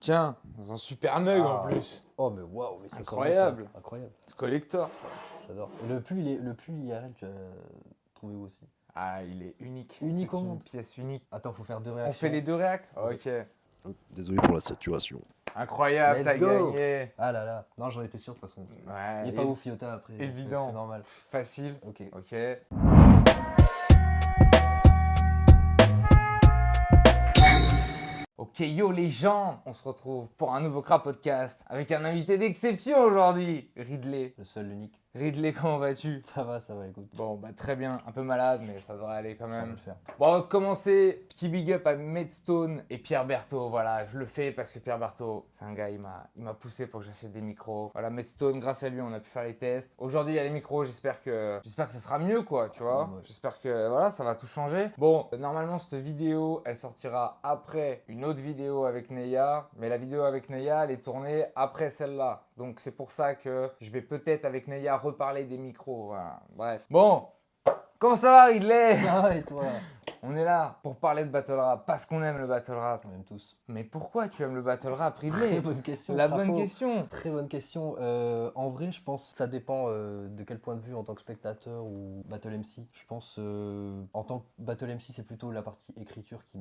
Tiens, dans un super mug en Ah. plus. Oh mais waouh, mais c'est Incroyable. comment ça incroyable, C'est collector ça. j'adore. Et le pull IRL, tu as trouvé où aussi? Ah, il est unique. Unique au C'est une monde. pièce unique. Attends, faut faire deux On réactions. fait les deux réacs. Oui. Ok. Désolé pour la saturation. Incroyable, Let's t'as go. gagné. Ah là là, non j'en étais sûr de toute façon. Ouais, Il est pas ouf Iota après. évident. C'est normal. Facile. Ok. Ok. Ok, yo les gens, on se retrouve pour un nouveau Crap Podcast avec un invité d'exception aujourd'hui, Ridley. Le seul, l'unique. Ridley, comment vas-tu? Ça va, écoute. Bon, bah très bien, un peu malade, mais ça devrait aller quand Ça va même. le faire. Bon, avant de commencer, petit big up à Medstone et Pierre Berthaud. Voilà, je le fais parce que Pierre Berthaud, c'est un gars, il m'a poussé pour que j'achète des micros. Voilà, Medstone, grâce à lui, on a pu faire les tests. Aujourd'hui, il y a les micros, j'espère que ça sera mieux, quoi, tu vois. Ouais. J'espère que, voilà, ça va tout changer. Bon, normalement, cette vidéo, elle sortira après une autre vidéo avec Neya. Mais la vidéo avec Neya, elle est tournée après celle-là. Donc, c'est pour ça que je vais peut-être, avec Neya, reparler des micros. Voilà. Bref. Bon, comment ça va, Ridley? Ça va et toi? On est là pour parler de battle rap parce qu'on aime le battle rap. On aime tous. Mais pourquoi tu aimes le battle rap, Ridley? Très bonne question. La Bravo. bonne question. Très bonne question. En vrai, je pense que ça dépend de quel point de vue en tant que spectateur ou Battle MC. Je pense en tant que Battle MC, c'est plutôt la partie écriture qui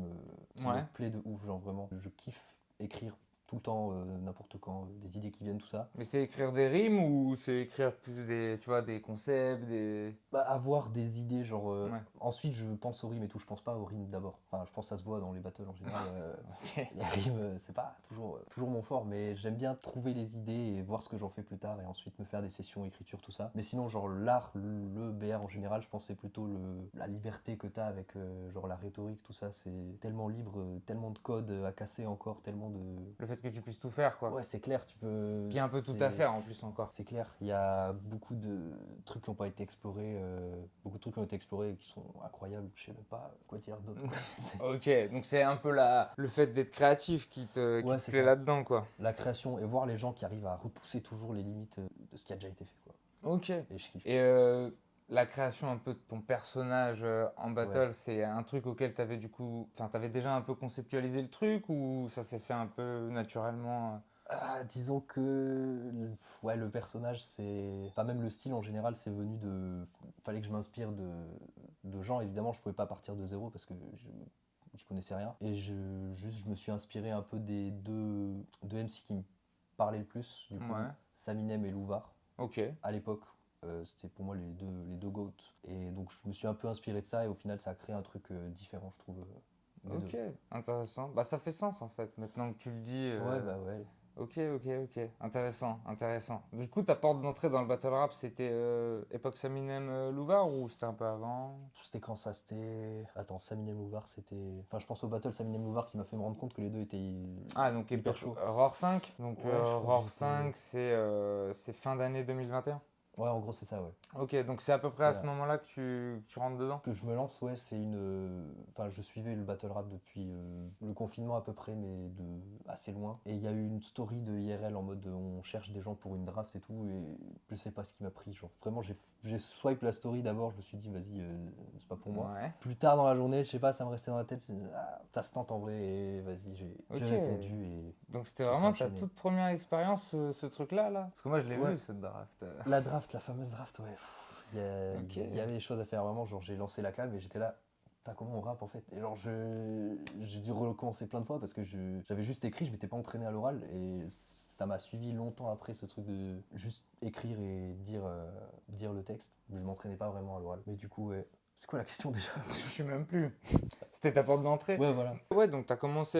Ouais. me plaît de ouf. Genre vraiment, je kiffe écrire tout le temps, n'importe quand, des idées qui viennent, tout ça. Mais c'est écrire des rimes ou c'est écrire plus des, tu vois, des concepts, des... Bah, avoir des idées, genre. Ouais. Ensuite, je pense aux rimes et tout. Je pense pas aux rimes d'abord. Enfin, je pense que ça se voit dans les battles en général. Ok. Les rimes, c'est pas toujours mon fort, mais j'aime bien trouver les idées et voir ce que j'en fais plus tard et ensuite me faire des sessions écriture, tout ça. Mais sinon, genre l'art, le BR en général, je pense que c'est plutôt la liberté que t'as avec genre la rhétorique, tout ça. C'est tellement libre, tellement de codes à casser encore, tellement de. Le fait que tu puisses tout faire, quoi. Ouais, c'est clair, tu peux. Puis il y a un peu tout c'est- à faire en plus encore. C'est clair, il y a beaucoup de trucs qui n'ont pas été explorés, beaucoup de trucs qui ont été explorés et qui sont incroyables. Je sais même pas quoi dire d'autre. Ok, donc c'est un peu le fait d'être créatif qui te Ouais, c'est plaît ça. là-dedans, quoi. La création et voir les gens qui arrivent à repousser toujours les limites de ce qui a déjà été fait, quoi. Ok. Et je kiffe. Et la création un peu de ton personnage en battle, Ouais. c'est un truc auquel t'avais du coup, enfin t'avais déjà un peu conceptualisé le truc ou ça s'est fait un peu naturellement? Ah, disons que ouais, le personnage, c'est. Enfin, même le style en général, c'est venu de. Fallait que je m'inspire de gens. Évidemment, je pouvais pas partir de zéro parce que j'y connaissais rien. Et je me suis inspiré un peu des deux MC qui me parlaient le plus, du coup, Ouais. Saminem et Louvard. Ok. À l'époque, c'était pour moi les deux GOAT. Et donc, je me suis un peu inspiré de ça et au final, ça a créé un truc différent, je trouve. Des Ok, deux. intéressant. Bah ça fait sens en fait, maintenant que tu le dis. Ouais, bah ouais. Ok. Intéressant. Du coup, ta porte d'entrée dans le battle rap, c'était époque Saminem Louvard ou c'était un peu avant? C'était quand ça? C'était. Attends, Saminem Louvard, c'était. Enfin, je pense au battle Saminem Louvard qui m'a fait me rendre compte que les deux étaient. Ah, donc Hyper époque chaud. Roar 5. Donc Ouais, je crois que Roar j'étais- 5, c'est fin d'année 2021. Ouais, en gros, c'est ça, ouais. Ok, donc c'est à peu près à Ça- ce moment-là que tu rentres dedans? Que je me lance, ouais, c'est une. Enfin, je suivais le battle rap depuis le confinement à peu près, mais de assez loin. Et il y a eu une story de IRL en mode on cherche des gens pour une draft et tout, et je sais pas ce qui m'a pris. Genre, vraiment, j'ai swipe la story d'abord, je me suis dit, vas-y, c'est pas pour moi. Ouais. Plus tard dans la journée, je sais pas, ça me restait dans la tête, ça se tente en vrai, et vas-y, j'ai Ok. répondu. Et Donc c'était Tout vraiment ta s'enchaîner. toute première expérience, ce truc-là, là? Parce que moi, je l'ai Ouais. vu, cette draft. la draft, la fameuse draft, ouais. Ok. Il y avait des choses à faire vraiment, genre j'ai lancé la cam et j'étais là, putain comment on rappe en fait. Et genre j'ai dû recommencer plein de fois parce que j'avais juste écrit, je m'étais pas entraîné à l'oral et ça m'a suivi longtemps après ce truc de juste écrire et dire le texte. Je m'entraînais pas vraiment à l'oral. Mais du coup, ouais. C'est quoi la question déjà? Je sais même plus. C'était ta porte d'entrée? Ouais, voilà. Ouais, donc t'as commencé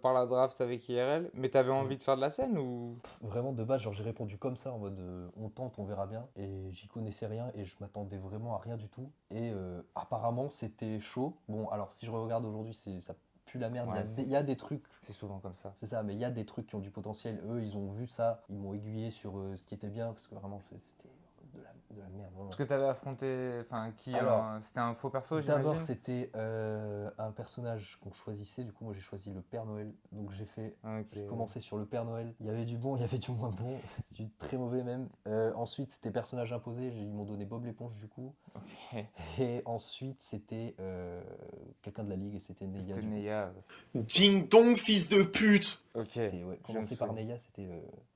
par la draft avec IRL, mais t'avais envie de faire de la scène ou? Vraiment de base, genre j'ai répondu comme ça en mode on tente, on verra bien. Et j'y connaissais rien et je m'attendais vraiment à rien du tout. Et apparemment c'était chaud. Bon, alors si je regarde aujourd'hui, ça pue la merde. Ouais, Il y a des trucs. C'est souvent comme ça. C'est ça, mais il y a des trucs qui ont du potentiel. Eux, ils ont vu ça, ils m'ont aiguillé sur ce qui était bien, parce que vraiment, c'était de la merde. Vraiment. Parce que t'avais affronté, enfin, qui Alors, c'était un faux perso, D'abord, j'imagine. c'était un personnage qu'on choisissait. Du coup, moi, j'ai choisi le Père Noël. Donc, Ok. j'ai commencé sur le Père Noël. Il y avait du bon, il y avait du moins bon, du très mauvais même. Ensuite, c'était personnage imposé. Ils m'ont donné Bob l'éponge, du coup. Ok. Et ensuite, c'était quelqu'un de la Ligue et c'était Neya, C'était du coup. Neya. Ding dong, fils de pute! Ok. C'était, ouais, je me commencer par souviens. Neya, c'était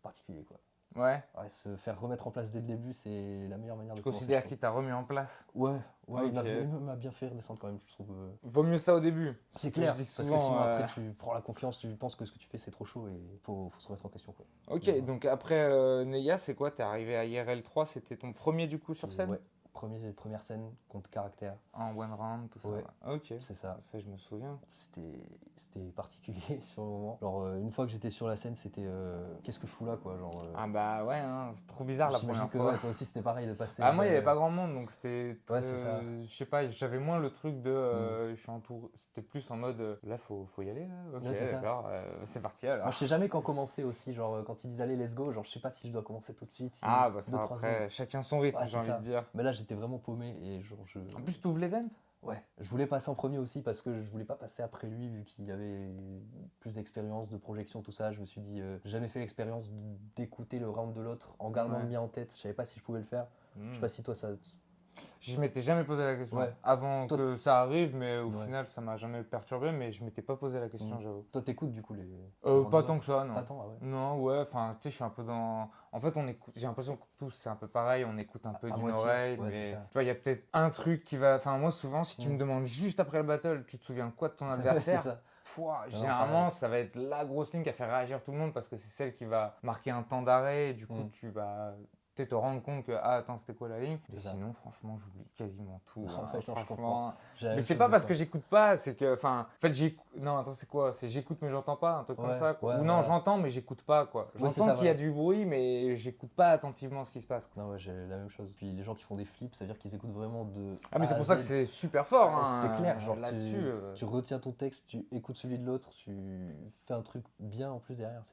particulier, quoi. Ouais. Ouais, se faire remettre en place dès le début, c'est la meilleure manière Tu de commencer. considères je qu'il t'a remis en place? trouve. Ouais, Ok. il m'a bien fait redescendre quand même, je trouve. Vaut mieux ça au début. C'est que clair, je dis parce que souvent, sinon après tu prends la confiance, tu penses que ce que tu fais c'est trop chaud et faut se remettre en question, quoi. Ok, Voilà. donc après Neya, c'est quoi? T'es arrivé à IRL 3, c'était ton premier du coup sur scène? Ouais, première scène contre caractère, En one round, tout ça. Ouais. Ouais. Ok. c'est ça. Ça, je me souviens. C'était particulier sur le moment. Genre une fois que j'étais sur la scène, c'était qu'est-ce que je fous là, quoi. Genre, Ah bah ouais, hein, c'est trop bizarre la j'imagine première que fois. ouais, toi aussi c'était pareil de passer. Ah moi, il n'y avait pas grand monde, donc c'était Ouais, très... c'est ça. Je sais pas, j'avais moins le truc de... je suis entouré. C'était plus en mode, là, faut y aller, là. Ok, Ouais, c'est ça. d'accord, c'est parti alors. Moi je sais jamais quand commencer aussi, genre quand ils disent allez let's go, genre je sais pas si je dois commencer tout de suite. Si Ah bah ça 2-3 après, secondes. chacun son rythme, Ouais, j'ai c'est envie ça. de dire. Mais là j'étais vraiment paumé et genre En plus, t'ouvres l'event? Ouais, je voulais passer en premier aussi parce que je voulais pas passer après lui vu qu'il avait plus d'expérience, de projection, tout ça. Je me suis dit, j'ai jamais fait l'expérience d'écouter le round de l'autre en gardant Ouais. le mien en tête. Je savais pas si je pouvais le faire. Je sais pas si toi ça. Je m'étais jamais posé la question Ouais. avant Toi- que ça arrive, mais au Ouais. final, ça m'a jamais perturbé, mais je m'étais pas posé la question, j'avoue. Toi t'écoutes du coup les. Pas tant que ça, non. Pas tant, ah ouais. Non, ouais, enfin, tu sais, je suis un peu dans. En fait, on écoute. J'ai l'impression que tous, c'est un peu pareil, on écoute un peu À d'une moitié, oreille, ouais, c'est mais ça. tu vois, il y a peut-être un truc qui va. Enfin, moi, souvent, si tu Mm. me demandes juste après le battle, tu te souviens quoi de ton Ouais, adversaire? c'est ça. Pouah, Non, généralement, pareil. ça va être la grosse ligne qui va faire réagir tout le monde parce que c'est celle qui va marquer un temps d'arrêt et du coup, Mm. tu vas peut-être te rendre compte que, ah, attends, c'était quoi la ligne? Et C'est ça. sinon, franchement, j'oublie quasiment tout. Ouais, hein, non, je comprends. franchement. J'ai la Mais même c'est chose pas des parce fois. que j'écoute pas, c'est que, enfin, en fait, j'écoute. Non, attends, c'est quoi? C'est j'écoute mais j'entends pas, un truc comme Ouais, ça, quoi. ouais, Ou non, voilà. j'entends mais j'écoute pas, quoi. Ouais, c'est J'entends ça, qu'il y a voilà. du bruit, mais j'écoute pas attentivement ce qui se passe, quoi. Non, ouais, j'ai la même chose. Puis les gens qui font des flips, ça veut dire qu'ils écoutent vraiment de. Ah, mais A c'est à pour ça que Z. c'est super fort, Ouais, hein, c'est clair, genre là-dessus. tu retiens ton texte, tu écoutes celui de l'autre, tu fais un truc bien en plus derrière.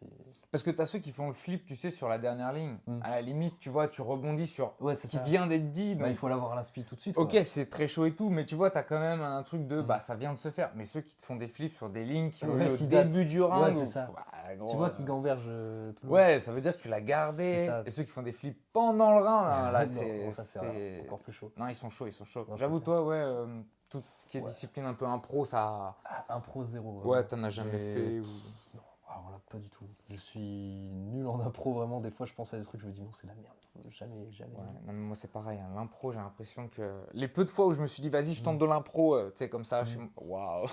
Parce que t'as ceux qui font le flip, tu sais, sur la dernière ligne. Mm. À la limite, tu vois, tu rebondis sur Ouais, ce c'est qui ça. vient d'être dit. Bah, donc- il faut l'avoir à l'inspi tout de suite. Ok, quoi. c'est très chaud et tout, mais tu vois, t'as quand même un truc de Mm. bah ça vient de se faire. Mais ceux qui te font des flips sur des lignes qui ont Ouais, eu au qui datent. début du round, Ouais, ou- c'est ça. bah, gros, Tu vois qu'ils gambergent tout le long. ouais, ça veut dire que tu l'as C'est gardé. ça. Et ceux qui font des flips pendant le round, hein, là, Non, c'est. ça, c'est- encore plus chaud. Non, ils sont chauds, ils sont chauds. Non, c'est J'avoue, clair. toi, ouais, tout ce qui est Ouais. discipline un peu impro, ça. Impro zéro. Ouais, vraiment. t'en as jamais J'ai- fait. Ou... Non, alors là, pas du tout. Je suis nul en impro, vraiment. Des fois, je pense à des trucs, je me dis non, c'est la merde. Jamais, jamais. Ouais, non, mais moi c'est pareil, hein. L'impro, j'ai l'impression que les peu de fois où je me suis dit vas-y, je tente Mm. de l'impro, tu sais, comme ça, Mm. chez moi. Waouh!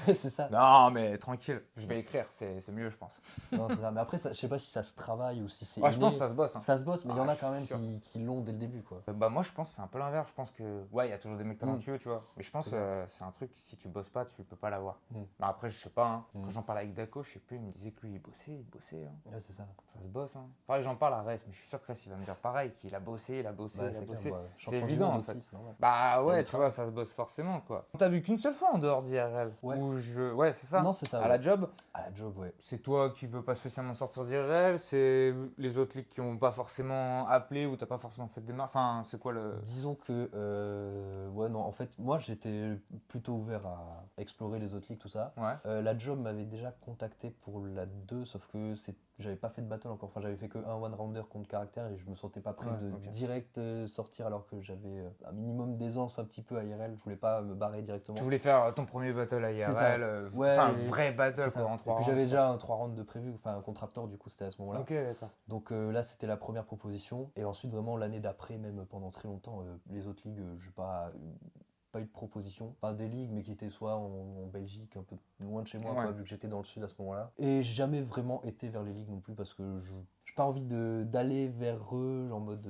c'est ça. Non, mais tranquille, je vais écrire, c'est mieux, je pense. Non, c'est ça. Mais après, je sais pas si ça se travaille ou si c'est. Ouais, je pense inné. que ça se bosse. Hein. Ça se bosse, mais il y en Ah, a je quand suis même sûr. qui l'ont dès le début, quoi. Bah, moi, je pense que c'est un peu l'inverse. Je pense que, ouais, il y a toujours des mecs talentueux, tu vois. Mais je pense C'est que ça. c'est un truc, si tu bosses pas, tu peux pas l'avoir. Mm. Mais après, je sais pas, hein. Mm. Quand j'en parlais avec Daco, je sais plus, il me disait que lui, il bossait. Hein. Ouais, c'est ça. Ça se bosse. Hein. Enfin, j'en parle à Rest, mais je suis sûr que Rest, il va me dire pareil, qu'il a bossé, il a bossé, Ouais, il a c'est bossé. clair, bah, C'est champion du évident, monde en fait. aussi, c'est normal. Bah Il y a ouais, du tu travail. vois, ça se bosse forcément, quoi. T'as vu qu'une seule fois en dehors d'IRL? Ouais. Ouais, c'est ça. Non, c'est ça. À ouais. la job, À la job, ouais. c'est toi qui veux pas spécialement sortir d'IRL, c'est les autres ligues qui ont pas forcément appelé ou t'as pas forcément fait de démarche. Enfin, c'est quoi le. Disons que, ouais, non, en fait, moi j'étais plutôt ouvert à explorer les autres ligues, tout ça. Ouais. La job m'avait déjà contacté pour la 2, sauf que j'avais pas fait de battle encore. Enfin, j'avais fait que un one-rounder contre caractère et je me sentais pas prêt Ouais, de ok. direct sortir alors que j'avais un minimum d'aisance un petit peu à IRL. Je voulais pas me barrer directement. Tu voulais faire ton premier battle à C'est ça. IRL, Ouais, enfin un et- vrai battle C'est ça. quoi, en Et 3 puis rounds. j'avais déjà un 3 rounds de prévu, enfin un contre Raptor, du coup c'était à ce moment-là. Ok, d'accord. Donc là, c'était la première proposition. Et ensuite, vraiment, l'année d'après, même pendant très longtemps, les autres ligues, j'ai pas eu de proposition. Enfin, des ligues, mais qui étaient soit en Belgique, un peu loin de chez moi, Ouais. quoi, vu que j'étais dans le sud à ce moment-là. Et j'ai jamais vraiment été vers les ligues non plus, parce que j'ai pas envie d'aller vers eux en mode,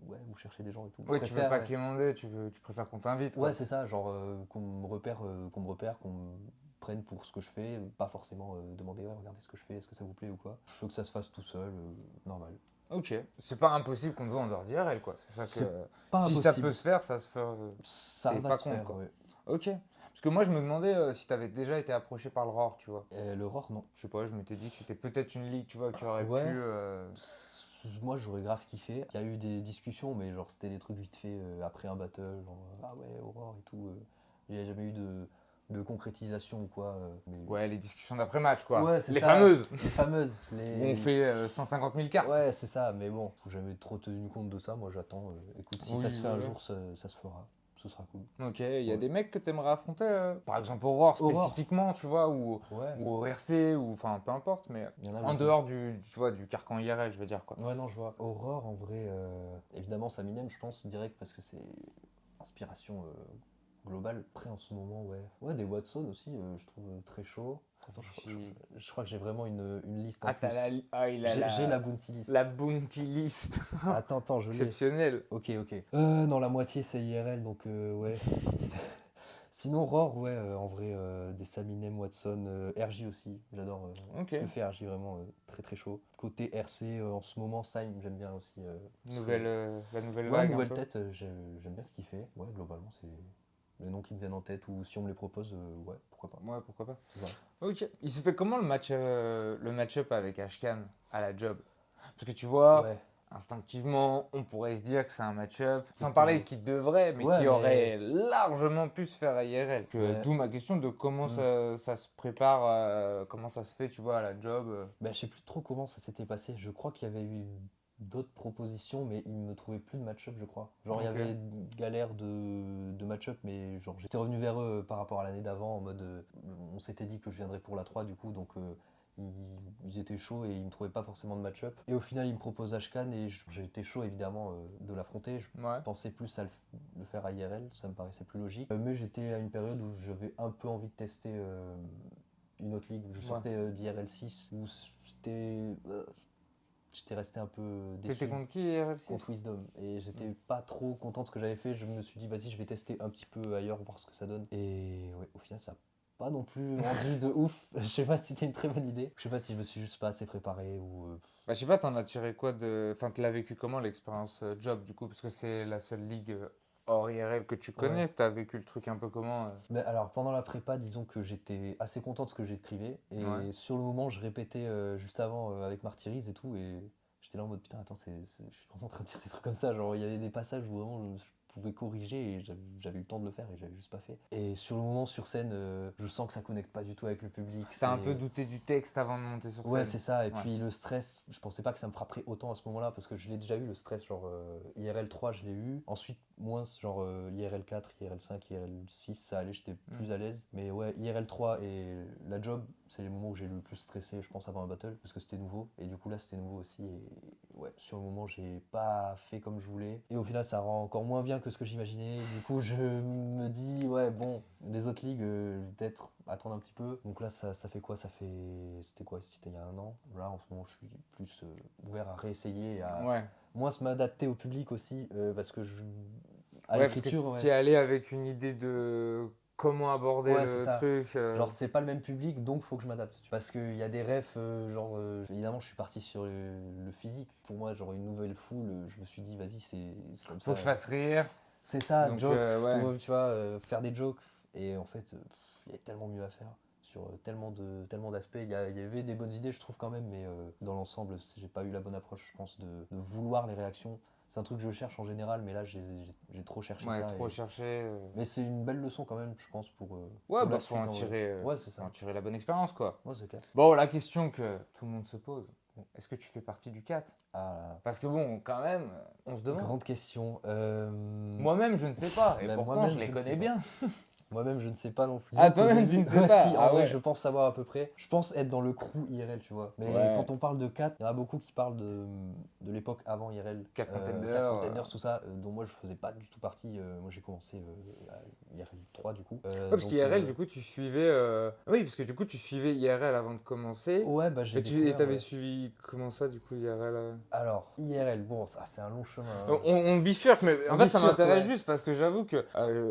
ouais, vous cherchez des gens et tout. Je Ouais, tu veux préfère, pas quémander, tu préfères qu'on t'invite. quoi. Ouais, c'est ça, genre qu'on me repère, qu'on me prenne pour ce que je fais, pas forcément demander, ouais, regardez ce que je fais, est-ce que ça vous plaît ou quoi. Je veux que ça se fasse tout seul, normal. Ok. C'est pas impossible qu'on te voit en dehors d'IRL quoi. C'est ça C'est que. Pas Si ça impossible. peut se faire, ça se fait. Ça t'es va pas se contre, faire, quoi. ouais. Ok. Parce que moi je me demandais si t'avais déjà été approché par le ROR, tu vois. Le ROR, non. Je sais pas, je m'étais dit que c'était peut-être une ligue, tu vois, qui aurait Ouais. pu. moi j'aurais grave kiffé. Il y a eu des discussions, mais genre c'était des trucs vite fait après un battle, genre ah ouais, Aurore et tout. Il n'y a jamais eu de concrétisation ou quoi. Mais... Ouais, les discussions d'après-match, quoi. Ouais, c'est Les ça. fameuses. Les fameuses. Où on fait 150 000 cartes. Ouais, c'est ça, mais bon, faut jamais trop tenu compte de ça. Moi j'attends. Écoute, si Oui, ça se fait un ouais. jour, ça se fera. Ce sera cool. Ok, il y a Ouais. des mecs que t'aimerais affronter, par exemple Aurore Aurore. spécifiquement, tu vois, ou Ouais. au RC, ou enfin peu importe, mais Il y en a en beaucoup. dehors tu vois, du carcan IRL, je veux dire, quoi. Ouais, non, je vois. Aurore, en vrai, évidemment, ça m'énerve, je pense, direct, parce que c'est inspiration globale. Après, en ce moment, ouais. Ouais, des Watson aussi, je trouve très chaud. Attends, je crois que j'ai vraiment une liste en Ah, plus. il a J'ai la bounty list. la bounty list. Attends, je l'ai. Exceptionnel. Ok. Non, la moitié, c'est IRL, donc ouais. Sinon, Roar, ouais, en vrai, des Saminem, Watson, RJ aussi, j'adore Ok. ce que fait RJ, vraiment très très chaud. Côté RC, en ce moment, Sime, j'aime bien aussi. Parce que- La nouvelle Ouais, vague, un nouvelle peu. tête, j'aime bien ce qu'il fait. Ouais, globalement, c'est les noms qui me viennent en tête, ou si on me les propose, ouais, pourquoi pas. Ouais, pourquoi pas. C'est ça. Ok. Il se fait comment le match-up avec Ashkan à la job? Parce que tu vois, Ouais. instinctivement, on pourrait se dire que c'est un match-up, sans Plutôt- parler qui devrait, mais Ouais, qui mais- aurait largement pu se faire à IRL. Ouais. D'où ma question de comment ça se prépare, comment ça se fait, tu vois, à la job. Bah, je sais plus trop comment ça s'était passé. Je crois qu'il y avait eu d'autres propositions, mais il me trouvait plus de match-up, je crois. Genre, il y Ok. avait une galère de match-up, mais genre, j'étais revenu vers eux par rapport à l'année d'avant, en mode, on s'était dit que je viendrais pour la 3, du coup, donc ils étaient chauds et ils me trouvaient pas forcément de match-up. Et au final, ils me proposent Ashkan et j'ai été chaud, évidemment, de l'affronter. Je Ouais. pensais plus à le faire à IRL, ça me paraissait plus logique. Mais j'étais à une période où j'avais un peu envie de tester une autre ligue. Je sortais d'IRL 6 où j'étais resté un peu déçu T'étais contre qui, IRL6? contre Wisdom et j'étais pas trop content de ce que j'avais fait. Je me suis dit vas-y, je vais tester un petit peu ailleurs, voir ce que ça donne. Et ouais, au final ça a pas non plus rendu de ouf. Je sais pas si c'était une très bonne idée. Je sais pas si je me suis juste pas assez préparé ou Bah, je sais pas, t'en as tiré quoi de. Enfin, tu l'as vécu comment l'expérience job du coup? Parce que c'est la seule ligue hors IRL que tu connais. Ouais. T'as vécu le truc un peu comment Mais alors pendant la prépa, disons que j'étais assez content de ce que j'écrivais et Ouais. sur le moment, je répétais juste avant avec Martyris et tout et j'étais là en mode putain attends, je suis vraiment en train de dire des trucs comme ça, genre il y avait des passages où vraiment je pouvais corriger et j'avais eu le temps de le faire et j'avais juste pas fait. Et sur le moment sur scène, je sens que ça connecte pas du tout avec le public. T'as un peu douté du texte avant de monter sur scène? Ouais, c'est ça. Et Ouais. puis le stress, je pensais pas que ça me frapperait autant à ce moment-là parce que je l'ai déjà eu le stress, genre IRL 3, je l'ai eu. Ensuite, moins, genre IRL 4, IRL 5, IRL 6, ça allait, j'étais plus à l'aise. Mais ouais, IRL 3 et la job, c'est les moments où j'ai le plus stressé, je pense, avant un battle parce que c'était nouveau. Et du coup, là, c'était nouveau aussi. Et ouais, sur le moment, j'ai pas fait comme je voulais. Et au final, ça rend encore moins bien que ce que j'imaginais. Du coup, je me dis, ouais, bon, les autres ligues, je vais peut-être attendre un petit peu. Donc là, ça fait quoi? C'était quoi? C'était il y a un an. Là, en ce moment, je suis plus ouvert à réessayer et à Ouais. moins se m'adapter au public aussi parce que à Ouais, parce l'écriture, que ouais. t'y es allé avec une idée de comment aborder Ouais, c'est le ça. truc. Genre, c'est pas le même public, donc faut que je m'adapte. Parce qu'il y a des refs, évidemment, je suis parti sur le physique. Pour moi, genre, une nouvelle foule, je me suis dit, vas-y, c'est comme ça. Faut que je fasse rire. C'est ça, Donc, joke, ouais. tu vois, faire des jokes. Et en fait, il y a tellement mieux à faire sur tellement d'aspects. Il y avait des bonnes idées, je trouve, quand même, mais dans l'ensemble, j'ai pas eu la bonne approche, je pense, de vouloir les réactions. C'est un truc que je cherche en général, mais là, j'ai trop cherché Ouais, ça. trop cherché. Mais c'est une belle leçon quand même, je pense, pour. Ouais, pour la bah faut suite, en en vrai. tirer, Ouais, c'est faut ça. en tirer la bonne expérience, quoi. Ouais, c'est clair. Bon, la question que tout le monde se pose, est-ce que tu fais partie du 4? Ah, Parce que bon, quand même, on se demande. grande question. Moi-même, je ne sais pas, et Bah, pourtant, moi-même, je les je ne connais sais pas. bien. Moi-même, je ne sais pas non plus. Ah, Disons qu'au toi-même, début- tu ne sais Ouais, pas. si, en Ah vrai, ouais. je pense savoir à peu près. Je pense être dans le crew IRL, tu vois. Mais Ouais. quand on parle de 4, il y en a beaucoup qui parlent de l'époque avant IRL. 4 contenders, 4 contenders, tout ça, dont moi je faisais pas du tout partie. Moi j'ai commencé à IRL 3 du coup. Ouais, parce Donc, qu'IRL, du coup, tu suivais. Oui, parce que du coup, tu suivais IRL avant de commencer. Ouais, bah j'ai Et tu découvert, t'avais ouais. suivi comment ça, du coup, IRL Alors, IRL, bon, ça c'est un long chemin. Hein. On bifurque, mais en On fait, ça bifurque, m'intéresse ouais. juste parce que j'avoue que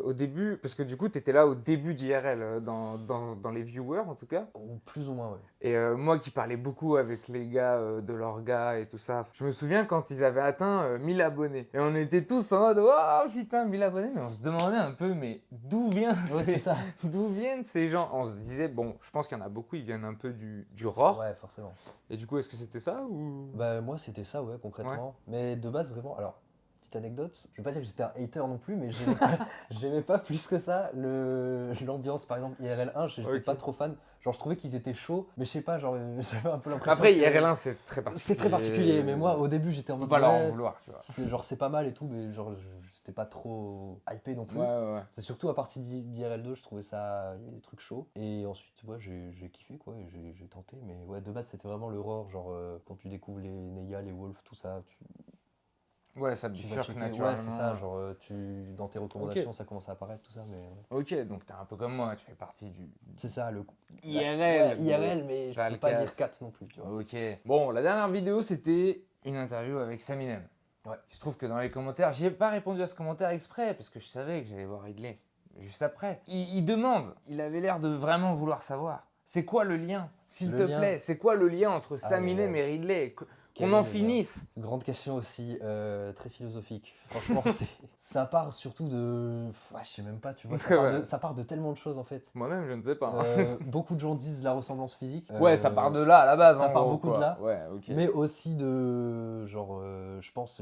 au début, parce que du coup, tu étais là au début d'IRL, dans les viewers en tout cas. Ou plus ou moins, ouais. Et moi qui parlais beaucoup avec les gars de l'orga et tout ça, je me souviens quand ils avaient atteint 1000 abonnés. Et on était tous en mode, oh putain, 1000 abonnés, mais on se demandait un peu, mais d'où Ouais, c'est ça. d'où viennent ces gens? On se disait, bon, je pense qu'il y en a beaucoup, ils viennent un peu du ROR. Ouais, forcément. Et du coup, est-ce que c'était ça ou... Bah, moi, c'était ça, ouais, concrètement. Mais de base, vraiment, alors, petite anecdote, je vais pas dire que j'étais un hater non plus, mais j'aimais pas plus que ça l'ambiance, par exemple, IRL1, j'étais Ok. pas trop fan. Genre, je trouvais qu'ils étaient chauds, mais je sais pas, genre, j'avais un peu l'impression. Après, que- IRL1, c'est très particulier. C'est très particulier, mais moi, au début, j'étais en On peut mode. pas leur en ouais, vouloir, tu vois. genre, c'est pas mal et tout, mais genre, j'étais pas trop hypé non plus. Ouais, ouais, ouais. C'est surtout à partir d'IRL2, je trouvais ça, il y avait des trucs chauds. Et ensuite, ouais, j'ai kiffé quoi, et j'ai tenté. Mais ouais, de base, c'était vraiment le roar, genre quand tu découvres les Neya, les Wolves, tout ça, Ouais, ça tu vas bifurque checker. naturellement. Ouais, c'est ça, genre dans tes recommandations, ça commence à apparaître, tout ça. Mais ouais. Ok, donc t'es un peu comme moi, tu fais partie du C'est ça, le IRL. Ouais, IRL, mais je pas peux le pas 4. dire 4 non plus, tu vois. Ok. Bon, la dernière vidéo, c'était une interview avec Saminem. Ouais. Il se trouve que dans les commentaires, j'ai pas répondu à ce commentaire exprès parce que je savais que j'allais voir Ridley juste après. Il demande, il avait l'air de vraiment vouloir savoir. C'est quoi le lien, s'il Le te lien. plaît? C'est quoi le lien entre Aïe, Saminem aïe, et Ridley? Quel Qu'on en est le lien finisse. Grande question aussi, très philosophique. Franchement, ça part surtout de. Ouais, je sais même pas, tu vois. Ouais. Ça part de tellement de choses en fait. Moi-même, je ne sais pas. Beaucoup de gens disent la ressemblance physique. Ouais, ça part de là à la base. ça en part gros, beaucoup de quoi. là. Ouais, ok. Mais aussi de. Genre, je pense,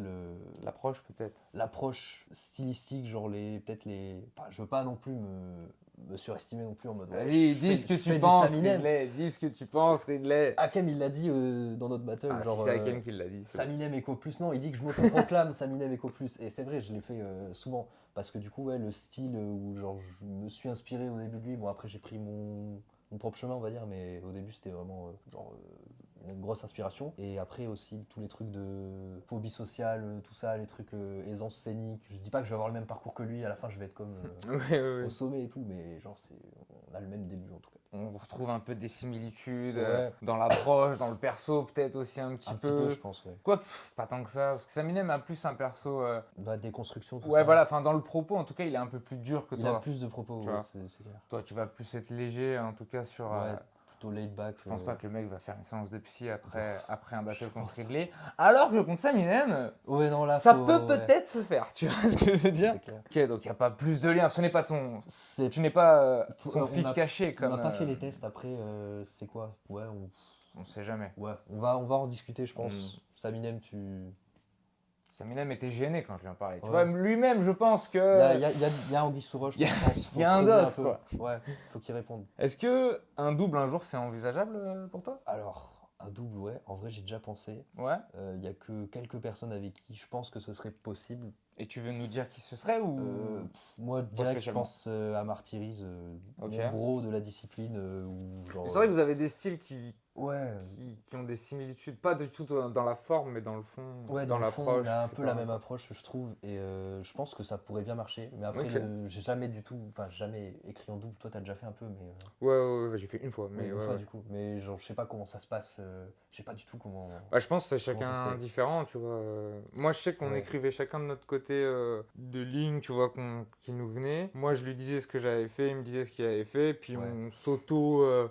L'approche peut-être. l'approche stylistique, genre, peut-être les. Enfin, je veux pas non plus me surestimer non plus en mode. Ouais, Vas-y, je dis fais- ce que je fais tu du penses, Saminem. Ridley. Dis ce que tu penses, Ridley. Hakem, il l'a dit dans notre battle. Ah, genre, si c'est Hakem qui l'a dit. c'est- Saminem Eco Plus, non, il dit que je m'autoproclame Saminem Eco Plus. Et c'est vrai, je l'ai fait souvent. Parce que du coup, ouais, le style où genre, je me suis inspiré au début de lui. Bon, après, j'ai pris mon propre chemin, on va dire. Mais au début, c'était vraiment une grosse inspiration. Et après aussi, tous les trucs de phobie sociale, tout ça, les trucs aisance scénique. Je dis pas que je vais avoir le même parcours que lui. À la fin, je vais être comme Ouais, ouais, ouais. au sommet et tout. Mais genre, on a le même début en tout cas. On retrouve un peu des similitudes Ouais. dans l'approche, dans le perso peut-être aussi un petit Un petit peu. peu, je pense, ouais. Quoique, pas tant que ça, parce que Saminem a plus un perso... Bah, déconstruction, tout Ouais, ça. voilà, enfin dans le propos en tout cas, il est un peu plus dur que Il toi. a plus de propos, Tu ouais, vois. c'est clair. Toi, tu vas plus être léger en tout cas sur... Ouais, plutôt laid back. Je pense pas que le mec va faire une séance de psy après un battle contre Ridley. Alors que contre Saminem, Ouais, non, là, ça faut- peut ouais, peut-être se faire, tu vois ce que je veux dire? c'est clair. Ok, donc il n'y a pas plus de lien, ce n'est pas ton... C'est- Tu n'es pas son on fils a- caché On comme... n'a pas fait les tests après, c'est quoi? Ouais, On sait jamais. on va en discuter, je pense. Mm. Saminem, Saminem était gêné quand je lui en parlais. Tu Ouais. vois, lui-même, je pense que... Il y a Anguille sous roche, Il y a- je pense. il y a un creuser dos, peu. quoi. Ouais, faut qu'il réponde. Est-ce que un double un jour, c'est envisageable pour toi? Alors, un double, ouais, en vrai, j'ai déjà pensé. Ouais. Il y a que quelques personnes avec qui je pense que ce serait possible. Et tu veux nous dire qui ce serait ou... Moi, direct, je spécialement. pense à Martyris, Ok. mon bro de la discipline. Ou genre, C'est vrai que vous avez des styles ouais, qui ont des similitudes, pas du tout dans la forme, mais dans le fond, ouais, dans le fond, l'approche. on a un etc. peu la même approche, je trouve, et je pense que ça pourrait bien marcher. Mais après, Ok. j'ai jamais du tout, enfin, jamais écrit en double. Toi, t'as déjà fait un peu, mais Ouais, j'ai fait une fois. oui, Mais une ouais, fois ouais. du coup. Mais genre, je sais pas comment ça se passe. Je sais pas du tout comment. Bah, je pense que c'est Comment ça se chacun fait différent, tu vois. Moi, je sais qu'on Ouais. écrivait chacun de notre côté de lignes, tu vois, qui nous venaient. Moi, je lui disais ce que j'avais fait, il me disait ce qu'il avait fait, puis Ouais.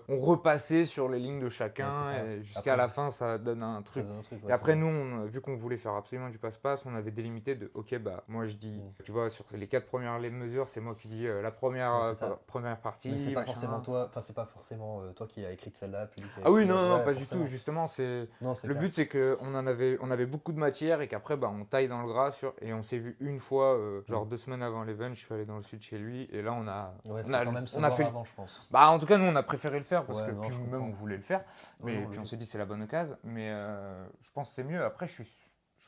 on repassait sur les lignes de chacun, Ouais, c'est ça. et jusqu'à Après- la fin, ça donne un Ça truc. donne un truc, ouais, Et après, c'est- nous, vu qu'on voulait faire absolument du passe-passe, on avait délimité de, ok, bah, moi je dis, tu vois, sur les 4 premières mesures, c'est moi qui dis la première, Ouais, c'est ça. première partie. Mais c'est pas machin. forcément toi. Enfin, c'est pas forcément toi qui as écrit celle-là. Puis lui qui a Ah oui, écrit- non, ouais, pas du forcément. tout. Justement, c'est Non, c'est le clair. but, c'est qu'on on avait beaucoup de matière et qu'après, bah, on taille dans le gras et on s'est vu une fois, genre 2 semaines avant l'event, je suis allé dans le sud chez lui et là, Ouais, faut on a, quand même se on a voir fait. avant, je pense. Bah, en tout cas, nous, on a préféré le faire parce Ouais, que non, puis je nous-mêmes, comprends. on voulait le faire. Ouais, Mais non, puis on logique. s'est dit, c'est la bonne occasion. Mais je pense que c'est mieux. Après, je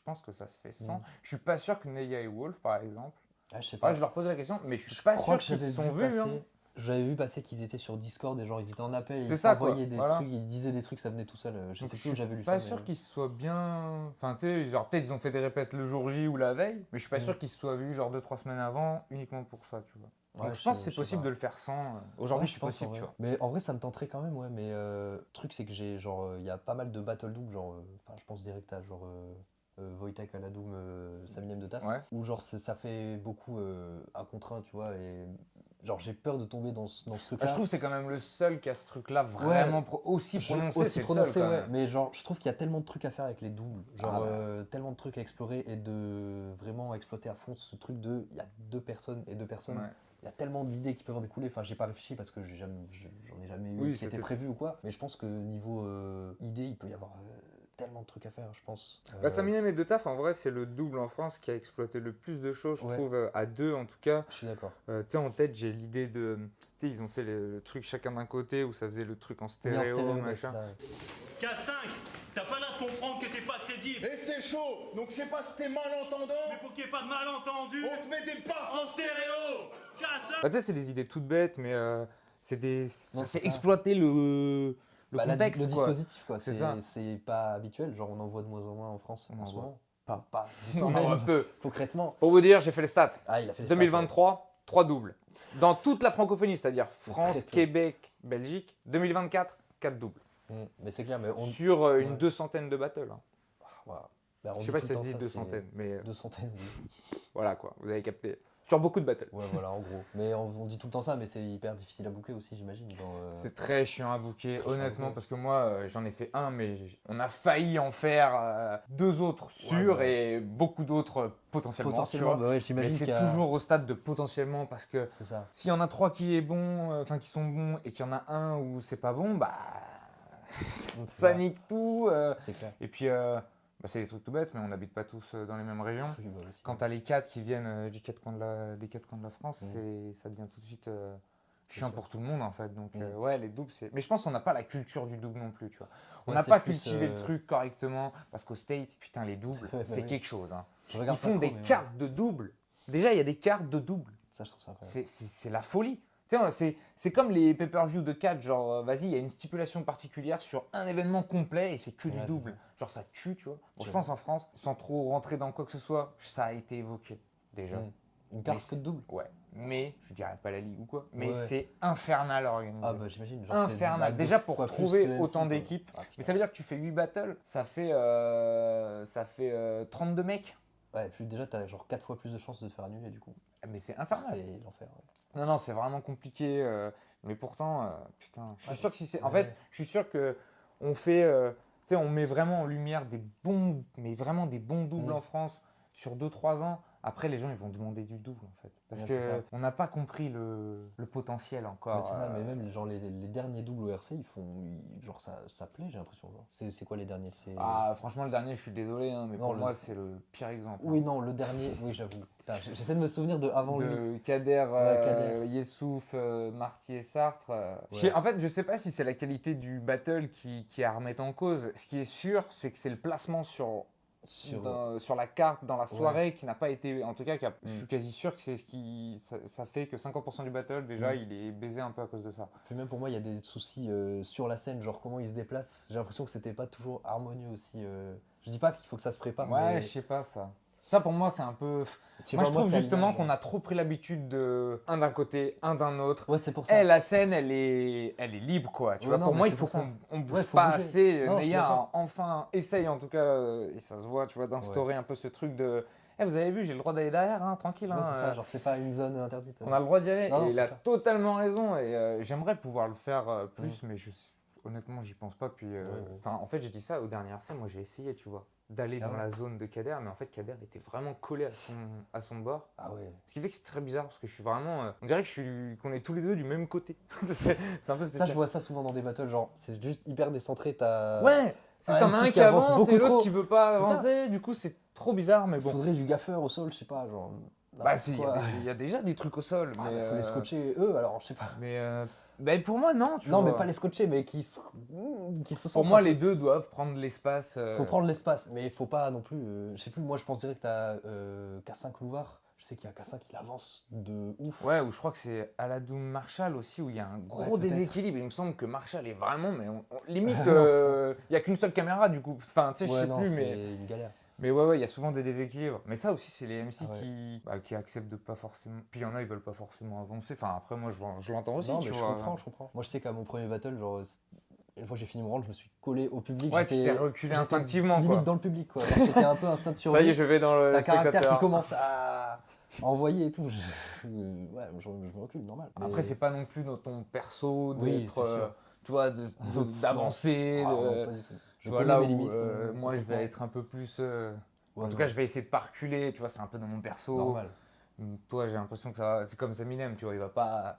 pense que ça se fait sans. Mm. Je suis pas sûr que Neya et Wolf, par exemple. Ah, je sais Ouais, pas. je leur pose la question, mais je suis Je pas crois sûr que qu'ils j'avais se sont vu vus. Hein. passer- J'avais vu passer qu'ils étaient sur Discord et genre ils étaient en appel, C'est ils ça, quoi, s'envoyaient des voilà. trucs, ils disaient des trucs, ça venait tout seul. Je Donc, sais je plus où j'avais lu suis pas ça. sûr mais- qu'ils se soient bien. Enfin, tu sais, genre peut-être ils ont fait des répètes le jour J ou la veille, mais je suis pas Mm. sûr qu'ils se soient vus genre 2-3 semaines avant uniquement pour ça, tu vois. Donc Ouais, je pense que sais c'est possible pas. de le faire sans. Aujourd'hui, Ouais, c'est je pense, possible, en tu vrai. vois. Mais en vrai, ça me tenterait quand même, ouais. Mais le truc, c'est que j'ai genre, il y a pas mal de battle double, genre, enfin, je pense direct à genre Wojtek à la Doom, Saminem de Taf, Ouais. où genre ça fait beaucoup un contre un, tu vois. Et genre j'ai peur de tomber dans ce Bah, truc-là. je trouve que c'est quand même le seul qui a ce truc-là vraiment aussi prononcé. Aussi c'est le prononcé, seul, quand ouais. même. Mais genre, je trouve qu'il y a tellement de trucs à faire avec les doubles. Genre, Ah bah. tellement de trucs à explorer et de vraiment exploiter à fond ce truc de. Il y a deux personnes et deux personnes. Ouais. Il y a tellement d'idées qui peuvent en découler. Enfin, j'ai pas réfléchi parce que j'en ai jamais eu Oui, qui étaient c'était- prévues ou quoi. Mais je pense que niveau idée, il peut y avoir tellement de trucs à faire, je pense. Bah, Saminem et De Taf, en vrai, c'est le double en France qui a exploité le plus de choses, je Ouais. trouve, à deux en tout cas. Je suis d'accord. Tu sais, en tête, j'ai l'idée de. Tu sais, ils ont fait le truc chacun d'un côté où ça faisait le truc en Oui, en stéréo, stéréo, ouais, machin. c'est ça, ouais. K5, t'as pas l'air de comprendre que t'es pas crédible. Et c'est chaud, donc je sais pas si t'es malentendant, Mais pour qu'il n'y ait pas de malentendu, on te met des baffes en stéréo. K5. Bah, tu sais, c'est des idées toutes bêtes, mais c'est des. Non, c'est c'est ça. exploiter le Bah, contexte, le quoi. dispositif, quoi. C'est ça. C'est pas habituel. Genre, on en voit de moins en moins en France On en en ce voit moment. pas. du tout On en voit même, peu. concrètement. Pour vous dire, j'ai fait les stats. Ah, il a fait les stats, 2023, 3 doubles. Dans toute la francophonie, c'est-à-dire C'est France, très peu. Québec, Belgique. 2024, 4 doubles. ouais. Mais c'est clair, mais on. Sur une ouais. 200aine de battles. Hein. Voilà. Bah, on Je sais dit pas tout si le ça se temps dit deux c'est centaines, mais 200. Oui. voilà quoi, vous avez capté. Sur beaucoup de battles. Ouais, voilà, en gros. Mais on dit tout le temps ça, mais c'est hyper difficile à booker aussi, j'imagine. C'est très chiant à booker, Très honnêtement, chiant à parce que moi j'en ai fait un, mais on a failli en faire deux autres sûrs ouais. et beaucoup d'autres potentiellement. potentiellement, sûrs. bah ouais, Mais j'imagine c'est qu'il y a- toujours au stade de potentiellement parce que C'est ça. s'il y en a trois qui est bon, qui sont bons et qu'il y en a un où c'est pas bon, bah Donc, c'est ça ça. nique tout. C'est clair. Et puis c'est des trucs tout bêtes, mais on n'habite pas tous dans les mêmes régions. Oui, bah, aussi. Quand t'as les quatre qui viennent des quatre coins de la France, Mm. ça devient tout de suite chiant sûr. pour tout le monde en fait. Donc Mm. ouais, les doubles, c'est. Mais je pense qu'on n'a pas la culture du double non plus, tu vois. On Ouais, n'a c'est pas plus, cultivé le truc correctement parce qu'aux States, putain, les doubles, Ouais, bah c'est oui. quelque chose. Hein. Je Ils regarde pas font trop, des mais ouais. cartes de double. Déjà, il y a des cartes de double. Ça, je trouve ça incroyable. C'est la folie. Tu sais, c'est comme les pay-per-view de 4, genre vas-y, il y a une stipulation particulière sur un événement complet et c'est que du Ouais, c'est double. ça. Genre ça tue, tu vois. Bon, je Ouais. pense en France, sans trop rentrer dans quoi que ce soit, ça a été évoqué déjà. Mm. Une carte Mais que de double. Ouais, mais je dirais pas la ligue ou quoi, mais Ouais. c'est infernal à organiser. Ah, bah, j'imagine. genre, c'est Infernal. deux Déjà pour fois plus trouver de MC, autant quoi. d'équipes. Ah, putain. Mais ça veut dire que tu fais 8 battles, ça fait 32 mecs. Ouais, puis déjà, t'as genre 4 fois plus de chances de te faire annuler du coup. Mais c'est infernal. C'est l'enfer. Ouais. Non, non, c'est vraiment compliqué. Mais pourtant, putain, je suis Ouais, sûr que si c'est. En ouais. fait, je suis sûr que on fait. Tu sais, on met vraiment en lumière des bons, mais vraiment des bons doubles Mm. en France sur 2-3 ans. Après, les gens, ils vont demander du double en fait. Parce Ouais, c'est que ça. on n'a pas compris le potentiel encore. Mais c'est ça, mais même genre, les derniers doubles au RC, genre ça plaît, j'ai l'impression. Genre. C'est quoi les derniers? Ah, franchement, le dernier, je suis désolé, hein, mais Non, pour le- moi, c'est le pire exemple. Oui, hein. non, le dernier, oui, j'avoue. Putain, j'essaie de me souvenir de avant lui. De Kader, Kader. Yessouf, Marty et Sartre. Ouais. En fait, je sais pas si c'est la qualité du battle qui est à remettre en cause. Ce qui est sûr, c'est que c'est le placement sur la carte dans la soirée qui n'a pas été. En tout cas, je suis quasi sûr que c'est ce qui. Ça fait que 50% du battle, déjà, il est baisé un peu à cause de ça. Puis même pour moi, il y a des soucis sur la scène, genre comment il se déplace. J'ai l'impression que c'était pas toujours harmonieux aussi. Je dis pas qu'il faut que ça se prépare. Ouais, mais je sais pas ça. Ça, pour moi, c'est un peu. je sais Moi, pas, je trouve ça justement vient, qu'on genre. a trop pris l'habitude de un d'un côté, un d'un autre. Ouais, c'est pour ça. La scène, elle est libre, quoi. Tu Ouais, vois, non, pour mais moi, il c'est faut pour ça. qu'on bouge Ouais, faut pas bouger. assez. Non, je suis Neya, d'accord. enfin, essaye en tout cas, et ça se voit, tu vois, d'instaurer un peu ce truc de. Vous avez vu, j'ai le droit d'aller derrière, hein, tranquille. Ouais, hein, c'est ça, genre c'est pas une zone interdite. on a le droit d'y aller. Non, non, et il c'est a ça. totalement raison. Et j'aimerais pouvoir le faire plus, mais honnêtement, j'y pense pas. Puis, Ouais. en fait, j'ai dit ça au dernier RC. Moi, j'ai essayé, tu vois, d'aller Ah dans ouais. la zone de Kader, mais en fait, Kader était vraiment collé à son bord. Ah ouais. Ce qui fait que c'est très bizarre parce que je suis vraiment. On dirait qu'on est tous les deux du même côté. c'est un peu Ça, spécial. je vois ça souvent dans des battles, genre c'est juste hyper décentré. T'as. Ouais, c'est Ah, t'en as MC un qui qui avance avance beaucoup et l'autre trop. qui veut pas C'est ça. avancer. Du coup, c'est trop bizarre, mais Il bon. faudrait du gaffeur au sol, je sais pas, genre. Bah, n'importe si, quoi. il y a déjà des trucs au sol. Ah, mais bah, faut les scotcher eux, alors je sais pas. Mais bah, pour moi, non. Tu Non, vois. mais pas les scotcher, mais qui se Pour sentent moi, un peu. les deux doivent prendre l'espace. Faut prendre l'espace, mais il faut pas non plus. Je sais plus, moi je pense direct à K5 Louvard. Je sais qu'il y a K5 qui avance de ouf. Ouais, ou je crois que c'est Aladoum Marshall aussi, où il y a un gros Ouais, peut-être. déséquilibre. Il me semble que Marshall est vraiment, mais limite, Non, il y a qu'une seule caméra du coup. Enfin, tu sais, Ouais, je sais non, plus, c'est mais. une galère. Mais ouais, il y a souvent des déséquilibres. Mais ça aussi, c'est les MC Ah ouais. qui acceptent de pas forcément. Puis il y en a, ils veulent pas forcément avancer. Enfin, après, moi, je l'entends aussi, Non, tu mais je vois. comprends, je comprends. Moi je sais qu'à mon premier battle, genre, une fois que j'ai fini mon round, je me suis collé au public. Ouais, tu j'étais- t'es reculé j'étais instinctivement, limite quoi. dans le public, quoi. Genre, c'était un peu instinct de survie. Ça y est, je vais dans le T'as un caractère spectateur. qui commence à envoyer et tout. Ouais, je me recule, normal. Après, Mais- c'est pas non plus dans ton perso Oui, d'être, c'est sûr. tu vois, d'avancer. Ah, non, de- pas du tout. Je Tu vois, connais là mes où limites, moi, je vais complètement. être un peu plus. Ouais, En tout non, cas, je vais essayer de pas reculer, tu vois, c'est un peu dans mon perso. normal. Toi, j'ai l'impression que ça, c'est comme Saminem, tu vois, il va pas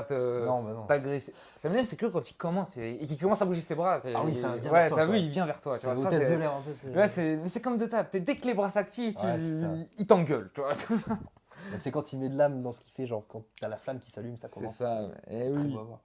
te Non, bah non. t'agresser. Saminem, c'est que quand il commence et qu'il commence à bouger ses bras. Ah oui, ça vient ouais, vers toi, t'as quoi. vu, il vient vers toi. Tu C'est vois, ça, l'hôtesse de c'est. l'air un peu. Ouais, mais c'est comme de taf. Dès que les bras s'activent, Ouais, c'est ça. il t'engueule, tu vois. Mais c'est quand il met de l'âme dans ce qu'il fait, genre quand t'as la flamme qui s'allume, ça C'est commence. ça. Eh Très oui. beau à voir.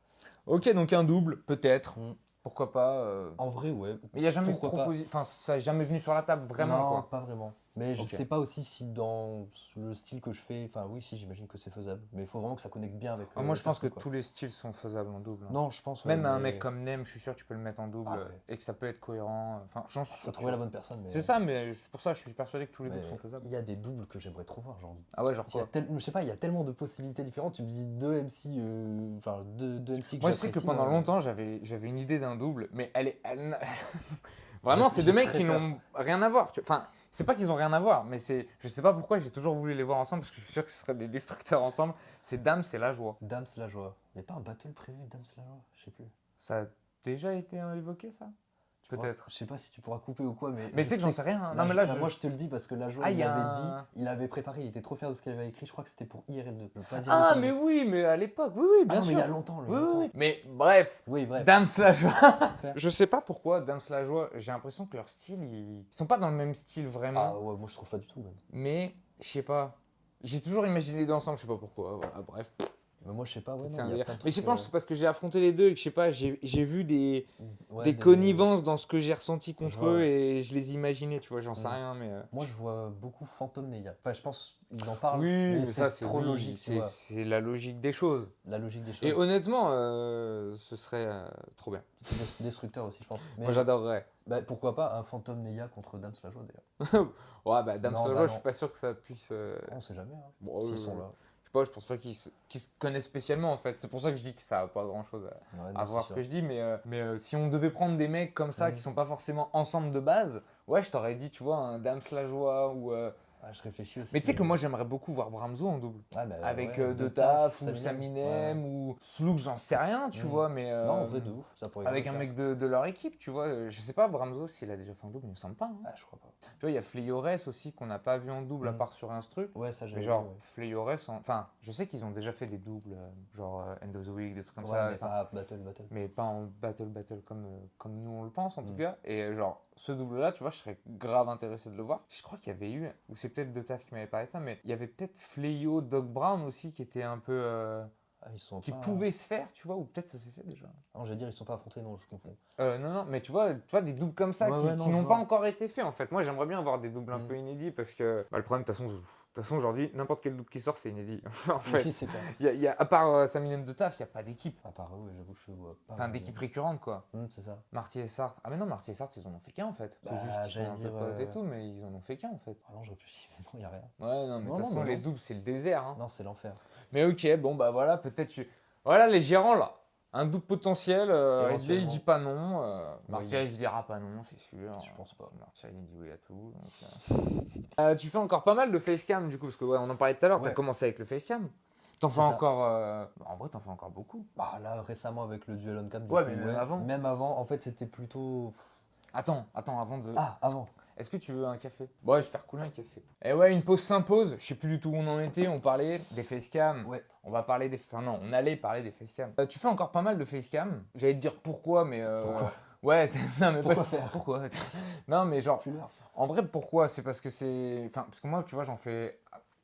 Ok, donc un double, peut-être. Mm. Pourquoi pas. En vrai, ouais. Mais il n'y a jamais eu de Pourquoi pas. proposition. Enfin, ça n'est jamais venu sur la table, vraiment, Non, quoi. pas vraiment. Mais je Ok. sais pas aussi si dans le style que je fais, enfin oui, si j'imagine que c'est faisable. Mais il faut vraiment que ça connecte bien avec. Moi, je le pense que perso, quoi. tous les styles sont faisables en double. Hein. Non, je pense. Ouais, Même un mais mec comme Nem, je suis sûr que tu peux le mettre en double Ah ouais. et que ça peut être cohérent. Enfin, j'en suis faut sûr. trouver la bonne personne. Mais... C'est ça, mais pour ça, je suis persuadé que tous les mais doubles sont faisables. il y a des doubles que j'aimerais trop voir, genre. Ah ouais, genre Il y a quoi? je sais pas, il y a tellement de possibilités différentes. Tu me dis deux MC, enfin deux MC que Moi, je sais que j'apprécie, pendant moi. longtemps, j'avais une idée d'un double, mais vraiment, c'est deux mecs très qui peur. n'ont rien à voir. Enfin, c'est pas qu'ils ont rien à voir, mais c'est, je sais pas pourquoi, j'ai toujours voulu les voir ensemble parce que je suis sûr que ce seraient des destructeurs ensemble. C'est Dams et La Joie. Dams la joie. Il n'y a pas un battle prévu Dams la joie? Je sais plus. Ça a déjà été évoqué, ça? Tu pourras- Peut-être. Je sais pas si tu pourras couper ou quoi, mais. Mais je tu sais que j'en sais rien. hein. La Non, mais là, moi je te le dis parce que la joie, Ah, il y a avait un- dit, il avait préparé, il était trop fier de ce qu'il avait écrit. Je crois que c'était pour IRL2. Je veux pas dire Ah, de mais conneries. oui, mais à l'époque, oui, bien Ah non, mais sûr. il y a longtemps, Oui, longtemps. oui. Mais bref, Oui, bref. Dams La Joie. Je sais pas pourquoi Dams La Joie, j'ai l'impression que leur style, ils sont pas dans le même style vraiment. Ah ouais, moi je trouve pas du tout même. Mais je sais pas. J'ai toujours imaginé les deux ensemble, je sais pas pourquoi. Voilà, bref. Mais moi je sais pas, ouais, C'est non, un il y a délire. plein de Mais je trucs, pense que c'est parce que j'ai affronté les deux et que je sais pas, j'ai vu des ouais, connivences dans ce que j'ai ressenti contre vois, eux ouais. et je les imaginais, tu vois, j'en sais Mm. rien, mais. Moi je vois beaucoup Phantom Neya. Enfin, je pense ils en parlent. Oui, mais ça c'est trop oui, logique, tu vois. c'est la logique des choses. La logique des choses. Et honnêtement, ce serait trop bien. C'est destructeur aussi, je pense. Mais Moi j'adorerais. bah, pourquoi pas un Phantom Neya contre Dams la joie d'ailleurs. Ouais, bah Dams Non, La bah Joie, je non. suis pas sûr que ça puisse. On sait jamais. Hein. Bon, S'ils sont là. je pense pas qu'ils se connaissent spécialement en fait. C'est pour ça que je dis que ça a pas grand chose à. Ouais, À non, voir c'est ce que sûr. je dis, mais si on devait prendre des mecs comme ça Mhm. qui sont pas forcément ensemble de base, ouais, je t'aurais dit, tu vois, un Dams La Joie ou. Ah, je réfléchis aussi. Mais tu sais que moi j'aimerais beaucoup voir Bramzo en double. Ouais, bah, Avec ouais, De Taf ou Ouais. Saminem ou Slook, j'en sais rien, tu Mhm. vois, mais. Non, en vrai, de ouf. Ça pourrait Avec un grave le mec de leur équipe, tu vois. Je sais pas, Bramzo, s'il a déjà fait un double, il me semble pas. hein. faire. Ah, je crois pas. Tu vois, il y a Fleores aussi qu'on n'a pas vu en double à Mhm. part sur Instru. Ouais, ça j'ai Mais vu, genre, ouais. Fleores, enfin, je sais qu'ils ont déjà fait des doubles, genre End of the Week, des trucs comme Ouais, ça. mais enfin, pas battle. mais pas en battle comme nous on le pense en tout Mm. cas. Et genre, ce double-là, tu vois, je serais grave intéressé de le voir. Je crois qu'il y avait eu, ou c'est peut-être De Taf qui m'avait parlé de ça, mais il y avait peut-être Fleyo, Doc Brown aussi qui était un peu. Ah, ils sont Qui pas. pouvait se faire, tu vois, ou peut-être ça s'est fait déjà. Non, j'allais dire, ils sont pas affrontés, non, je confonds. Non, mais tu vois, des doubles comme ça Ouais, qui, ouais, non, qui je n'ont vois. pas encore été faits en fait. Moi, j'aimerais bien avoir des doubles un Mm. peu inédits parce que le problème, de toute façon, aujourd'hui, n'importe quel double qui sort, c'est inédit. En fait, Oui, c'est clair. à part Saminem De Taf, il n'y a pas d'équipe. À part eux, ouais, j'avoue, je vois pas. Enfin, d'équipe récurrente quoi. C'est ça. Marty et Sartre. Ah mais non, Marty et Sartre, ils en ont fait qu'un en fait. Bah, C'est juste qu'ils j'allais sont un peu dire, potes et tout, mais ils en ont fait qu'un en fait. Ah non, je réfléchis, mais non, y a rien. Ouais, non, mais de Non, toute non, façon, mais les non. doubles, c'est le désert. Hein. Non, c'est l'enfer. Mais ok, bon bah voilà, peut-être. Voilà les gérants là. Un double potentiel, Éventuellement. il dit pas non. Martyr, Oui. il dira pas non, c'est sûr. Je pense pas. Martyr, il dit oui à tout. Tu fais encore pas mal de facecam du coup, parce que ouais, on en parlait tout à l'heure, Ouais. t'as commencé avec le facecam. T'en fais C'est ça. encore. En vrai, t'en fais encore beaucoup. Bah là, récemment, avec le duel on cam, du Ouais, coup, mais même avant. Même avant, en fait, c'était plutôt. Attends, avant de. Ah, avant. Est-ce que tu veux un café? Bon, ouais, je vais faire couler un café. Et ouais, une pause s'impose. Je sais plus du tout où on en était. On parlait des facecam. Ouais. On va parler des. Enfin, non, on allait parler des facecam. Tu fais encore pas mal de facecam. J'allais te dire pourquoi, mais. Pourquoi Ouais, non, mais Pourquoi pas- faire Pourquoi Non, mais genre, Plus l'heure. en vrai, pourquoi? C'est parce que c'est. Enfin, parce que moi, tu vois, j'en fais.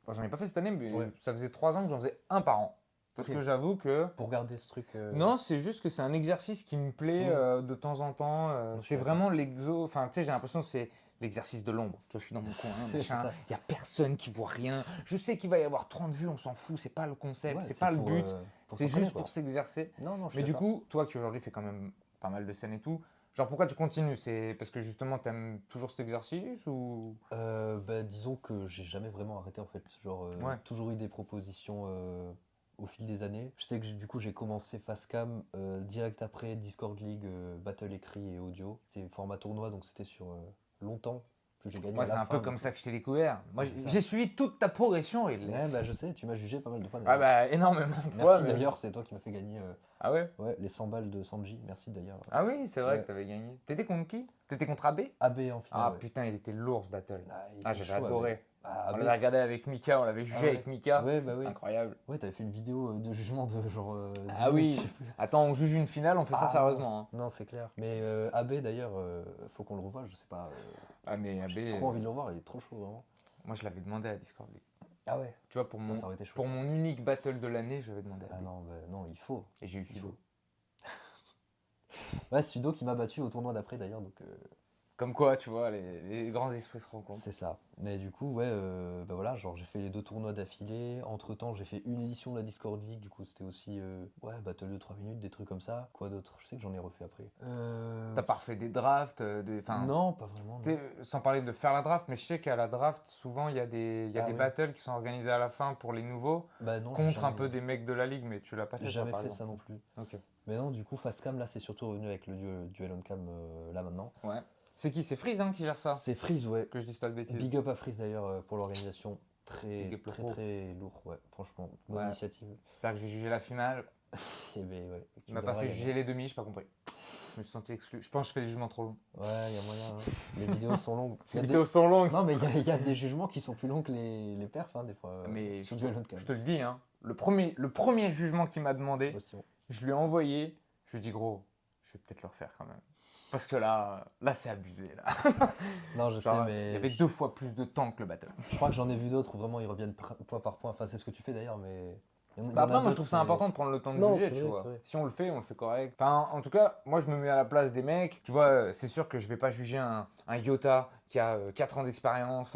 Bon, j'en ai pas fait cette année, mais Ouais. ça faisait 3 ans que j'en faisais un par an. Parce Ok. que j'avoue que. Pour garder ce truc. Non, c'est juste que c'est un exercice qui me plaît de temps en temps. Je suis C'est d'accord. vraiment l'exo. Enfin, tu sais, j'ai l'impression que c'est l'exercice de l'ombre. Tu vois, je suis dans mon coin, C'est machin. ça. Il n'y a personne qui voit rien. Je sais qu'il va y avoir 30 vues, on s'en fout. C'est pas le concept, Ouais, c'est pas le pour, but. pour C'est s'entraîner, juste quoi. pour s'exercer. Non, non, je suis Mais du d'accord. coup, toi qui aujourd'hui fais quand même pas mal de scènes et tout, genre pourquoi tu continues? C'est parce que justement t'aimes toujours cet exercice ou. Bah, disons que j'ai jamais vraiment arrêté en fait. Genre, Ouais. toujours eu des propositions au fil des années. Je sais que du coup j'ai commencé Facecam direct après Discord League, Battle écrit et audio. C'était format tournoi donc c'était sur longtemps. plus j'ai gagné. Moi, à c'est la un peu fin, comme donc, ça que je t'ai découvert. Moi, c'est ça. j'ai suivi toute ta progression. Ouais, bah je sais, tu m'as jugé pas mal de fois. Ah d'ailleurs. bah, énormément de fois. Merci mais- d'ailleurs, c'est toi qui m'as fait gagner Ah ouais? ouais, les 100 balles de Sanji. Merci d'ailleurs. Ah oui, c'est vrai Ouais. que t'avais gagné. T'étais contre qui? T'étais contre AB? AB en finale. Ah ouais. putain, il était lourd ce battle. Il Ah, était j'avais chaud, adoré. AB. Ah, On AB, l'avait regardé avec Mika, on l'avait jugé Ah ouais. avec Mika. Ouais, bah oui. Incroyable. Ouais, t'avais fait une vidéo de jugement de genre. 10 Ah oui. minutes, je sais plus. Attends, on juge une finale, on fait ça Ah, sérieusement. Hein. Non, c'est clair. Mais AB d'ailleurs, faut qu'on le revoie, je sais pas. Ah mais AB, J'ai trop envie de le revoir, il est trop chaud vraiment. moi je l'avais demandé à Discord League. Ah ouais. Tu vois, pour mon, Ça aurait été chaud. pour mon unique battle de l'année, je l'avais demandé à Ah AB. non, bah, non, il faut. Et j'ai eu Il Sudo. faut. Ouais, Sudo qui m'a battu au tournoi d'après d'ailleurs, donc Comme quoi, tu vois, les grands esprits se rencontrent. c'est ça. Mais du coup, ouais, bah voilà, genre j'ai fait les 2 tournois d'affilée. Entre temps, j'ai fait une édition de la Discord League, du coup c'était aussi ouais, battle de 3 minutes, des trucs comme ça. Quoi d'autre? Je sais que j'en ai refait après. T'as pas refait des drafts, enfin, Non, pas vraiment. non. sans parler de faire la draft, mais je sais qu'à la draft, souvent il y a des Ah oui. battles qui sont organisés à la fin pour les nouveaux, Bah non, j'ai contre un jamais- peu des mecs de la ligue, mais tu l'as pas fait J'ai ça, jamais par fait exemple. ça non plus. Ok. Mais non, du coup, Fastcam, là, c'est surtout revenu avec le duel on cam là maintenant. Ouais. C'est qui? C'est Freeze qui gère ça? C'est Freeze, ouais. Que je dise pas de bêtises. Big up à Freeze d'ailleurs pour l'organisation. Très, Big up le très, pro. très lourd, ouais. Franchement, bonne Ouais. initiative. J'espère que je vais juger la finale. Et ben, ouais, tu Il m'a pas viendras fait gagner. juger les demi, j'ai pas compris. Je me suis senti exclu. Je pense que je fais des jugements trop longs. Ouais, il y a moyen. Hein. Les vidéos sont longues. Il y a Les des- vidéos sont longues. Non, mais il y a des jugements qui sont plus longs que les perfs, hein, des fois. Mais sur je duel on cam. te le dis, hein, le premier jugement qu'il m'a demandé, Attention. je lui ai envoyé. Je lui ai dit, gros, je vais peut-être le refaire quand même. Parce que là c'est abusé. Là. Non, je Genre, sais, mais il y avait 2 fois plus de temps que le battle. je crois que j'en ai vu d'autres où vraiment ils reviennent point par point. Enfin, c'est ce que tu fais d'ailleurs, mais. il y en a Bah après, moi je d'autres, trouve ça c'est- important de prendre le temps de Non, juger, c'est tu vrai, vois. c'est vrai. Si on le fait correct. Enfin, en tout cas, moi je me mets à la place des mecs. Tu vois, c'est sûr que je vais pas juger un Yota qui a 4 ans d'expérience,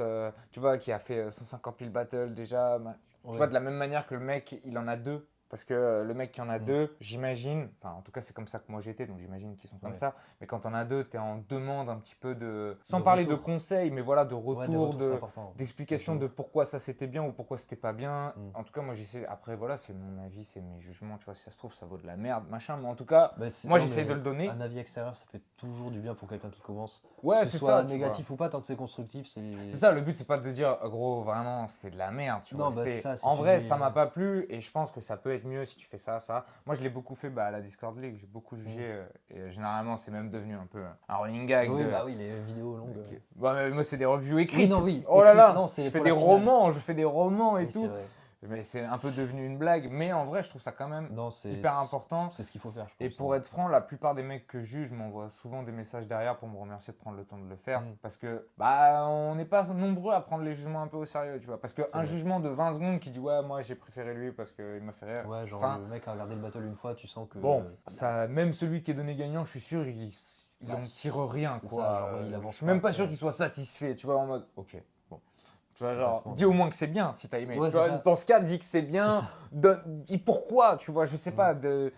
tu vois, qui a fait 150 000 battles déjà. Tu Ouais. vois, de la même manière que le mec, il en a 2. Parce que le mec qui en a 2, j'imagine, enfin en tout cas c'est comme ça que moi j'étais, donc j'imagine qu'ils sont comme Ouais. ça. Mais quand on a 2, t'es en demande un petit peu de... Sans De parler de retour. conseils, mais voilà, de Ouais, des retour, retours, c'est important. d'explication De de pourquoi ça c'était bien ou pourquoi c'était pas bien. Mm. En tout cas, moi j'essaie. Après, voilà, c'est mon avis, c'est mes jugements. Tu vois, si ça se trouve, ça vaut de la merde, machin. Mais en tout cas, Bah, c'est- moi non, j'essaie mais de le donner. Un avis extérieur, ça fait toujours du bien pour quelqu'un qui commence. Ouais, que c'est ce soit ça. tu négatif ou pas, tant que c'est constructif, c'est. vois. C'est ça, le but, c'est pas de dire, gros, vraiment, c'était de la merde. Tu Non, vois. bah, C'était- c'est ça, si en tu vrai, dis- ça m'a pas plu et je pense que ça peut être mieux si tu fais ça, ça. Moi, je l'ai beaucoup fait à la Discord League. J'ai beaucoup jugé et généralement, c'est même devenu un peu un running gag. Oui, de- bah oui, les vidéos longues. Ok. Bah, mais moi, c'est des reviews écrites. Oui, non, oui. Oh là là, écrit- non, c'est je fais pour des la finale. romans, je fais des romans et Oui, c'est tout. vrai. Mais c'est un peu devenu une blague. Mais en vrai, je trouve ça quand même Non, c'est hyper important. C'est ce qu'il faut faire, je pense. Et pour être franc, la plupart des mecs que je juge m'envoient souvent des messages derrière pour me remercier de prendre le temps de le faire. Mm. Parce que bah on n'est pas nombreux à prendre les jugements un peu au sérieux, tu vois. Parce qu'un vrai. jugement de 20 secondes qui dit ouais, moi j'ai préféré lui parce qu'il m'a fait rire. Ouais, genre Enfin, le mec a regardé le battle une fois, tu sens que. bon, ça, même celui qui est donné gagnant, je suis sûr, il Bah, en tire rien, c'est quoi. ça, genre, il Je avance suis même pas, pas sûr quoi. qu'il soit satisfait, tu vois, en mode ok. Bon. Tu vois, genre, Complètement. dis au moins que c'est bien si t'as aimé. Ouais, Tu vois, c'est ça. dans ce cas, dis que c'est bien. Dis pourquoi, tu vois, je sais pas.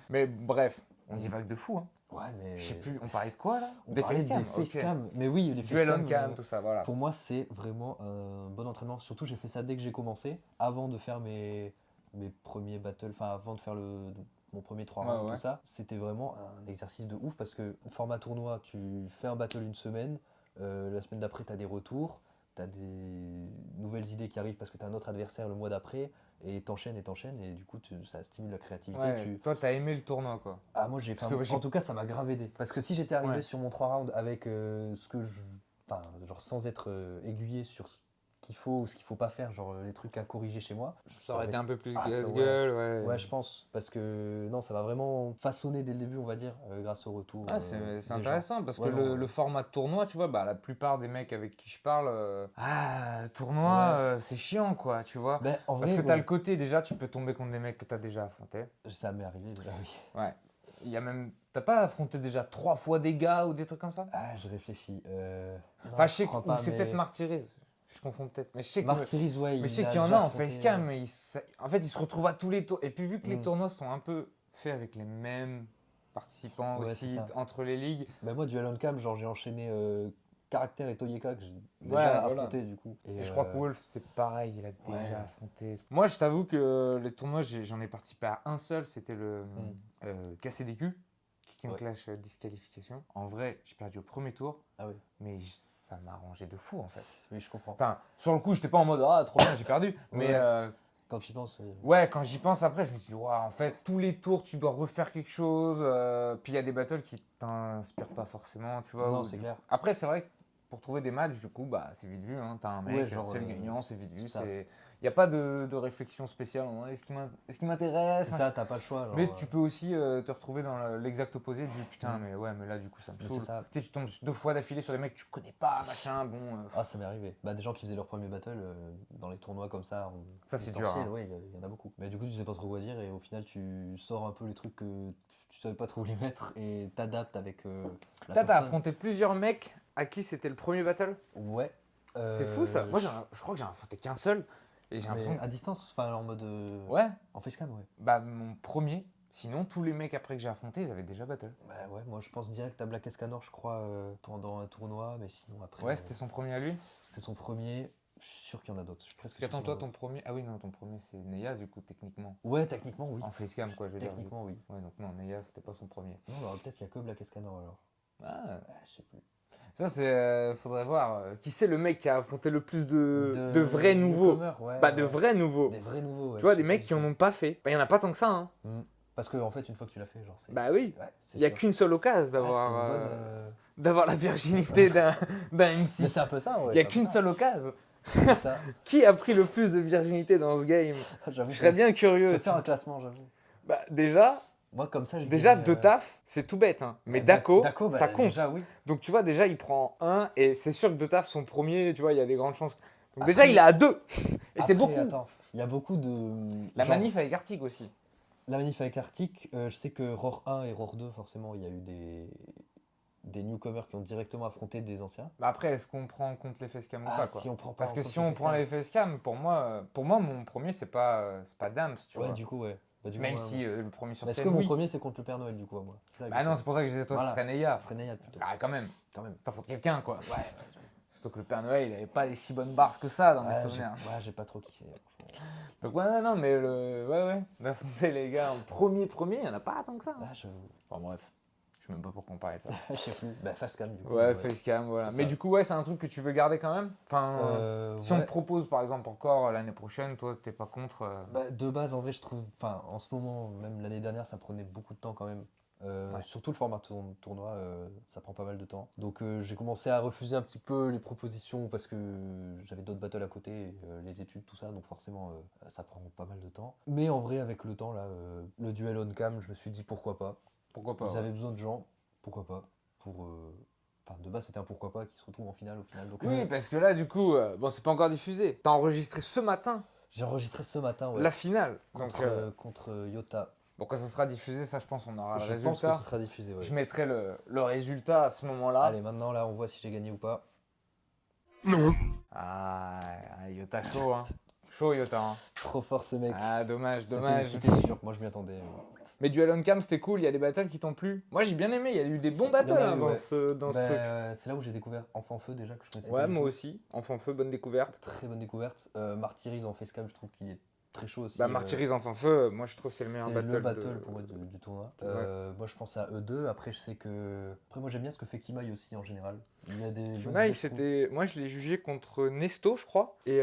Mais bref, on divague de fou. Hein. Ouais, mais. Je sais plus, on parlait de quoi là? On Des parlait facecam. des ok. facecam. Mais oui, les Duel on facecam, cam, tout ça, voilà. Pour moi, c'est vraiment un bon entraînement. Surtout, j'ai fait ça dès que j'ai commencé, avant de faire mes premiers battles, enfin avant de faire mon premier 3 Ouais, rounds, ouais. tout ça. C'était vraiment un exercice de ouf parce que format tournoi, tu fais un battle une semaine, la semaine d'après, tu as des retours, tu as des nouvelles idées qui arrivent parce que tu as un autre adversaire le mois d'après, et t'enchaînes, et du coup, ça stimule la créativité. Ouais, toi, t'as aimé le tournoi, quoi. Ah, moi, Parce que j'ai- en tout cas, ça m'a grave aidé. Parce que si j'étais arrivé Ouais. sur mon 3 rounds avec ce que je. Enfin, genre sans être aiguillé sur ce qu'il faut ou ce qu'il faut pas faire, genre les trucs à corriger chez moi. Ça aurait été un peu plus Ah, ça, glace-gueule, ouais. Ouais, je pense. Parce que non, ça va vraiment façonner dès le début, on va dire, grâce au retour. Ah, c'est des gens. intéressant parce que Ouais, non, le format de tournoi, tu vois, bah, la plupart des mecs avec qui je parle, tournoi, Ouais. c'est chiant, quoi, tu vois. Ben, en Parce vrai, que t'as bon, le côté, déjà, tu peux tomber contre des mecs que t'as déjà affrontés. ça m'est arrivé déjà, oui. Ouais. Il y a même. T'as pas affronté déjà 3 fois des gars ou des trucs comme ça? Ah, je réfléchis. Non, Enfin, je sais crois que pas, c'est mais- peut-être Martyriz. Je confonds peut-être. Mais je sais que. Martyriz, ouais. Mais je il sais qu'il y en déjà a en affronté, facecam, mais en fait, ils se retrouvent à tous les tours. Et puis, vu que les Mm. tournois sont un peu faits avec les mêmes participants Ouais, aussi c'est ça. entre les ligues, Bah moi, duel on cam, genre j'ai enchaîné Caractère et Toyeka que j'ai déjà voilà. affronté du coup. et je crois que Wolf, c'est pareil, il a déjà ouais. affronté. Moi, je t'avoue que les tournois, j'en ai participé à un seul, c'était le Mm. KCDQ, qui Skin Ouais. Clash disqualification. En vrai, j'ai perdu au premier tour, Ah oui. mais ça m'a arrangé de fou en fait. Oui, je comprends. Enfin, sur le coup, j'étais pas en mode ah, trop bien, j'ai perdu. Mais Ouais. Quand tu y penses. ouais, quand j'y pense après, je me suis dit, waouh, en fait, tous les tours, tu dois refaire quelque chose. Puis il y a des battles qui t'inspirent pas forcément, tu vois. Non, ou- c'est clair. Après, c'est vrai que pour trouver des matchs, du coup, bah, c'est vite vu. Hein. T'as un mec, Ouais, genre, c'est le gagnant, c'est vite vu. c'est ça. Il n'y a pas de réflexion spéciale. Est-ce qu'il m'intéresse C'est ça, t'as pas le choix. Genre, Mais tu peux aussi te retrouver dans l'exact opposé du putain, mais ouais, mais là, du coup, ça me Mais saoule. c'est ça. Tu sais, tu tombes 2 fois d'affilée sur des mecs que tu connais pas, machin, bon. Ah, ça m'est arrivé. Bah, des gens qui faisaient leur premier battle dans les tournois comme ça. Ça, c'est dur, essentiel, hein. ouais, il y en a beaucoup. Mais du coup, tu sais pas trop quoi dire et au final, tu sors un peu les trucs que tu savais pas trop où les mettre et t'adaptes avec la T'as personne. affronté plusieurs mecs à qui c'était le premier battle. Ouais. C'est fou ça. Moi, je crois que j'ai affronté qu'un seul. Et j'ai mais l'impression. à distance, enfin en mode. Ouais, En facecam, ouais. bah mon premier. Sinon, tous les mecs après que j'ai affronté, ils avaient déjà battle. Bah ouais, moi je pense direct à Black Escanor, je crois, pendant un tournoi, mais sinon après. Ouais, c'était son premier à lui. C'était son premier. Je suis sûr qu'il y en a d'autres. Je suis presque sûr Attends, qu'il y en toi, a ton premier. Ah oui, non, ton premier, c'est Neya, du coup, techniquement. d'autres. Ouais, techniquement, oui. En facecam, quoi, je veux dire. Techniquement, oui. Ouais, donc non, Neya, c'était pas son premier. Non, alors peut-être qu'il y a que Black Escanor alors. Ah, Je sais plus. ça, c'est. Faudrait voir. Qui c'est le mec qui a affronté le plus de vrais nouveaux. newcomers, ouais, Bah, de ouais. vrais nouveaux. Des vrais nouveaux, ouais. Tu vois, je des sais mecs plus qui en du ont pas fait. Bah, il y en a pas tant que ça, hein. tout. Parce que en fait, une fois que tu l'as fait, genre c'est. Bah oui. Ouais, c'est Il y a sûr. qu'une seule occasion Ouais, d'avoir. c'est une bonne, D'avoir la virginité d'un MC. Mais c'est un peu ça, ouais. Il n'y a c'est un qu'une peu seule occasion. ça. C'est ça. Qui a pris le plus de virginité dans ce game? J'avoue. Je serais bien Je curieux. vais faire un classement, j'avoue. Bah, déjà, Moi, comme ça, je déjà dirais, de taf, c'est tout bête. Hein. Mais Dako, bah, ça compte. Déjà, oui. Donc tu vois, déjà, il prend 1 et c'est sûr que de taf, son premier, tu vois, il y a des grandes chances. Donc Après- déjà, il est à 2. Et c'est Après, beaucoup. Attends, il y a beaucoup de. La genre, manif avec Arctic aussi. La manif avec Arctic, je sais que Roar 1 et Roar 2, forcément, il y a eu des newcomers qui ont directement affronté des anciens. Bah après, est-ce qu'on prend en compte les facecam ou pas quoi? si on prend pas Parce en que compte si on les prend les facecam, pour moi, mon premier, c'est pas Dams, tu Ouais, vois. du coup, ouais. Bah, du coup, Même ouais, si ouais. le premier sur Est-ce scène, que mon oui. premier, c'est contre le Père Noël, du coup, à moi C'est ça que Bah je non, sais. c'est pour ça que je disais, toi, Voilà. ce serait Neya. Freinéade, plutôt. Ah, quand même. Quand même. T'affrontes quelqu'un, quoi. Ouais. Surtout que le Père Noël, il avait pas des si bonnes barres que ça dans mes Ouais, souvenirs. j'ai pas trop kiffé. franchement. Donc ouais, non, mais ouais, d'affronter les gars en premier, il y en a pas tant que ça. Hein. Ah, j'avoue. Enfin bref, je sais même pas pourquoi on parlait de ça. Je sais plus. Bah, Facecam, du coup. Ouais, facecam, voilà. C'est Mais ça. du coup, ouais, c'est un truc que tu veux garder quand même. Enfin, si on ouais. te propose par exemple encore l'année prochaine, toi, t'es pas contre. Bah, de base, en vrai, je trouve. Enfin, en ce moment, même l'année dernière, ça prenait beaucoup de temps quand même. Ouais. Surtout le format tournoi, ça prend pas mal de temps. Donc j'ai commencé à refuser un petit peu les propositions parce que j'avais d'autres battles à côté, les études, tout ça. Donc forcément, ça prend pas mal de temps. Mais en vrai, avec le temps, là, le duel on-cam, je me suis dit pourquoi pas. Pourquoi pas? Ils ouais. avaient besoin de gens, pourquoi pas. Enfin, de base, c'était un pourquoi pas qui se retrouve en finale au final. Donc, Oui, parce que là, du coup, bon, c'est pas encore diffusé. T'as enregistré ce matin j'ai enregistré ce matin, ouais, la finale. contre Yota. Bon, quand ça sera diffusé, ça, je pense, on aura le Je pense que résultat. ce sera diffusé, ouais. Je mettrai le résultat à ce moment-là. Allez, maintenant, là, on voit si j'ai gagné ou pas. Ah, Yota chaud, hein. Chaud, Yota. Hein. Trop fort ce mec. Ah, dommage, C'était- dommage. C'était sûr, moi je m'y attendais. Mais Duel on Cam, c'était cool. Il y a des battles qui t'ont plu. Moi, j'ai bien aimé. Il y a eu des bons battles Il y en a hein, eu, dans ouais. ce truc. C'est là où j'ai découvert Enfant Feu déjà, que je connaissais Ouais, pas du moi tout. aussi. Enfant Feu, bonne découverte. Très bonne découverte. Martyrise en facecam, je trouve qu'il est très chaud aussi. Bah, Martyrise, Enfant Feu, moi, je trouve que c'est le meilleur c'est battle. le battle pour moi du tournoi. Ouais. Moi je pense à eux deux. Après, je sais que. Après, moi j'aime bien ce que fait Kimaï aussi en général. Il y a des. bonnes Kimaï, idées, je trouve. c'était. Moi, je l'ai jugé contre Nesto, je crois. Et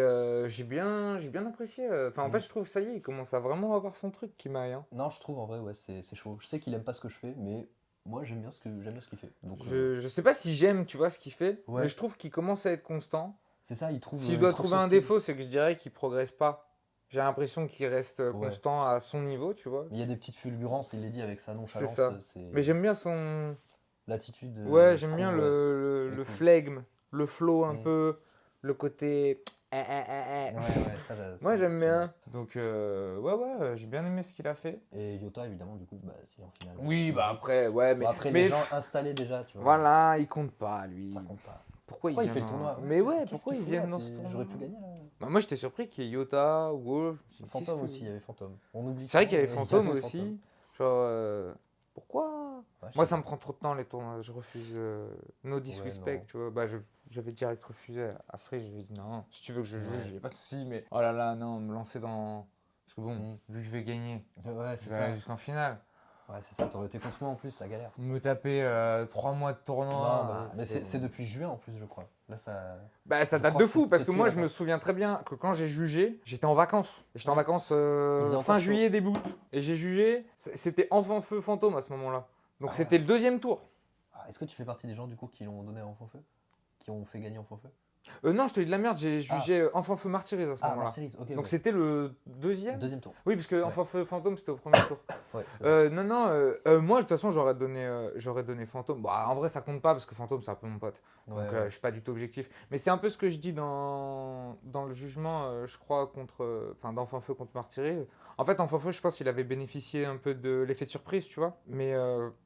j'ai bien apprécié. Enfin, en fait, je trouve, ça y est, il commence à vraiment avoir son truc, Kimaï. Hein. Non, je trouve en vrai, ouais, c'est chaud. Je sais qu'il aime pas ce que je fais, mais moi j'aime bien ce qu'il fait. Donc, Je sais pas si j'aime, tu vois, ce qu'il fait. Ouais. Mais je trouve qu'il commence à être constant. c'est ça, il trouve. Si je il dois trouve trouver son un style. défaut, c'est que je dirais qu'il progresse pas. J'ai l'impression qu'il reste Ouais. constant à son niveau, tu vois. Il y a des petites fulgurances, il les dit avec sa nonchalance. ça. C'est Mais j'aime bien son. l'attitude. Ouais, je j'aime trouve, bien ouais. le Elle est cool. flegme, le flow un Mm. peu, le côté. Ouais, ça, Moi, j'aime bien. Donc, ouais, j'ai bien aimé ce qu'il a fait. Et Yota, évidemment, du coup, bah, si en finale. Oui, bah après, ouais, mais. Bon, après, mais les gens installés déjà, tu vois. voilà, il compte pas, lui. Ça compte pas. Pourquoi Pourquoi il vient fait le dans- tournoi Mais ouais, Qu'est-ce pourquoi qu'il ils fout viennent là dans ce C'est- tournoi J'aurais pu gagner là. Bah, moi, j'étais surpris qu'il y ait Yota, Wolf. Fantôme aussi, il y avait Fantôme. On oublie. C'est vrai qu'il y avait ça, Fantôme avait aussi. Fantôme. Genre, pourquoi Ouais, je Moi, sais ça pas. me prend trop de temps les tournois. Je refuse. No disrespect, non. tu vois. Bah, j'avais direct refusé à Free. Je lui ai dit non, si tu veux que je juge, il a pas de souci. Mais oh là là, non, me lancer dans. Parce que bon, vu que je vais gagner, Ouais, je c'est vais ça. aller jusqu'en finale. Ouais, c'est ça, t'aurais été contre moi en plus, la galère. Me taper 3 mois de tournoi. Non, bah, mais c'est depuis juin en plus, je crois. Là, ça. Bah, ça Je date crois de que fou parce c'est que plus moi les je me vacances. souviens très bien que quand j'ai jugé, j'étais en vacances. Et j'étais en vacances Il faisait fin encore chaud. juillet, début août. Et j'ai jugé, c'était Enfant Feu Fantôme à ce moment-là. Donc Ah. c'était le deuxième tour. Ah, est-ce que tu fais partie des gens du coup qui l'ont donné à Enfant Feu? Qui ont fait gagner Enfant Feu? Non, je te dis de la merde, j'ai jugé Enfant Feu Martyrise à ce Ah, moment-là. Martyris, ok. Donc ouais. c'était le deuxième. Deuxième tour. Oui, parce que Enfant Feu Fantôme c'était au premier tour. Ouais, c'est ça. Moi de toute façon j'aurais donné Fantôme. Bah, en vrai ça compte pas parce que Fantôme c'est un peu mon pote. Donc Ouais, je suis pas du tout objectif. Mais c'est un peu ce que je dis dans le jugement, je crois, d'Enfant Feu contre Martyrise. En fait, Enfant Feu, je pense qu'il avait bénéficié un peu de l'effet de surprise, tu vois. Mais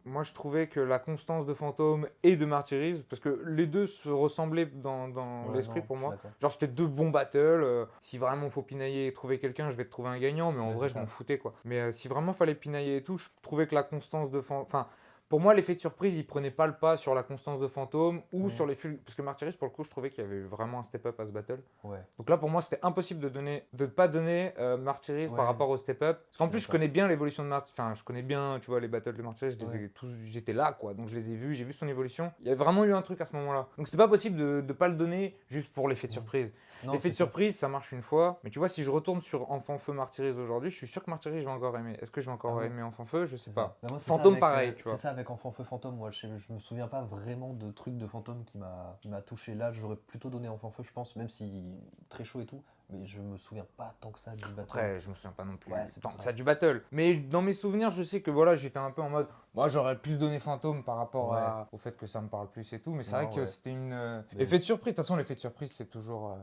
moi je trouvais que la constance de Fantôme et de Martyrise, parce que les deux se ressemblaient dans Ouais, l'esprit non, pour je suis moi. d'accord. Genre c'était deux bons battles. Si vraiment faut pinailler et trouver quelqu'un, je vais te trouver un gagnant. Mais en Ouais, vrai, c'est je m'en ça. foutais quoi. Mais si vraiment fallait pinailler et tout, je trouvais que la constance de Fantôme. Enfin, pour moi, l'effet de surprise, il prenait pas le pas sur la constance de Fantôme ou Mhm. sur les fils. Parce que Martyris, pour le coup, je trouvais qu'il y avait vraiment un step-up à ce battle. Ouais. Donc là, pour moi, c'était impossible de ne pas donner Martyris Ouais. par rapport au step-up. Parce qu'en Je suis plus, je d'accord. connais bien l'évolution de Martyris. Enfin, je connais bien, tu vois, les battles de Martyris. Ouais. J'étais là, quoi. Donc je les ai vus, j'ai vu son évolution. Il y a vraiment eu un truc à ce moment-là. Donc c'était pas possible de ne pas le donner juste pour l'effet de surprise. Non, L'effet c'est de sûr. surprise, ça marche une fois. Mais tu vois, si je retourne sur Enfant Feu Martyris aujourd'hui, je suis sûr que Martyris, je vais encore aimer. Est-ce que je vais encore Ah ouais. aimer Enfant Feu? Je sais C'est pas. ça. Bah, moi, c'est Fantôme, ça avec, pareil, tu vois. C'est ça avec Enfant Feu Fantôme. Moi, je me souviens pas vraiment de trucs de fantôme qui m'a touché. Là, j'aurais plutôt donné Enfant Feu, je pense, même si très chaud et tout. Mais je me souviens pas tant que ça du battle. Après, je me souviens pas non plus Ouais, c'est tant pour que ça. ça du battle. Mais dans mes souvenirs, je sais que voilà, j'étais un peu en mode, moi j'aurais plus donné Fantôme par rapport Ouais. au fait que ça me parle plus et tout. Mais c'est Non, vrai que ouais. c'était une Mais- effet de surprise. De toute façon, l'effet de surprise, c'est toujours.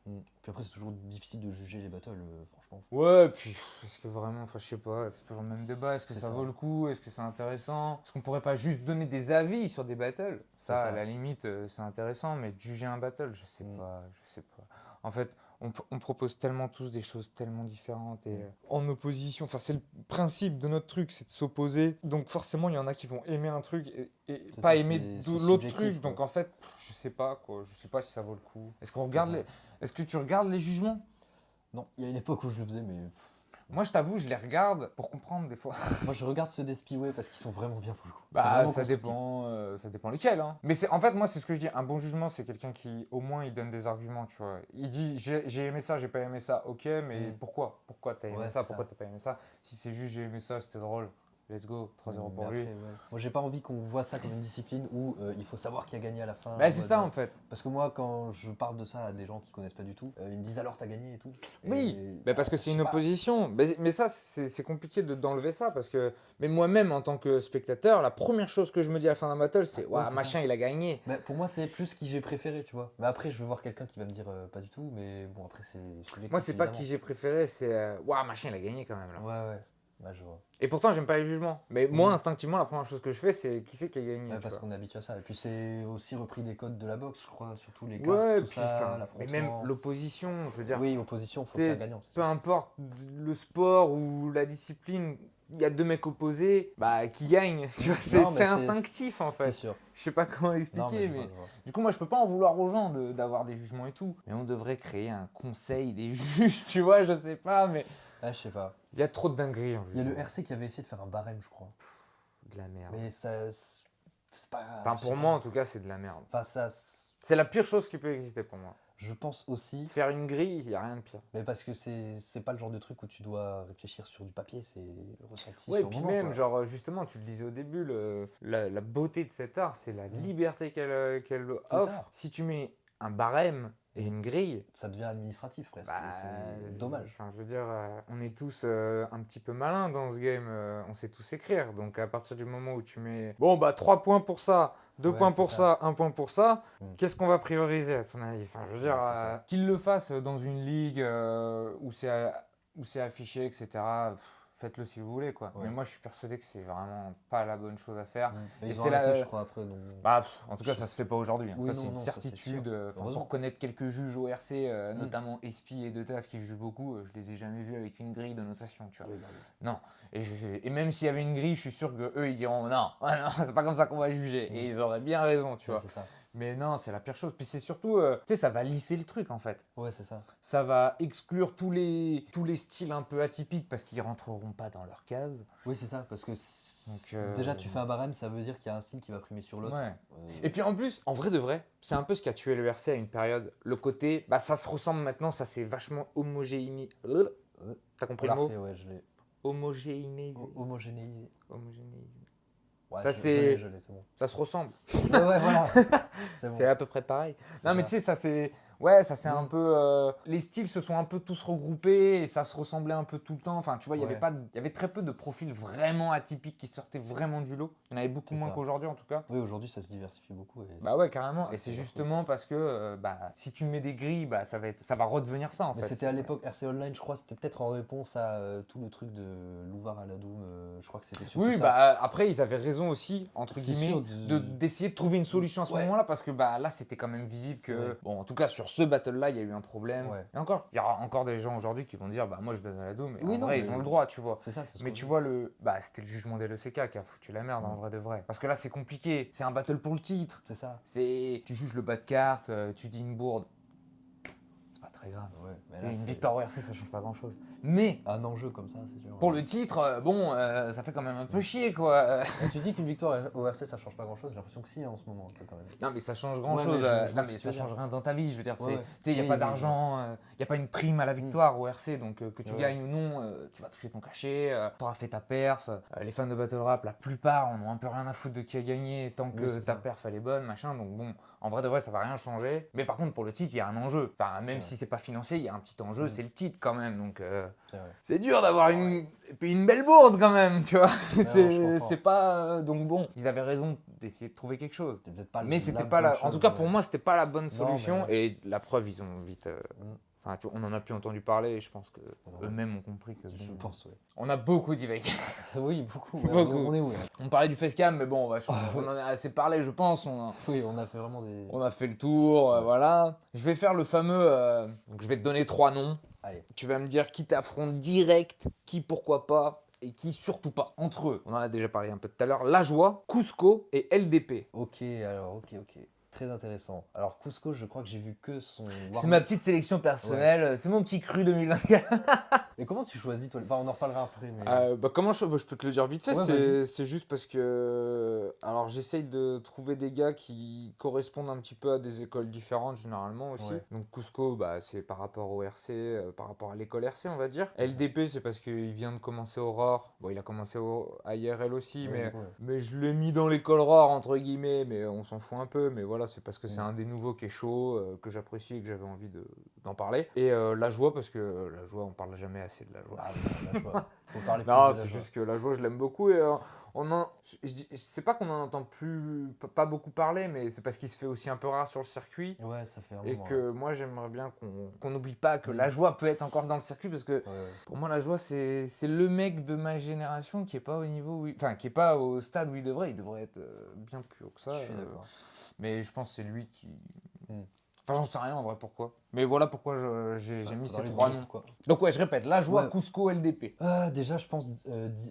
Puis après, c'est toujours difficile de juger les battles, franchement. Ouais, puis est-ce que vraiment, enfin je sais pas, c'est toujours le même débat. Est-ce que C'est ça ça. vaut le coup? Est-ce que c'est intéressant? Est-ce qu'on pourrait pas juste donner des avis sur des battles? Ça, C'est ça. à la limite, c'est intéressant, mais de juger un battle, je sais pas, je sais pas. En fait, on propose tellement tous des choses tellement différentes et en opposition. Enfin, c'est le principe de notre truc, c'est de s'opposer. Donc forcément, il y en a qui vont aimer un truc et C'est pas ça, aimer c'est l'autre subjectif, truc. quoi. Donc en fait, je sais pas quoi. Je sais pas si ça vaut le coup. Est-ce qu'on regarde Est-ce que tu regardes les jugements? Non, il y a une époque où je le faisais, mais Moi, je t'avoue, je les regarde pour comprendre des fois. moi je regarde ceux des Spiway parce qu'ils sont vraiment bien pour le coup. C'est Bah, vraiment ça constructif. ça dépend lesquels. Hein. Mais en fait, moi, c'est ce que je dis. Un bon jugement, c'est quelqu'un qui, au moins, il donne des arguments, tu vois. Il dit, j'ai aimé ça, j'ai pas aimé ça. Ok, mais pourquoi? Pourquoi t'as aimé Ouais, ça? c'est Pourquoi ça. t'as pas aimé ça? Si c'est juste, j'ai aimé ça, c'était drôle. Let's go, 3-0 pour Mais lui. après, ouais. Moi j'ai pas envie qu'on voit ça comme une discipline où il faut savoir qui a gagné à la fin. Bah, c'est mode, ça, en fait. Parce que moi quand je parle de ça à des gens qui connaissent pas du tout, ils me disent alors t'as gagné et tout. Oui, Et, bah, parce que c'est je une sais pas. opposition. Mais ça, c'est compliqué d'enlever ça parce que. Mais moi-même, en tant que spectateur, la première chose que je me dis à la fin d'un battle, c'est Ouais, Ouah, c'est machin, il a gagné. Mais pour moi c'est plus qui j'ai préféré, tu vois. Mais après je vais voir quelqu'un qui va me dire pas du tout, mais bon après c'est subjectif, Moi, c'est pas évidemment. qui j'ai préféré, c'est Ouah, machin, il a gagné quand même. Là. Ouais ouais. Bah je vois. Et pourtant, j'aime pas les jugements. Mais moi, instinctivement, la première chose que je fais, c'est qui c'est qui a gagné. Ouais, tu parce vois. qu'on est habitué à ça. Et puis c'est aussi repris des codes de la boxe, je crois, surtout les cartes, Ouais, tout puis, ça, mais l'affrontement. même l'opposition, je veux dire, Oui, opposition, faut t'sais, faire gagnant. c'est peu sûr. importe le sport ou la discipline, il y a deux mecs opposés, bah qui gagnent. Tu vois, c'est Non, mais c'est- instinctif en C'est fait. sûr. Je sais pas comment Non, l'expliquer, je mais vois, je vois. du coup, moi, je peux pas en vouloir aux gens d'avoir des jugements et tout. Mais on devrait créer un conseil des juges, tu vois, je sais pas, mais Ah, je sais pas. il y a trop de dingueries en Il y a le jugement. RC qui avait essayé de faire un barème, je crois. De la merde. Mais ça. C'est pas. Enfin, je pour sais moi, pas. en tout cas, c'est de la merde. Enfin, ça. C'est la pire chose qui peut exister pour moi. Je pense aussi. Faire une grille, il y a rien de pire. Mais parce que c'est pas le genre de truc où tu dois réfléchir sur du papier, c'est ressenti Ouais, et sur le puis moment, même, quoi. genre, justement, tu le disais au début, la beauté de cet art, c'est la liberté qu'elle C'est offre. ça. Si tu mets un barème et une grille, Ça devient administratif presque. bah, et c'est dommage. Enfin, je veux dire, on est tous un petit peu malins dans ce game, on sait tous écrire. Donc, à partir du moment où tu mets, bon, bah, 3 points pour ça, 2 Ouais, points c'est pour ça. ça, 1 point pour ça, Mm. qu'est-ce qu'on va prioriser à ton avis? Enfin, je veux dire, Ouais, c'est ça. qu'il le fasse dans une ligue où c'est affiché, etc. Faites-le si vous voulez, quoi. Ouais. Mais moi, je suis persuadé que c'est vraiment pas la bonne chose à faire. Mais Et ils ont c'est arrêté, la- je crois, après. Donc... Bah, en tout cas, ça se fait pas aujourd'hui. Hein. Oui, Ça, non, c'est une non, ça, c'est certitude. sûr. Enfin, Heureusement. pour connaître quelques juges au RC, notamment Espi et De Taf qui jugent beaucoup, je les ai jamais vus avec une grille de notation, tu vois. Oui, bah oui. Non. Et même s'il y avait une grille, je suis sûr que eux ils diront non, ouais, non, c'est pas comme ça qu'on va juger. Et ils auraient bien raison, tu Ouais, vois. c'est ça. Mais non, c'est la pire chose. Puis c'est surtout, tu sais, ça va lisser le truc en fait. Ouais, c'est ça. Ça va exclure tous les styles un peu atypiques parce qu'ils rentreront pas dans leur case. Oui, c'est ça, parce que Donc, Déjà, tu fais un barème, ça veut dire qu'il y a un style qui va primer sur l'autre. Ouais. Euh, Et puis en plus, en vrai de vrai, c'est un peu ce qui a tué le RC à une période. Le côté, bah ça se ressemble maintenant, ça c'est vachement homogénéisé. T'as on compris l'a le mot? refait, ouais, je l'ai. Homogénéisé. Homogénéisé. Homogénéisé. Ouais, Ça, je c'est- l'ai, c'est bon. Ça se ressemble. Ouais, ouais, voilà. C'est bon. C'est à peu près pareil. C'est Non mais ça. tu sais, ça c'est... Ouais, ça c'est un Mm. peu... Les styles se sont un peu tous regroupés et ça se ressemblait un peu tout le temps. Enfin, tu vois, il y avait Ouais. pas, il y avait très peu de profils vraiment atypiques qui sortaient vraiment du lot. Il y en avait beaucoup C'est moins ça. qu'aujourd'hui en tout cas. Oui, aujourd'hui, ça se diversifie beaucoup. Et... Bah ouais, carrément. Ouais, Et c'est c'est justement parce que bah, si tu mets des grilles, bah, ça va redevenir ça en Mais fait. c'était à l'époque RC Online, je crois, c'était peut-être en réponse à tout le truc de Louvard à la Doom. Je crois que c'était surtout Oui, ça. bah après ils avaient raison aussi entre C'est guillemets sûr d'essayer de trouver une solution à ce Ouais. moment-là parce que bah là c'était quand même visible C'est que vrai. bon en tout cas sur ce battle là il y a eu un problème. Ouais. Et encore, il y aura encore des gens aujourd'hui qui vont dire bah moi je donne à la Doom mais Oui, en non, vrai mais- ils ont le droit, tu vois. C'est ça, c'est ce Mais qu'on tu dit. vois bah c'était le jugement des LECK qui a foutu la merde en vrai de vrai. Parce que là c'est compliqué, c'est un battle pour le titre. C'est ça. C'est tu juges le bas de carte, tu dis une bourde. C'est pas très grave. Ouais, mais Et là, une c'est victoire au RC ça change pas grand chose. Mais un enjeu comme ça, c'est sûr. pour le titre, bon, ça fait quand même un peu chier quoi. Et tu dis qu'une victoire au RC ça change pas grand chose, j'ai l'impression que si en ce moment un peu quand même. Non mais ça change grand Ouais, chose. mais je vois Non ce mais que ça tu veux change dire. rien dans ta vie. Je veux dire, Ouais, c'est, ouais. tu sais, il y a Oui, pas oui, d'argent, il y a pas une prime à la victoire au RC, donc que tu Ouais. gagnes ou non, tu vas toucher ton cachet, t'auras fait ta perf. Les fans de battle rap, la plupart, en ont un peu rien à foutre de qui a gagné tant que Oui, c'est ta ça. perf elle est bonne, machin. Donc bon, en vrai de vrai, ça va rien changer. Mais par contre pour le titre, il y a un enjeu. Enfin même Ouais. si c'est pas financier, il y a un petit enjeu, c'est le titre quand même. Donc C'est vrai. c'est dur d'avoir et puis une belle bourde quand même, tu vois. je c'est comprends. c'est pas donc bon, ils avaient raison d'essayer de trouver quelque chose. C'était peut-être pas Mais c'était la pas bonne la. En chose, tout cas, pour ouais. moi, c'était pas la bonne Non, solution. mais Et la preuve, ils ont vite. Enfin, on en a plus entendu parler. Et je pense que Ouais. eux-mêmes ont compris que. Je bon, pense, ouais. on a beaucoup divagué. Oui, beaucoup. Beaucoup. On est où là On parlait du facecam, mais bon, on en a assez parlé, je pense. Oui, on a fait vraiment des. On a fait le tour, voilà. Je vais faire le fameux. Donc, je vais te donner 3 noms. Allez. Tu vas me dire qui t'affronte direct, qui pourquoi pas, et qui surtout pas. Entre eux, on en a déjà parlé un peu tout à l'heure. La Joie, Cusco et LDP. Ok, alors, ok. Très intéressant. Alors, Cusco, je crois que j'ai vu que son. C'est warm-up. ma petite sélection personnelle, c'est mon petit cru 2024. Et comment tu choisis, toi? Enfin, on en reparlera après, mais. Comment je peux te le dire vite fait, Ouais, c'est juste parce que alors j'essaye de trouver des gars qui correspondent un petit peu à des écoles différentes généralement aussi. Ouais. Donc Cusco c'est par rapport au RC, par rapport à l'école RC on va dire. LDP c'est parce qu'il vient de commencer Aurore. Bon il a commencé à IRL aussi Ouais, mais, du coup, ouais. mais je l'ai mis dans l'école rare entre guillemets mais on s'en fout un peu mais voilà c'est parce que c'est un des nouveaux qui est chaud, que j'apprécie et que j'avais envie d'en parler. Et La Joie parce que La Joie on parle jamais assez de La Joie. Ah, oui, la joie. Faut parler plus Non, de la c'est joie. juste que La Joie, je l'aime beaucoup et je sais pas qu'on en entend pas beaucoup parler, mais c'est parce qu'il se fait aussi un peu rare sur le circuit Ouais, ça fait un et moment. que moi j'aimerais bien qu'on n'oublie pas que La Joie peut être encore dans le circuit parce que Ouais. pour moi La Joie c'est le mec de ma génération qui est pas au niveau, enfin qui est pas au stade où il devrait être bien plus haut que ça. Je suis d'accord. Mais je pense que c'est lui qui. Hmm. Enfin, j'en sais rien en vrai pourquoi. Mais voilà pourquoi j'ai mis Faudra ces lui 3 demander noms. pourquoi. Donc ouais, je répète, La Joie, Ouais. Cusco, LDP. Déjà, je pense,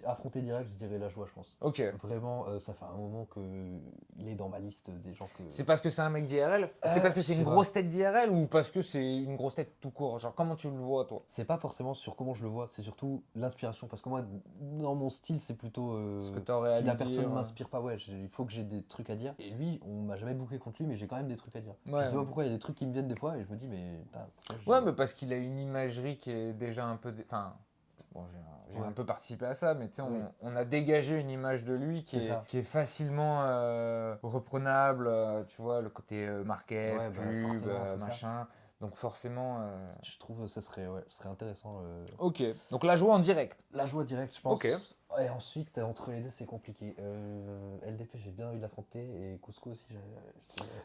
affronter direct, je dirais la joie, je pense. Ok. Vraiment, ça fait un moment qu'il est dans ma liste des gens que. C'est parce que c'est un mec d'IRL? C'est parce que c'est je une sais grosse tête d'IRL ou parce que c'est une grosse tête tout court? Genre comment tu le vois toi? C'est pas forcément sur comment je le vois, c'est surtout l'inspiration. Parce que moi, dans mon style, c'est plutôt. Ce que t'aurais à si la lui personne dire, m'inspire pas, ouais, il faut que j'ai des trucs à dire. Et lui, on m'a jamais booké contre lui, mais j'ai quand même des trucs à dire. Ouais. Je sais pas pourquoi, il y a des trucs qui me viennent des fois et je me dis, mais. Putain, pourquoi je- Ouais, mais parce qu'il a une imagerie qui est déjà un peu. Enfin, bon, j'ai Ouais. un peu participé à ça, mais tu sais, Oui. on a dégagé une image de lui C'est ça. qui est facilement reprenable. Tu vois, le côté market, Ouais, bah, pub, forcément, tout ça. machin. Donc forcément. Je trouve que ce serait intéressant. Ok. Donc La Joie en direct. La joie directe, je pense. Ok. Et ensuite, entre les deux, c'est compliqué. LDP, j'ai bien envie de l'affronter. Et Cusco aussi,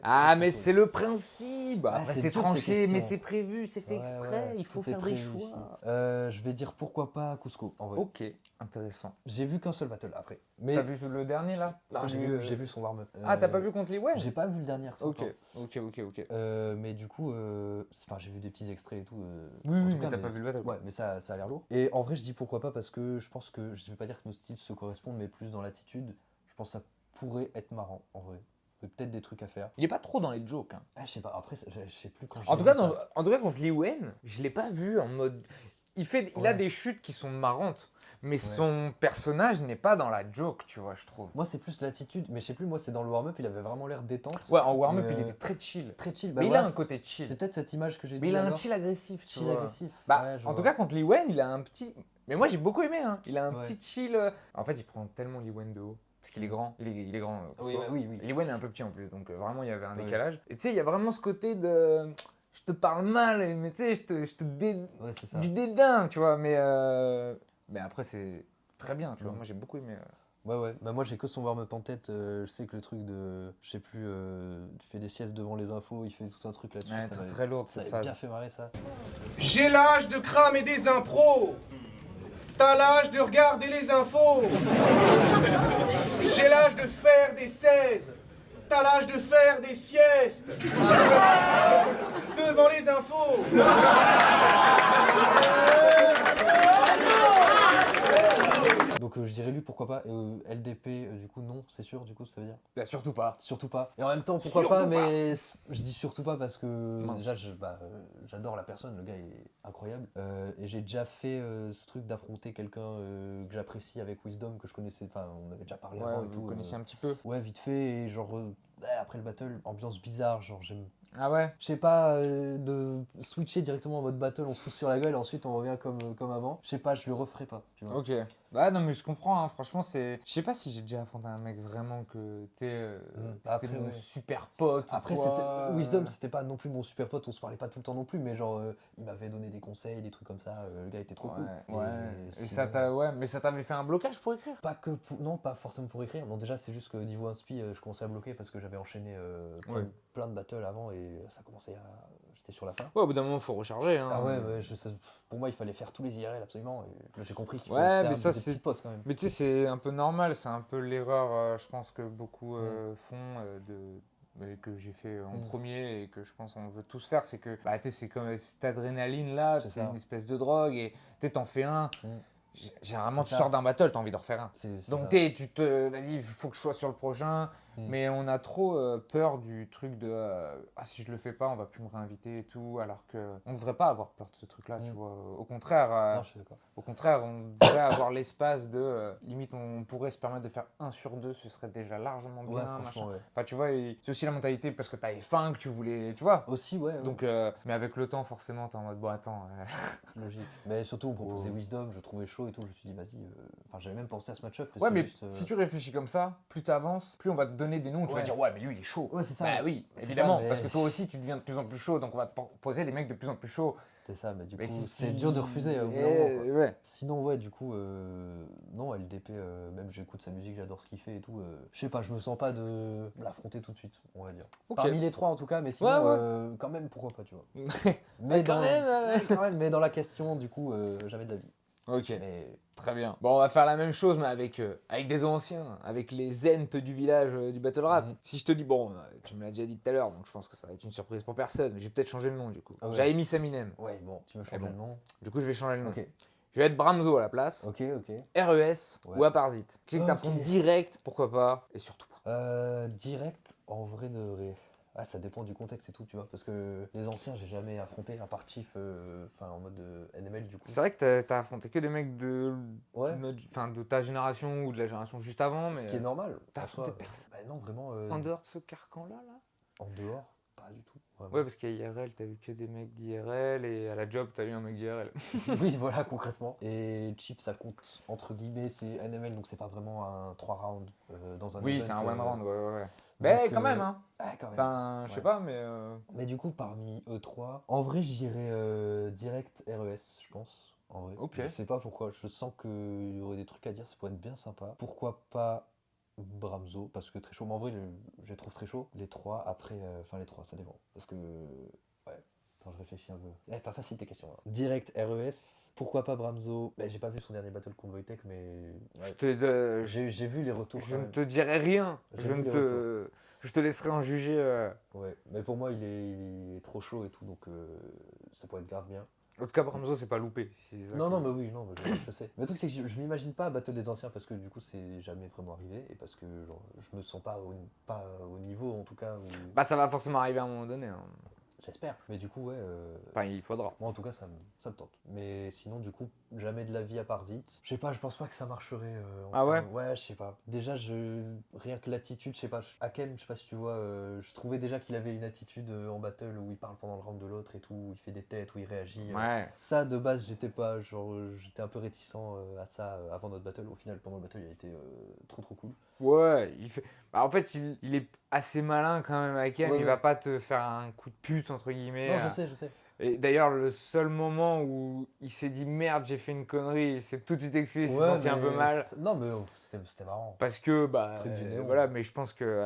Ah, mais c'est le principe. Ah, Après, c'est c'est dur, tes tranché, mais questions. c'est prévu, c'est fait exprès. Il faut tout est faire des prévu ici. choix. Je vais dire pourquoi pas Cusco, en vrai. Ok, intéressant. J'ai vu qu'un seul battle après. Mais T'as vu le dernier là? Non, j'ai vu son warm-up. Ah, t'as pas vu contre Lee Wen? J'ai pas vu le dernier. ça Ok, encore. ok. Mais du coup, j'ai vu des petits extraits et tout. Oui, en oui, tout mais cas, t'as pas vu le battle. Ouais, mais ça a l'air lourd. Et en vrai, je dis pourquoi pas parce que je pense que, je vais pas dire que nos styles se correspondent, mais plus dans l'attitude. Je pense que ça pourrait être marrant, en vrai. Il y a peut-être des trucs à faire. Il est pas trop dans les jokes. Hein. Ah, je sais pas, après, je sais plus quand En j'ai tout, cas, vu ça. en tout cas, contre Lee Wen, je l'ai pas vu en mode. Il a Ouais. des chutes qui sont marrantes. mais son personnage n'est pas dans la joke, tu vois, je trouve. Moi, c'est plus l'attitude, mais je sais plus, moi, c'est dans le warm-up, il avait vraiment l'air détente. Ouais, en warm-up, Mais, il était très chill. Très chill. Mais il voilà, a un côté chill. C'est peut-être cette image que j'ai Mais dit il a un alors. chill agressif, tu Chill vois. agressif. Bah, Ouais, je en tout vois. cas, contre Lee Wen, il a un petit. Mais moi, j'ai beaucoup aimé. Hein. Il a un Ouais. petit chill. En fait, il prend tellement Lee Wen de haut. Parce qu'il est grand. Il est grand. Oui, bah oui, oui. Lee Wen est un peu petit en plus. Donc, vraiment, il y avait un Ouais. décalage. Et tu sais, il y a vraiment ce côté de. Je te parle mal, mais tu sais, Ouais, c'est ça. du dédain, tu vois. Mais après, c'est très bien, tu vois. Mm. Moi, j'ai beaucoup aimé. Ouais, ouais. Bah, moi, j'ai que son warm-up en tête. Je sais que le truc de. Je sais plus. Tu fais des siestes devant les infos, il fait tout un truc là-dessus. Ouais, ça très, m'avait- très lourde Ça cette avait phase. bien fait marrer ça. J'ai l'âge de cramer des impros. T'as l'âge de regarder les infos. J'ai l'âge de faire des 16. T'as l'âge de faire des siestes. Devant les infos. Donc, je dirais lui, pourquoi pas. Et LDP, du coup, non, c'est sûr, du coup, ça veut dire. Bah, surtout pas. Surtout pas. Et en même temps, pourquoi Surtout pas, pas. mais je dis surtout pas parce que Mince. déjà, j'adore la personne, le gars est incroyable. Et j'ai déjà fait ce truc d'affronter quelqu'un que j'apprécie avec Wisdom, que je connaissais, enfin, on avait déjà parlé Ouais, avant et vous tout. connaissez un petit peu. Ouais, vite fait, et genre, après le battle, ambiance bizarre, genre, j'aime. Ah ouais. Je sais pas, de switcher directement en mode battle, on se fout sur la gueule, et ensuite on revient comme avant. Je sais pas, je le referai pas, tu vois. Ok. Bah non mais je comprends, hein. Franchement c'est... Je sais pas si j'ai déjà affronté un mec vraiment que c'était Après, mon ouais. super pote ou Après, quoi. Wisdom, c'était pas non plus mon super pote, on se parlait pas tout le temps non plus, mais genre, il m'avait donné des conseils, des trucs comme ça, le gars était trop cool. Ouais. Et sinon, ça t'a... Ouais, mais ça t'avait fait un blocage pour écrire? Pas que pour... Non, pas forcément pour écrire. Bon, déjà, c'est juste que niveau inspi, je commençais à bloquer parce que j'avais enchaîné Ouais. plein de battles avant et ça commençait à... J'étais sur la fin. Ouais, au bout d'un moment faut recharger, hein. Ah ouais, pour moi, il fallait faire tous les IRL absolument. Et là, j'ai compris qu'il Ouais, fallait mais faire ça, des c'est- petits posts quand même. Mais tu sais c'est un peu normal, c'est un peu l'erreur je pense que beaucoup font mais que j'ai fait en premier et que je pense on veut tous faire, c'est que bah, tu sais, c'est comme cette adrénaline là, C'est c'est ça. une espèce de drogue et tu t'en fais un. Mm. Généralement C'est tu ça. sors d'un battle, t'as envie d'en refaire un. C'est Donc ça. vas-y, il faut que je sois sur le prochain. Mm. Mais on a trop peur du truc de ah si je le fais pas, on va plus me réinviter et tout. Alors que on devrait pas avoir peur de ce truc-là, tu vois. Au contraire, Non, je suis d'accord. on devrait avoir l'espace de limite on pourrait se permettre de faire 1 sur 2, ce serait déjà largement bien. Ouais, machin. franchement, ouais. Enfin tu vois, c'est aussi la mentalité parce que t'avais faim, que tu voulais, tu vois. Aussi, ouais. Donc mais avec le temps forcément t'es en mode bon attends. Logique. Mais surtout, on proposait Oh. Wisdom, je trouvais chaud et tout. Je me suis dit, vas-y. Enfin, j'avais même pensé à ce match-up. Ouais c'est mais juste, si tu réfléchis comme ça, plus t'avances, plus on va te donner des noms, tu vas Ouais. dire ouais mais lui il est chaud. Ouais, c'est ça. Bah oui, C'est évidemment, ça, mais- parce que toi aussi tu deviens de plus en plus chaud, donc on va te poser des mecs de plus en plus chauds. C'est ça, mais du Mais coup, si c'est tu- dur de refuser au bout d'un Eh, moment, quoi. ouais. Sinon, ouais, du coup, non, LDP, même j'écoute sa musique, j'adore ce qu'il fait et tout. Je sais pas, je me sens pas de l'affronter tout de suite, on va dire. Ok. Parmi les trois en tout cas, mais sinon, Ouais. quand même, pourquoi pas, tu vois. Mais quand même, quand même, mais dans la question, du coup, j'avais de l'avis. Ok, Mais très bien. Bon, on va faire la même chose, mais avec des anciens, avec les Zent du village du Battle Rap. Mhm. Si je te dis, bon, tu me l'as déjà dit tout à l'heure, donc je pense que ça va être une surprise pour personne, mais je vais peut-être changer le nom du coup. Ah ouais. J'avais mis Saminem, ouais, bon, tu veux changer bon. le nom. du coup je vais changer le nom. Ok, Je vais être Bramzo à la place, ok. RES Ouais. ou Aparzit. Qui c'est que t'affrontes Ok. direct, pourquoi pas, et surtout pas. Direct, en vrai de vrai. Ah, ça dépend du contexte et tout, tu vois, parce que les anciens, j'ai jamais affronté, à part Chief, enfin en mode NML du coup. C'est vrai que t'as affronté que des mecs de, Ouais. de ta génération ou de la génération juste avant, mais Ce qui est normal. t'as en soi. affronté personne. Bah non, vraiment. en dehors de ce carcan-là, là En dehors, pas du tout. vraiment. Ouais, parce qu'à IRL, t'as vu que des mecs d'IRL et à la job, t'as vu un mec d'IRL. Oui, voilà, concrètement. Et Chief, ça compte entre guillemets, c'est NML, donc c'est pas vraiment un 3 rounds dans un Oui, event, c'est un one round, ouais. donc, Mais quand même, hein. Ouais, quand même. Enfin, je sais Ouais. pas, mais. Mais du coup, parmi eux trois, en vrai, je dirais direct RES, je pense. En vrai. Ok. Je sais pas pourquoi, je sens qu'il y aurait des trucs à dire, ça pourrait être bien sympa. Pourquoi pas Bramzo, parce que très chaud, mais en vrai, je les trouve très chaud. Les trois, après, enfin les trois, ça dépend. Parce que, ouais, attends, je réfléchis un peu. Pas facile tes questions. Là. Direct RES, pourquoi pas Bramzo? Bah, j'ai pas vu son dernier battle contre Wojtek, mais ouais. J'ai vu les retours. je quand ne même. te dirai rien. J'ai vu les Je te laisserai en juger. Ouais, mais pour moi, il est trop chaud et tout, donc ça pourrait être grave bien. En tout cas, Bramzo, c'est pas loupé. c'est ça Non, que- non, mais oui, non, mais je sais. Mais le truc, c'est que je m'imagine pas battle des anciens parce que du coup, c'est jamais vraiment arrivé et parce que genre, je me sens pas au niveau en tout cas. Où... Bah, ça va forcément arriver à un moment donné. Hein. J'espère. Mais du coup, ouais. Enfin, il faudra. Moi, en tout cas, ça me tente. Mais sinon, du coup, jamais de la vie à part Zit. Je sais pas, je pense pas que ça marcherait. Ah ouais? Ouais, je sais pas. Déjà, rien que l'attitude, je sais pas. Hakem, je sais pas si tu vois, je trouvais déjà qu'il avait une attitude en battle où il parle pendant le round de l'autre et tout, où il fait des têtes, où il réagit. Ouais. Ça, de base, j'étais pas. Genre, j'étais un peu réticent à ça avant notre battle. Au final, pendant le battle, il a été trop cool. Ouais, il fait. Bah, en fait, il est assez malin quand même, Hakem. Ouais, Il ouais. va pas te faire un coup de pute, entre guillemets. Non, je sais. Et d'ailleurs, le seul moment où il s'est dit merde, j'ai fait une connerie, il s'est tout de suite excusé, il s'est senti un peu mal. Non, mais c'était marrant. Parce que, bah, Truc du néon. voilà, mais je pense que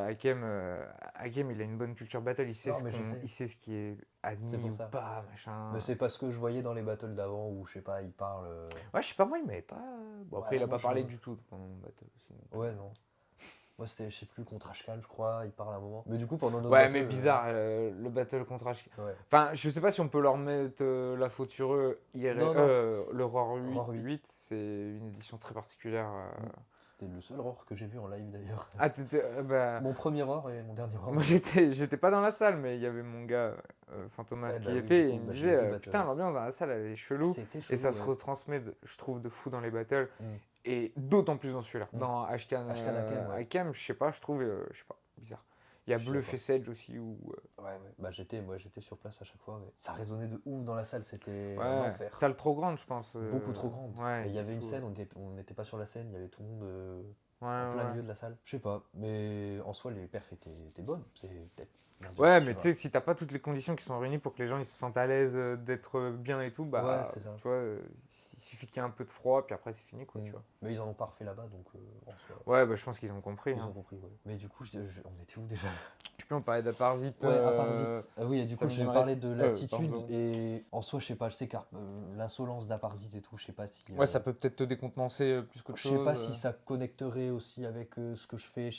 Hakem, il a une bonne culture battle, il sait, Non, mais je sais. il sait ce qui est admis C'est pour ou ça. pas, machin. Mais c'est parce que je voyais dans les battles d'avant où, je sais pas, il parle. Ouais, je sais pas, moi, il m'avait pas. Bon, après, Ouais, il a moi, pas parlé je- du tout pendant le battle aussi. Ouais, non. Moi, c'était, je sais plus, contre Ashkan, je crois, il parle à un moment. Mais du coup, pendant notre Ouais, battle, mais bizarre, le battle contre H. Ouais. Enfin, je sais pas si on peut leur mettre la faute sur eux. Non. Le Roar 8, Roar 8. c'est une édition très particulière. C'était le seul roar que j'ai vu en live d'ailleurs. Ah, t'étais. Bah, Mon premier roar et mon dernier roar. moi, j'étais pas dans la salle, mais il y avait mon gars, Fantomas, Eh qui bah oui, était. du Et coup, il me bah, je disait, l'ai vu battle. putain, l'ambiance dans la salle, elle est chelou. C'était Et chelou, ça se ouais. retransmet, je trouve, de fou dans les battles. Mm. Et d'autant plus dans celui-là. Mm. Dans Ashkan Ashkan Hakem, ouais. Hakem, je sais pas, je trouve, je sais pas, bizarre. Il y a Je sais Bluff pas. et Sedge aussi où. Ouais. Bah, j'étais sur place à chaque fois. Mais ça résonnait de ouf dans la salle, c'était un Ouais, enfer. salle trop grande, je pense. Beaucoup trop grande. Ouais, Et il y avait du une coup, scène, on n'était pas sur la scène, il y avait tout le monde Ouais, en plein ouais. milieu de la salle. Je sais pas, mais en soi, les perfs étaient bonnes. C'est peut-être. Ouais, je mais sais tu sais, si t'as pas toutes les conditions qui sont réunies pour que les gens ils se sentent à l'aise d'être bien et tout, bah, Ouais, c'est ça. tu vois, il suffit qu'il y ait un peu de froid, puis après c'est fini, quoi, Mm. tu vois. Mais ils en ont pas refait là-bas, donc en soi. Ouais, bah, je pense qu'ils ont compris. Ils Hein. ont compris, ouais. Mais du coup, on était où déjà? Tu peux en parler d'Aparzit. Ouais, à part vite. Ah oui, et du ça coup, me j'ai donnerait- parlé de l'attitude pardon. et en soi, je sais pas, je sais car l'insolence d'Aparzit et tout, je sais pas si. Ouais, ça peut peut-être te décontenancer plus qu'autre Je chose. sais pas si ça connecterait aussi avec ce que je fais,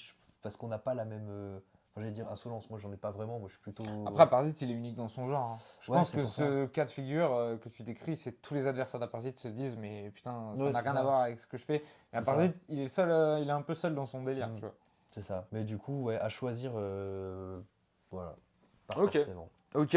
parce qu'on n'a pas la même. Enfin, j'allais dire insolence, moi j'en ai pas vraiment, moi je suis plutôt. Après, Aparzit, il est unique dans son genre. Hein. Je Ouais, pense c'est que pour ce cas de figure que tu décris, c'est tous les adversaires d'Aparzit se disent, mais putain, ça Ouais, n'a c'est rien ça. à voir avec ce que je fais. C'est Aparzit, il est seul, il est un peu seul dans son délire, Mm. tu vois. C'est ça. Mais du coup, ouais, à choisir, voilà. Pas Ok. forcément. Ok.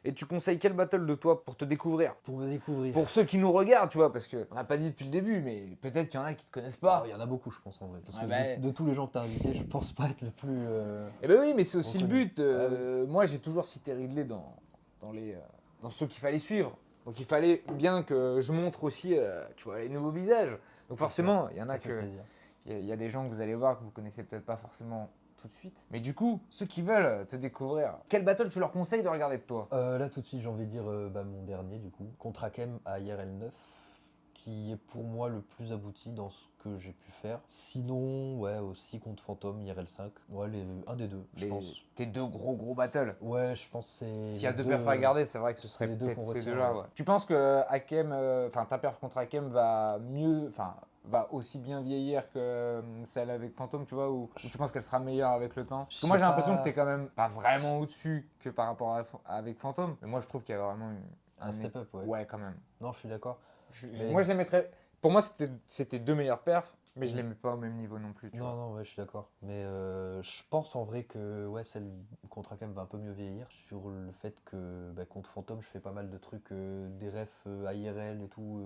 Et tu conseilles quel battle de toi pour te découvrir? Pour me découvrir. Pour ceux qui nous regardent, tu vois, parce qu'on n'a pas dit depuis le début, mais peut-être qu'il y en a qui te connaissent pas. Il y en a beaucoup, je pense, en vrai. Parce Ouais, que bah, de tous les gens que tu as invités, je pense pas être le plus. Eh ben oui, mais c'est aussi le reconnu. but. Moi, j'ai toujours cité Ridley dans ceux qu'il fallait suivre. Donc il fallait bien que je montre aussi, tu vois, les nouveaux visages. Donc forcément, il y en a Ça fait que plaisir. il y a des gens que vous allez voir que vous connaissez peut-être pas forcément tout de suite. Mais du coup, ceux qui veulent te découvrir, quel battle tu leur conseilles de regarder de toi? Là, tout de suite, j'ai envie de dire mon dernier, du coup, contre Hakem à IRL 9, qui est pour moi le plus abouti dans ce que j'ai pu faire. Sinon, ouais, aussi contre Phantom, IRL 5. Ouais, un des deux, je pense. Tes deux gros battles. Ouais, je pense que c'est. S'il y a les deux perfs à garder, c'est vrai que ce c'est serait les deux peut-être qu'on ces retient, deux-là. ouais. Ouais. Tu penses que Hakem, ta perf contre Hakem va mieux, va aussi bien vieillir que celle avec Phantom, tu vois, ou tu penses qu'elle sera meilleure avec le temps? Parce que moi Je j'ai sais l'impression pas. que t'es quand même pas vraiment au-dessus que par rapport avec Phantom, mais moi je trouve qu'il y a vraiment Un step-up, ouais. Ouais, quand même. Non, je suis d'accord. Mais- Moi je les mettrais. Pour moi c'était deux meilleures perfs, mais je les mets pas au même niveau non plus. Tu vois. Non, ouais, je suis d'accord. Mais je pense en vrai que ouais, celle contre Hakem va un peu mieux vieillir sur le fait que contre Phantom, je fais pas mal de trucs, des refs AIRL et tout.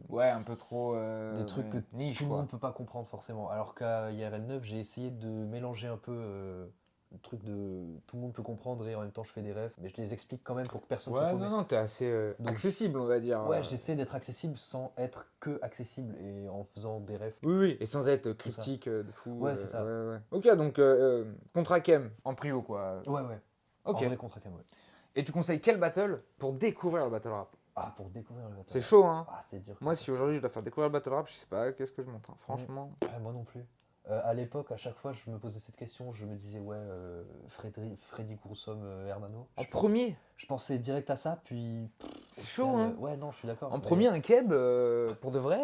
Ouais, un peu trop. Des trucs ouais, que niche tout le quoi. monde peut pas comprendre forcément. Alors qu'à IRL 9, j'ai essayé de mélanger un peu le truc de tout le monde peut comprendre et en même temps je fais des refs, mais je les explique quand même pour que personne soit Ouais, paumé. non, t'es assez Donc, accessible, on va dire. Ouais, j'essaie d'être accessible sans être que accessible et en faisant des refs. Oui, et sans être cryptique de fou. Ouais, c'est ça. Ouais. Ok, donc contre Hakem, en prio quoi. Ouais. Ok. En vrai contre Hakem, ouais. Et tu conseilles quel battle pour découvrir le battle rap? Ah, pour découvrir le battle. C'est chaud, hein. Ah, c'est dur. Moi, si aujourd'hui je dois faire découvrir le battle rap, je sais pas qu'est-ce que je monte. Hein. Franchement. Ouais, moi non plus. À l'époque, à chaque fois, je me posais cette question, je me disais, ouais, Freddy Grousom, Hermano. En premier, Je pensais direct à ça, puis. c'est chaud, hein. Ouais, non, je suis d'accord. En mais- premier, un keb, pour de vrai.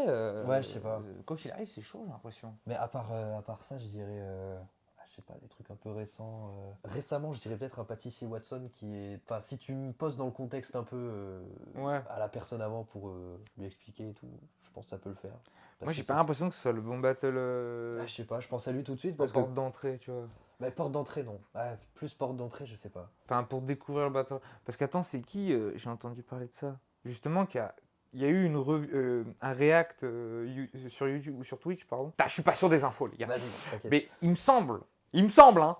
Ouais, je sais pas. Quoi qu'il arrive, c'est chaud, j'ai l'impression. Mais à part ça, je dirais. Je sais pas, des trucs un peu récents. Récemment, je dirais peut-être un pâtissier Watson qui est. Enfin, si tu me poses dans le contexte un peu Ouais. à la personne avant pour lui expliquer et tout, je pense que ça peut le faire. Parce Moi, j'ai que pas c'est- l'impression que ce soit le bon battle Ah, je sais pas, je pense à lui tout de suite en parce que. porte d'entrée, tu vois. Bah, porte d'entrée, non. Ouais, plus porte d'entrée, je sais pas. Enfin, pour découvrir le battle. Parce qu'attends, c'est qui j'ai entendu parler de ça. Justement, il y a eu un react sur YouTube ou sur Twitch, pardon. Je suis pas sûr des infos, les gars. Vas-y, t'inquiète. Mais il me semble, hein,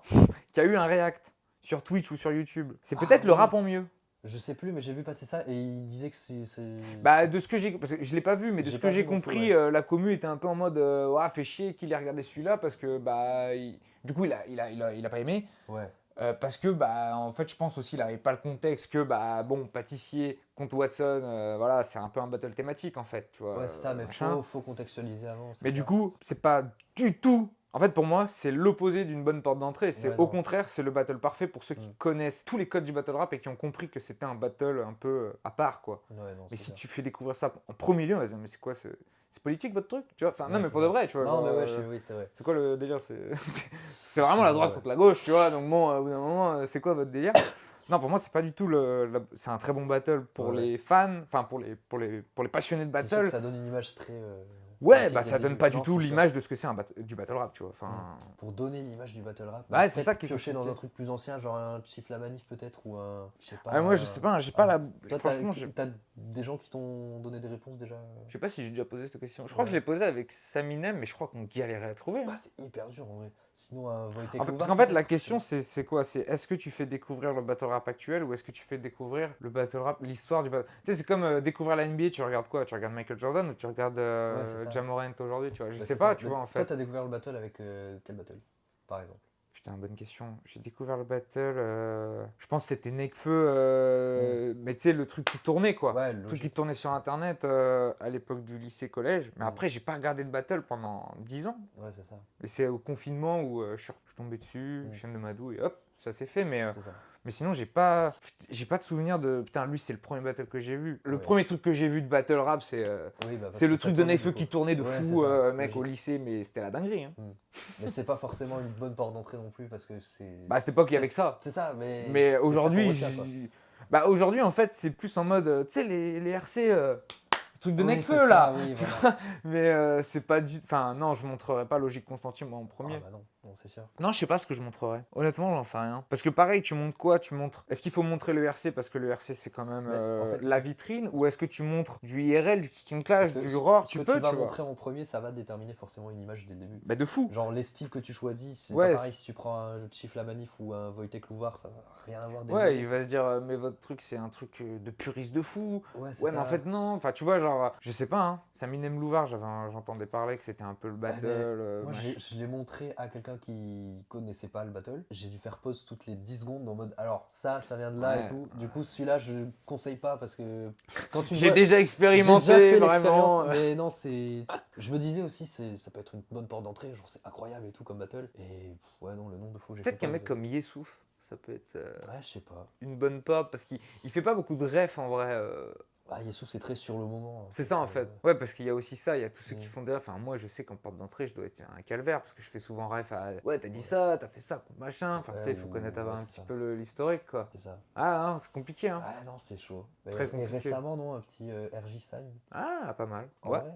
qu'il y a eu un react sur Twitch ou sur YouTube. C'est peut-être le oui. rap en mieux. Je sais plus, mais j'ai vu passer ça et il disait que c'est... Bah, de ce que j'ai. Parce que je l'ai pas vu, mais de J'ai ce pas que j'ai vu non plus, compris, la commu était un peu en mode ouais, fait chier qu'il ait regardé celui-là parce que, bah. Du coup, il a pas aimé. Ouais. Parce que, bah, en fait, je pense aussi qu'il n'avait pas le contexte que, bah, bon, pâtissier contre Watson, voilà, c'est un peu un battle thématique, en fait, tu vois. Ouais, c'est ça, mais machin. faut contextualiser avant. c'est Mais du clair. coup, c'est pas du tout. En fait, pour moi, c'est l'opposé d'une bonne porte d'entrée. C'est Ouais, au non. contraire, c'est le battle parfait pour ceux qui Mm. connaissent tous les codes du battle rap et qui ont compris que c'était un battle un peu à part, quoi. Ouais, non, Mais c'est si clair. tu fais découvrir ça en premier lieu, on va se dire, mais c'est quoi c'est politique votre truc, tu vois. Enfin, Ouais, non, mais c'est pour ça. de vrai, tu vois. Non, genre, mais ouais, oui, c'est vrai. c'est quoi le délire? C'est vraiment la droite Ouais. contre la gauche, tu vois. Donc bon, au bout d'un moment, c'est quoi votre délire? Non, pour moi, c'est pas du tout c'est un très bon battle pour Ouais. les fans, enfin pour les passionnés de C'est sûr que battle. ça donne une image très... Ouais, pratique bah dès ça le donne début. pas du Non, tout c'est sûr. l'image de ce que c'est du battle rap, tu vois. Enfin, Pour donner l'image du battle rap, Ouais, c'est peut-être ça qui est piocher dans compliqué. un truc plus ancien, genre un Chief La Manif peut-être, ou un... Je sais pas. moi, je sais pas, j'ai pas la. Toi, Franchement, t'as des gens qui t'ont donné des réponses déjà? je sais pas si j'ai déjà posé cette question. Je crois que je Ouais. l'ai posé avec Saminem, mais je crois qu'on galérait à trouver. Bah, hein. c'est hyper dur en vrai. Sinon, un Wojtek En fait, Lovar, parce qu'en fait, la peut-être, question, je sais c'est quoi? C'est est-ce que tu fais découvrir le battle rap actuel ou est-ce que tu fais découvrir le battle rap, l'histoire du battle. Tu sais, c'est comme découvrir la NBA, tu regardes quoi? Tu regardes Michael Jordan ou tu regardes Ouais, c'est ça. Ja Morant aujourd'hui, tu vois? Je Bah, sais c'est pas, ça. tu Mais vois, en Toi, fait. t'as découvert le battle avec quel battle, par exemple? Putain, bonne question. J'ai découvert le battle, je pense que c'était Nekfeu, mais tu sais, le truc qui tournait, quoi. Ouais, Le truc qui logique. tournait sur Internet à l'époque du lycée-collège. Mais Mm. après, j'ai pas regardé de battle pendant 10 ans. Ouais, c'est ça. Et c'est au confinement où je suis tombé dessus, chaîne de Madou, et hop, ça s'est fait. C'est ça. Mais sinon, j'ai pas de souvenir de. Putain, lui, c'est le premier battle que j'ai vu. Le Ouais. premier truc que j'ai vu de battle rap, c'est Oui, bah, parce c'est que le ça truc de tournait, Nekfeu du qui coup. tournait de Ouais, fou, c'est ça, mec, au logique. lycée, mais c'était la dinguerie. Hein. Mais c'est pas forcément une bonne porte d'entrée non plus, parce que c'est... Bah, à cette époque, il y avait que ça. C'est ça, mais... Mais c'est fait aujourd'hui, pour retenir, quoi. bah, aujourd'hui, en fait, c'est plus en mode, tu sais, les RC, le truc de Oui, Nekfeu, c'est là. ça, oui, tu voilà. vois. Mais c'est pas du. Enfin, non, je montrerai pas Logique Constantine, moi, en premier. Ah bah non, c'est sûr. Non, je sais pas ce que je montrerai. Honnêtement, j'en sais rien. Parce que pareil, tu montres quoi? Tu montres. Est-ce qu'il faut montrer le RC parce que le RC c'est quand même Mais, en fait, la vitrine? Ou est-ce que tu montres du IRL, du Kick and Clash, Parce que du Roar? ce Tu que peux, tu vas vois. montrer en premier, ça va déterminer forcément une image dès le début. Bah, de fou. Genre les styles que tu choisis, c'est Ouais, pas pareil si tu prends un Chief La Manif ou un Wojtek Lovar, ça va rien avoir dès le Ouais, début. il va se dire, mais votre truc c'est un truc de puriste de fou. Ouais, c'est Ouais, mais ça. en fait, non. Enfin, tu vois, genre, je sais pas, hein. Saminem Louvard, j'entendais parler que c'était un peu le Ouais, battle. mais moi, machin. je l'ai montré à quelqu'un qui connaissait pas le battle. J'ai dû faire pause toutes les 10 secondes en mode alors ça vient de là Ouais. et tout. Du coup, celui-là, je conseille pas parce que quand tu le J'ai vois- déjà j'ai expérimenté, déjà fait vraiment. l'expérience, mais non, c'est. Je me disais aussi, ça peut être une bonne porte d'entrée, genre c'est incroyable et tout comme battle. Et ouais, non, le nombre de fois où j'ai fait Peut-être qu'un pause, mec comme Yessouf, ça peut être Ouais, je sais pas. une bonne porte parce qu'il fait pas beaucoup de refs en vrai. Ah, Yesu, c'est très sur le moment. C'est ça en fait. Ouais, parce qu'il y a aussi ça, il y a tous ceux qui Mm. font des refs. Enfin, moi je sais qu'en porte d'entrée, je dois être un calvaire parce que je fais souvent ref à. Ouais, t'as dit ça, t'as fait ça, machin. Enfin, tu sais, il faut ou- connaître avoir ouais, un c'est petit ça. peu l'historique quoi. C'est ça. Ah, non, c'est compliqué hein. Ah non, c'est chaud. Très Et compliqué. récemment, non, un petit RJ Sign. Ah, pas mal. En Ouais. vrai,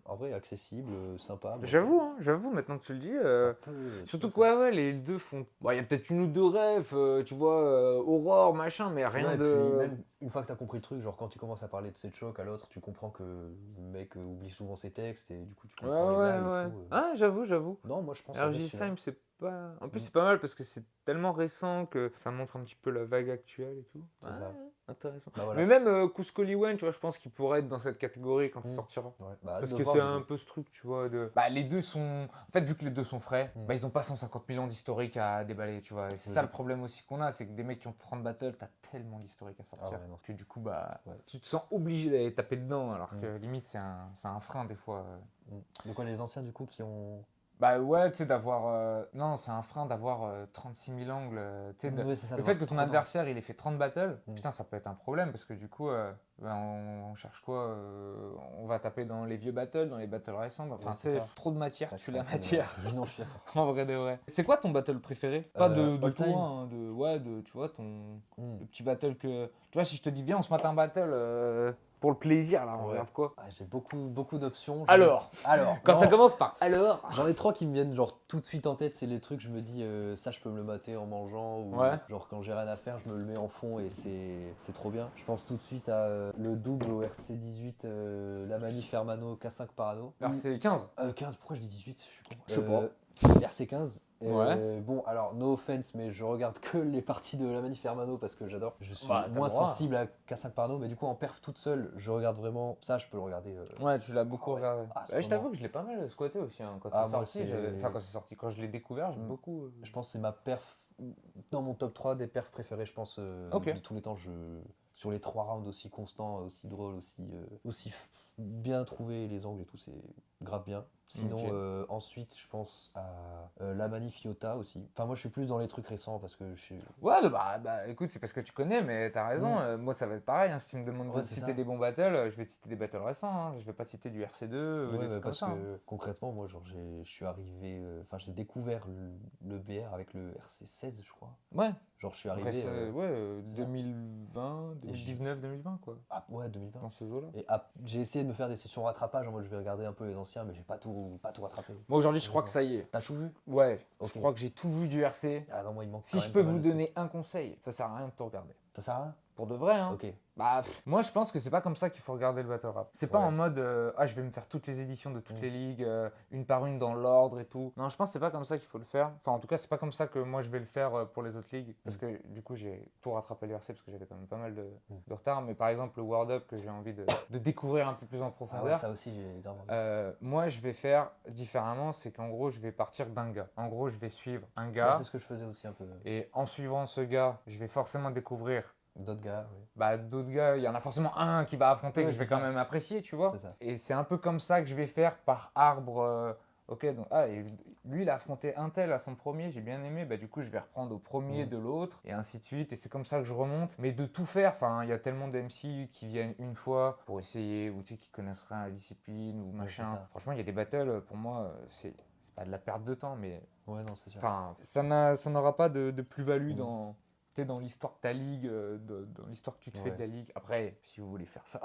en vrai, accessible, sympa. donc, J'avoue, maintenant que tu le dis. ça peut- Surtout ça peut quoi, ouais, les deux font. Bon, il y a peut-être une ou deux refs, tu vois, Aurore, machin, mais rien Ouais, et de. puis même une fois que tu as compris le truc, genre quand tu commences à parler de cette choc à l'autre, tu comprends que le mec oublie souvent ses textes et du coup tu Ouais, comprends les ouais, blagues et ouais. tout. Ah, j'avoue. Non, moi je pense. en vrai, RJ celui-là. Sime, c'est pas. En plus, Mm. c'est pas mal parce que c'est tellement récent que ça montre un petit peu la vague actuelle et tout. C'est Ah, ça. intéressant. Bah voilà. Mais même Cusco Liwen, tu vois, je pense qu'il pourrait être dans cette catégorie quand il Mm. sortira. Ouais, bah, Parce de que voir, c'est du un coup. peu ce truc, tu vois, de. Bah, les deux sont. En fait, vu que les deux sont frais, Mm. bah, ils ont pas 150 millions d'historique à déballer, tu vois. Et c'est ça le problème aussi qu'on a, c'est que des mecs qui ont 30 battles, t'as tellement d'historique à sortir. Ah ouais, non. Que du coup, bah, Ouais. tu te sens obligé d'aller taper dedans, alors Mm. que limite, c'est un frein des fois. De quoi les anciens du coup qui ont. Bah ouais, tu sais, d'avoir. Non, c'est un frein d'avoir 36 000 angles. Tu sais, Ouais, c'est ça, le d'avoir fait que ton trop d'angles. adversaire il ait fait 30 battles, Mm. putain, ça peut être un problème parce que du coup, ben, on cherche quoi on va taper dans les vieux battles, dans les battles récents. Enfin, Ouais, tu c'est sais, ça. trop de matière, Ça tue crée la un peu de- matière. Oui, non, je suis d'accord. En vrai de vrai. C'est quoi ton battle préféré? Pas de all toi, time. hein, de, ouais, de, tu vois, ton Mm. le petit battle que. Tu vois, si je te dis, viens, on se mate un battle, Pour le plaisir, là, on Ouais. regarde quoi? Ah, j'ai beaucoup d'options. Alors, Quand ça commence par alors. J'en ai 3 qui me viennent genre tout de suite en tête, c'est les trucs, je me dis ça je peux me le mater en mangeant ou Ouais. genre quand j'ai rien à faire, je me le mets en fond et c'est trop bien. Je pense tout de suite à le double au RC18, la manif Hermano K5 Parano. RC15. 15, pourquoi je dis 18? Je suis con. Je sais pas. RC15. Ouais. Bon, alors no offense, mais je regarde que les parties de la manif Hermano parce que j'adore. Je suis Bah, t'as moins le droit. sensible à K5 Parano, mais du coup en perf toute seule, je regarde vraiment ça, je peux le regarder. Ouais, tu l'as beaucoup Ah ouais. regardé. Ah, c'est Ouais, je vraiment- t'avoue que je l'ai pas mal squatté aussi hein, quand Ah, c'est moi, sorti. Enfin, quand c'est sorti, quand je l'ai découvert, j'aime beaucoup. Je pense que c'est ma perf, dans mon top 3 des perfs préférés, je pense, Ok. de tous les temps. Sur les 3 rounds aussi constants, aussi drôles, aussi bien trouvé, les angles et tout, c'est grave bien. Sinon, Ok. ensuite, je pense à la manif Iota aussi. Enfin, moi, je suis plus dans les trucs récents parce que je suis... Ouais, bah écoute, c'est parce que tu connais, mais t'as raison. Moi, ça va être pareil. Hein, si tu me demandes Ouais, de c'est citer ça. des bons battles, je vais te citer des battles récents. Hein. Je vais pas te citer du RC2, Ouais, des bah, trucs comme parce ça. que Hein. concrètement, moi, genre, je suis arrivé... Enfin, j'ai découvert le BR avec le RC16, je crois. Ouais, Genre, je suis après, arrivé... ouais, c'est ça. 2020, 2019, 2020, quoi. Ah, ouais, 2020. Dans ce zoo-là. Et j'ai essayé de me faire des sessions rattrapage en mode je vais regarder un peu les anciens, mais j'ai pas tout rattrapé. Moi, aujourd'hui, je crois que ça y est. T'as tout vu? Ouais, Ok. je crois que j'ai tout vu du RC. Ah non, moi il manque. Si quand je même peux pas mal vous de trucs. donner un conseil, ça sert à rien de tout regarder. Ça sert à rien? Pour de vrai, hein. Ok. Bah, moi je pense que c'est pas comme ça qu'il faut regarder le battle rap. C'est pas Ouais. en mode ah je vais me faire toutes les éditions de toutes Mm. les ligues, une par une dans l'ordre et tout. Non, je pense que c'est pas comme ça qu'il faut le faire. Enfin, en tout cas, c'est pas comme ça que moi je vais le faire pour les autres ligues. Parce que du coup, j'ai tout rattrapé le RC parce que j'avais quand même pas mal de retard. Mais par exemple, le World Up que j'ai envie de découvrir un peu plus en Ah ouais, profondeur. ça aussi j'ai grave envie. Moi, je vais faire différemment. C'est qu'en gros, je vais partir d'un gars. En gros, je vais suivre un Ouais, gars. c'est ce que je faisais aussi un peu. Et en suivant ce gars, je vais forcément découvrir D'autres gars, oui. bah, d'autres gars, il y en a forcément un qui va affronter Ouais, que je vais c'est quand ça. même apprécier, tu vois. C'est ça. Et c'est un peu comme ça que je vais faire par arbre. Ok, donc et lui il a affronté un tel à son premier, j'ai bien aimé, bah du coup je vais reprendre au premier de l'autre et ainsi de suite. Et c'est comme ça que je remonte. Mais de tout faire, enfin il y a tellement de MC qui viennent une fois pour essayer ou tu sais qui connaissent rien à la discipline ou machin. c'est ça. Franchement il y a des battles pour moi c'est pas de la perte de temps, mais Ouais, non, c'est sûr. enfin ça n'aura pas de plus-value dans dans l'histoire de ta ligue, dans l'histoire que tu te fais Ouais. de la ligue. Après, si vous voulez faire ça,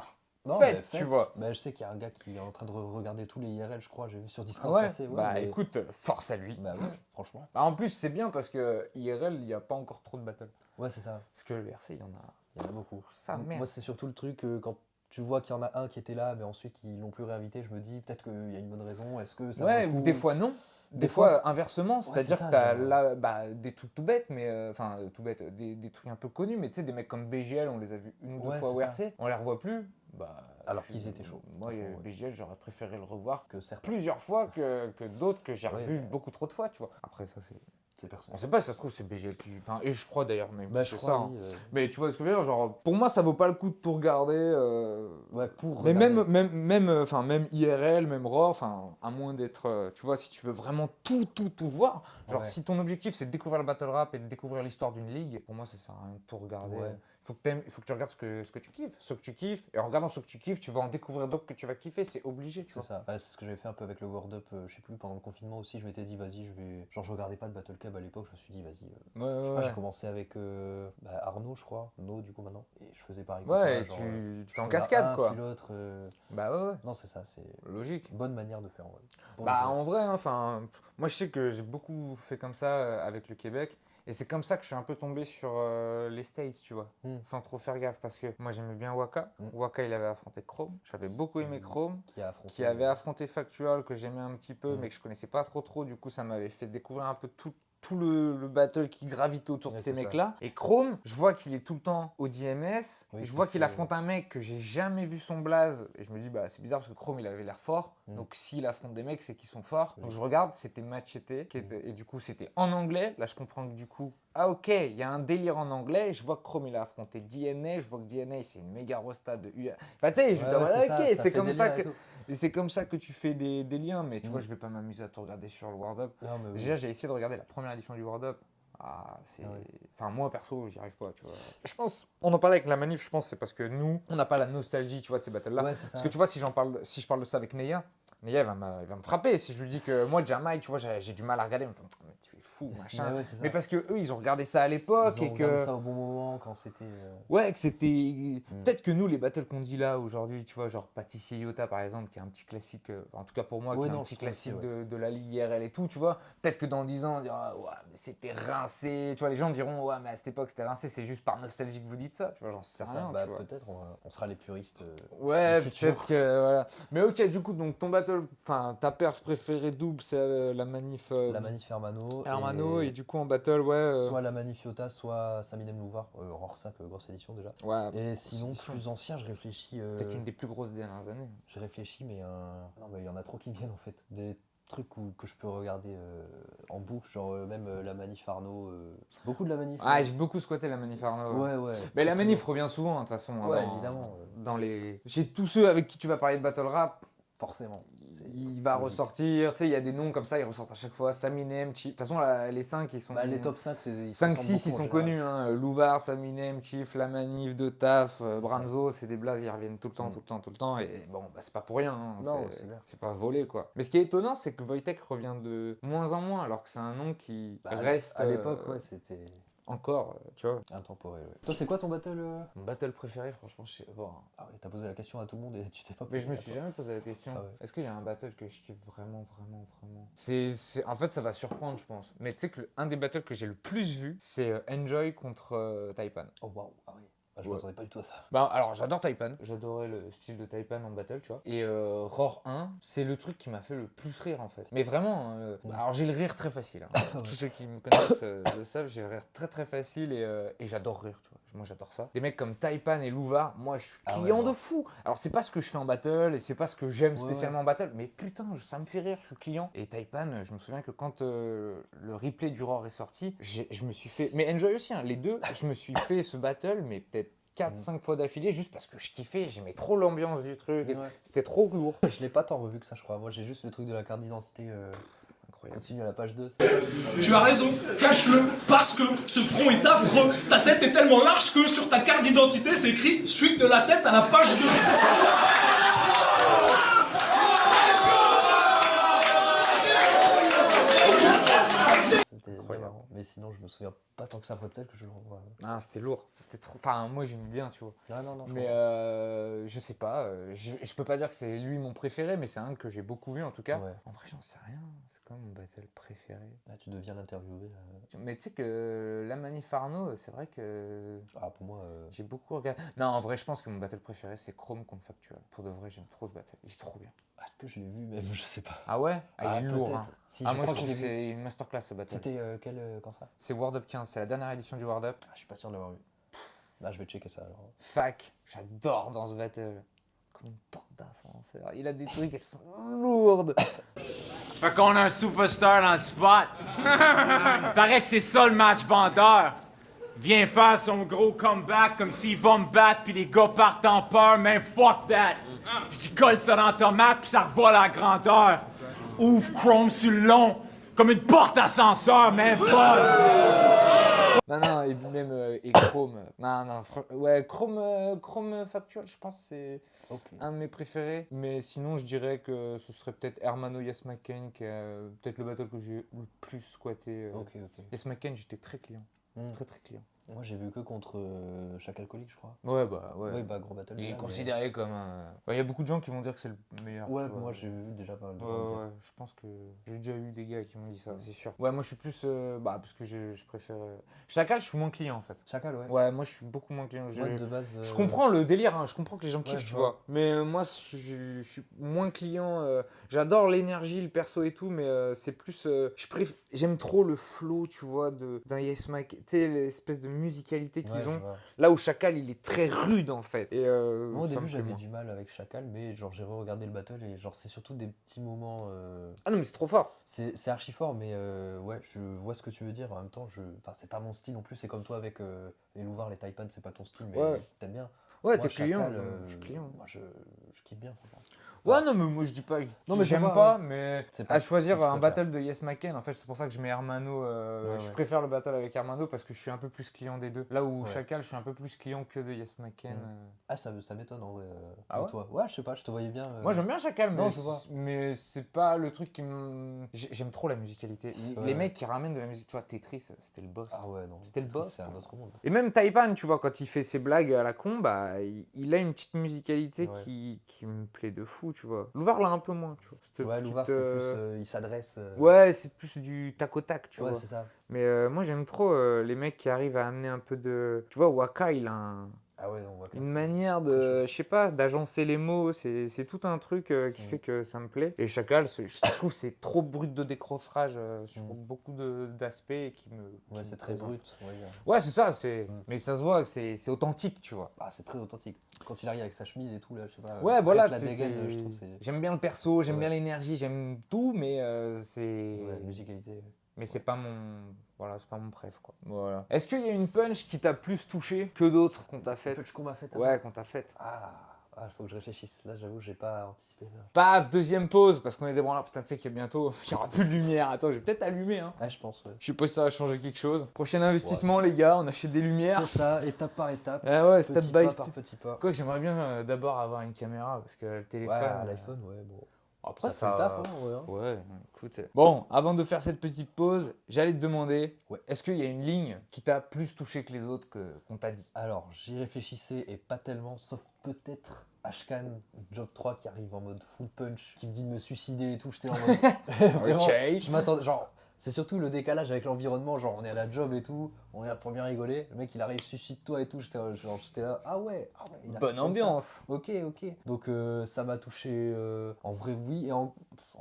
Non, faites, mais tu faites. vois. Bah, je sais qu'il y a un gars qui est en train de regarder tous les IRL, je crois, j'ai vu sur Discord Ouais, passer. Ouais, bah mais- écoute, force à lui. Bah ouais, franchement. Bah, en plus, c'est bien parce que IRL, il n'y a pas encore trop de battles. Ouais, c'est ça. Parce que le RC, il y en a. Il y en a beaucoup. Ça, merde. Moi, c'est surtout le truc quand tu vois qu'il y en a un qui était là, mais ensuite ils l'ont plus réinvité, je me dis peut-être qu'il y a une bonne raison. Est-ce que ça Ouais, vaut le ou coup des fois non. Des Des fois, inversement, c'est c'est-à-dire ça, que t'as genre. là, bah, des trucs tout bêtes, mais enfin, tout bêtes, des trucs un peu connus, mais tu sais, des mecs comme BGL, on les a vus une ou deux Ouais, fois au c'est ça. RC, on les revoit plus. Bah, Alors qu'ils étaient chauds. Moi, Franchement, ouais. BGL, j'aurais préféré le revoir Que certains. plusieurs fois que d'autres que j'ai Ouais, revus bah. beaucoup trop de fois, tu vois. Après, ça, c'est. C'est On personnel. sait pas si ça se trouve, c'est BGL qui. Enfin, et je crois d'ailleurs même Bah, que je c'est crois, ça. Hein. oui, Mais tu vois ce que je veux dire, genre, pour moi, ça vaut pas le coup de tout regarder. ouais, pour Mais regarder. même IRL, même RAW, enfin, à moins d'être, tu vois, si tu veux vraiment tout voir, genre Ouais. si ton objectif c'est de découvrir le battle rap et de découvrir l'histoire d'une ligue, pour moi ça sert à rien de tout regarder. Ouais. Faut que tu regardes ce que tu kiffes, ce que tu kiffes, et en regardant ce que tu kiffes, tu vas en découvrir d'autres que tu vas kiffer, c'est obligé. tu C'est vois. ça. Ouais, c'est ce que j'avais fait un peu avec le World Up, je sais plus, pendant le confinement aussi, je m'étais dit vas-y, je vais. Genre, je regardais pas de Battle Cab à l'époque, je me suis dit vas-y. Je sais Ouais, pas, ouais. j'ai commencé avec Arnaud, je crois, No du coup maintenant, et je faisais pareil. Ouais, et genre, tu fais je en regarde cascade un, quoi. Puis l'autre. Bah ouais, Non, c'est ça, c'est logique. une bonne manière de faire en vrai. Bon, Bah ouais. en vrai, hein, enfin, moi je sais que j'ai beaucoup fait comme ça avec le Québec. Et c'est comme ça que je suis un peu tombé sur les States, tu vois, sans trop faire gaffe. Parce que moi j'aimais bien Waka. Waka il avait affronté Chrome. J'avais beaucoup aimé Chrome. Qui a affronté. Qui avait affronté Factual, que j'aimais un petit peu, Mm. mais que je connaissais pas trop. Du coup, ça m'avait fait découvrir un peu tout le battle qui gravite autour de Ouais, ces c'est ça. mecs-là. Et Chrome, je vois qu'il est tout le temps au DMS. Oui, Et je qu'il vois qu'il fait- affronte un mec que j'ai jamais vu son blaze. Et je me dis, bah c'est bizarre parce que Chrome, il avait l'air fort. Donc s'il affronte des mecs, c'est qu'ils sont forts. Donc je regarde, c'était Machete. Et du coup, c'était en anglais. Là, je comprends que du coup, ah ok, il y a un délire en anglais. Je vois que Chrome, il a affronté DNA. Je vois que DNA, c'est une méga rosta de UA. Bah tu sais, je me dis, Ouais, ah, c'est ça, ok, ça c'est fait comme des ça liens que... et tout. Et c'est comme ça que tu fais des liens, mais tu vois, je vais pas m'amuser à tout regarder sur le World Up. Non, mais oui. Déjà, j'ai essayé de regarder la première édition du World Up. Ah ouais. Enfin, moi, perso, j'y arrive pas, tu vois. Je pense, on en parlait avec la manif, je pense, c'est parce que nous, on n'a pas la nostalgie, tu vois, de ces battles-là. Ouais, c'est ça. Parce que tu vois, si je parle de ça avec Neya, Neya, il va me frapper. Si je lui dis que moi, Jamai, tu vois, j'ai du mal à regarder, il me fait, mais tu es fou, machin. Ouais, c'est ça. Mais parce que eux, ils ont regardé ça à l'époque Ils ont et regardé que. ça au bon moment quand c'était. Ouais, que c'était. Peut-être que nous, les battles qu'on dit là aujourd'hui, tu vois, genre Pâtissier Yota par exemple, qui est un petit classique, en tout cas pour moi, Ouais, qui est un non, petit je trouve aussi, classique de la Ligue IRL et tout, tu vois. Peut-être que dans 10 ans, on dira, ouais, mais c'était rincé. Tu vois, les gens diront, ouais, mais à cette époque, c'était rincé, c'est juste par nostalgie que vous dites ça, tu vois, j'en sais C'est rien, ça. Bah, tu vois. peut-être on sera les puristes. Ouais, du futur. peut-être que, voilà. Mais ok, du coup, donc ton battle, enfin, ta perf préférée double, c'est la manif. La manif Hermano. Hermano, et du coup, en battle, ouais. Soit la manif Yota, soit Saminem Louvar, Rorschach, grosse édition déjà. Ouais, Et sinon, édition. plus ancien, je réfléchis. Peut-être une des plus grosses des dernières années. Je réfléchis, mais non, mais il y en a trop qui me viennent en fait. Des trucs que je peux regarder en boucle, genre même la manif Arnaud. Beaucoup de la manif. Ah, j'ai beaucoup squatté la manif Arnaud. Ouais, ouais. Mais très, la très manif bon. revient souvent, hein, de toute façon. Ouais, dans- évidemment. Dans les... Chez tous ceux avec qui tu vas parler de battle rap, Forcément. il va ressortir. Tu sais, il y a des noms comme ça, ils ressortent à chaque fois. Saminem, Chief. De toute façon, les 5, ils sont. Bah, les top 5, c'est. 5-6, ils sont connus. Hein. Louvar, Saminem, Chief, La Manif, De Taf, Branzo, c'est des blazes, ils reviennent tout le temps, tout le temps, tout le temps. Et bon, bah, c'est pas pour rien. Hein. Non, c'est clair. C'est pas volé, quoi. Mais ce qui est étonnant, c'est que Wojtek revient de moins en moins, alors que c'est un nom qui Bah, reste. À l'époque, ouais, c'était Encore, tu vois. intemporel. Ouais. Toi, c'est quoi ton battle Mon battle préféré, franchement, je sais pas. Ah ouais, t'as posé la question à tout le monde et tu t'es pas Mais je me posé suis à toi. jamais posé la question. Ah ouais. Est-ce qu'il y a un battle que je kiffe vraiment, vraiment, vraiment En fait, ça va surprendre, je pense. Mais tu sais que un des battles que j'ai le plus vu, c'est Enjoy contre Taipan. Oh waouh, ah oui. Ah, je Ouais. m'attendais pas du tout à ça. Bah, alors, j'adore Taipan. J'adorais le style de Taipan en battle, tu vois. Et Roar 1, c'est le truc qui m'a fait le plus rire, en fait. Mais vraiment, alors j'ai le rire très facile. Hein. Tous ceux qui me connaissent le savent, j'ai le rire très très facile et j'adore rire, tu vois. Moi, j'adore ça. Des mecs comme Taipan et Louvar, moi, je suis Ah ouais, client moi. de fou. Alors, c'est pas ce que je fais en battle et c'est pas ce que j'aime Ouais, spécialement en battle, mais putain, ça me fait rire, je suis client. Et Taipan, je me souviens que quand le replay du Roar est sorti, je me suis fait... Mais Enjoy aussi, hein, les deux, je me suis fait ce battle, mais peut-être 4-5 fois d'affilée, juste parce que je kiffais, j'aimais trop l'ambiance du truc, Ouais. c'était trop lourd. Je l'ai pas tant revu que ça, je crois. Moi, j'ai juste le truc de la carte d'identité. Incroyable. Continue à la page 2. Tu as raison, cache-le, parce que ce front est affreux. Ta tête est tellement large que sur ta carte d'identité, c'est écrit suite de la tête à la page 2. C'était bien marrant. Mais sinon, je me souviens pas tant que ça. Après, peut-être que je le revois. Ah, c'était lourd, c'était trop... Enfin, moi j'aimais bien, tu vois. Ah non, non, je Mais comprends. je sais pas, je peux pas dire que c'est lui mon préféré, mais c'est un que j'ai beaucoup vu en tout cas. Ouais. En vrai, j'en sais rien, c'est quoi mon battle préféré? Là, tu deviens l'interviewer. Mais tu sais que la manif Arnaud, c'est vrai que Ah, pour moi. j'ai beaucoup regardé. Non, en vrai, je pense que mon battle préféré c'est Chrome contre Factual. Pour de vrai, j'aime trop ce battle, il est trop bien. Est-ce que je l'ai vu même? Je sais pas. Ah ouais? Ah, il est lourd. peut-être. Hein. Si, Ah, je moi je crois que trouve que je l'ai vu. c'est une masterclass ce battle. C'était quand ça? C'est World Up 15, c'est la dernière édition du World Up. Ah, je suis pas sûr de l'avoir vu. Là, je vais checker ça alors. Fac, j'adore dans ce battle. Comme une porte d'ascenseur. Il a des trucs, elles sont lourdes. Fait qu'on a un superstar dans le spot. Il paraît que c'est ça le match vendeur. Viens faire son gros comeback comme s'il va me battre puis les gars partent en peur, man, fuck that. Je colle ça dans ta map puis ça revole à la grandeur. Ouvre Chrome sur le long, comme une porte ascenseur, man, pas. Non, et même et Chrome. Ouais, Chrome Factual, je pense que c'est Ok. un de mes préférés. Mais sinon, je dirais que ce serait peut-être Hermano Yes McCain, qui est peut-être le battle que j'ai le plus squatté. Ok, ok. Yes McCain, j'étais très client. Hmm. Très très client. Moi, j'ai vu que contre Chaque Alcoolique, je crois. Ouais, bah ouais. Oui, bah, gros battle. Il est déjà, mais- considéré comme un. Il y a beaucoup de gens qui vont dire que c'est le meilleur. Ouais, tu vois. moi, j'ai vu déjà pas mal de Ouais, gens le dire. ouais, je pense que j'ai déjà eu des gars qui m'ont dit ça, c'est sûr. Ouais, moi je suis plus. Parce que je préfère. Chacal, je suis moins client en fait. Chacal, ouais. Ouais, moi je suis beaucoup moins client. Moi, de base. Je comprends le délire, hein, je comprends que les gens Ouais, kiffent, je tu vois. vois. Mais moi, je suis moins client. J'adore l'énergie, le perso et tout, mais c'est plus. J'aime trop le flow, tu vois, d'un Yes Mike. Tu sais, l'espèce de musicalité qu'ils Ouais, je ont. vois. Là où Chacal, il est très rude en fait. Et Moi, au ça début, me plaît j'avais moins. du mal avec Chacal, mais genre, j'ai re-regardé le battle et genre, c'est surtout des petits moments. Ah non, mais c'est trop fort. C'est archi fort, mais ouais, je vois ce que tu veux dire. En même temps, enfin, c'est pas mon style non plus. C'est comme toi avec les Louvards, les Taipan, c'est pas ton style, mais Ouais. t'aimes bien. Ouais, Moi, t'es client. Chacal, Je suis client. Moi, je kiffe bien, franchement. Ouais, non, mais moi je dis pas que Non, mais je j'aime vois, pas, ouais. mais C'est pas à ce choisir que tu un préfères. battle de Yes McCain, en fait, c'est pour ça que je mets Hermano. Je ouais. préfère le battle avec Hermano parce que je suis un peu plus client des deux. Là où Ouais. Chacal, je suis un peu plus client que de Yes McCain. Ah, ça m'étonne en vrai. Ah de ouais toi. Ouais, je sais pas, je te voyais bien. Moi j'aime bien Chacal, Non, mais, je vois. mais c'est pas le truc qui me. J'aime trop la musicalité. Ouais. Les mecs qui ramènent de la musique, tu vois, Tetris, c'était le boss. Ah ouais, non. C'était le boss, C'est un quoi. autre monde. Et même Taipan, tu vois, quand il fait ses blagues à la con, bah, il a une petite musicalité Ouais. qui me plaît de fou, tu vois. Louvard l'a un peu moins, tu vois. Cette Ouais, Louvard, petite, c'est plus. Il s'adresse. Ouais, c'est plus du tac au tac, tu Ouais, vois. c'est ça. Mais moi, j'aime trop les mecs qui arrivent à amener un peu de... Tu vois, Waka, il a Ah ouais, on voit que une c'est manière très de, chouette. je sais pas, d'agencer les mots. C'est tout un truc qui fait que ça me plaît. Et Chacal, je trouve que c'est trop brut de décoffrage sur beaucoup d'aspects et qui me... Ouais, qui c'est me très plaisent. brut, on va dire. Ouais, c'est ça. Mais ça se voit que c'est authentique, tu vois. Ah, c'est très authentique. Quand il arrive avec sa chemise et tout, là, je sais pas. Ouais, voilà, la c'est- dégaine, je trouve que c'est. j'aime bien le perso, j'aime Ouais. bien l'énergie, j'aime tout, mais c'est... Ouais, musicalité. Mais c'est pas mon... Voilà, c'est pas mon préf, quoi. Voilà. Est-ce qu'il y a une punch qui t'a plus touché que d'autres qu'on t'a fait? Punch qu'on m'a fait. Ouais, qu'on t'a fait. Ah, faut que je réfléchisse. Là, j'avoue, j'ai pas anticipé ça. Paf, deuxième pause, parce qu'on est des branleurs. Putain, tu sais qu'il y a bientôt... Il y aura plus de lumière. Attends, je vais peut-être allumer, hein. Ah, je pense, ouais. Je suppose que ça va changer quelque chose. Prochain investissement, les gars, on achète des lumières. C'est ça, étape par étape. Ah ouais, step Petit by pas step. par petit pas. Quoi que j'aimerais bien d'abord avoir une caméra, parce que le téléphone... Ouais, l'iPhone, ouais, bon. Après, Ça fait le taf, hein, ouais, hein. Ouais, écoute. Bon, avant de faire cette petite pause, j'allais te demander, Ouais. est-ce qu'il y a une ligne qui t'a plus touché que les autres qu'on t'a dit? Alors, j'y réfléchissais et pas tellement, sauf peut-être Ashkan, Job 3 qui arrive en mode full punch, qui me dit de me suicider et tout. J'étais en mode. Vraiment, Ok. je m'attendais. Genre, c'est surtout le décalage avec l'environnement. Genre, on est à la job et tout, on est là pour bien rigoler. Le mec, il arrive, suicide-toi et tout. J'étais là, ah ouais, il arrive Bonne comme ambiance. ça. Ok. Donc, ça m'a touché. En vrai, oui. Et en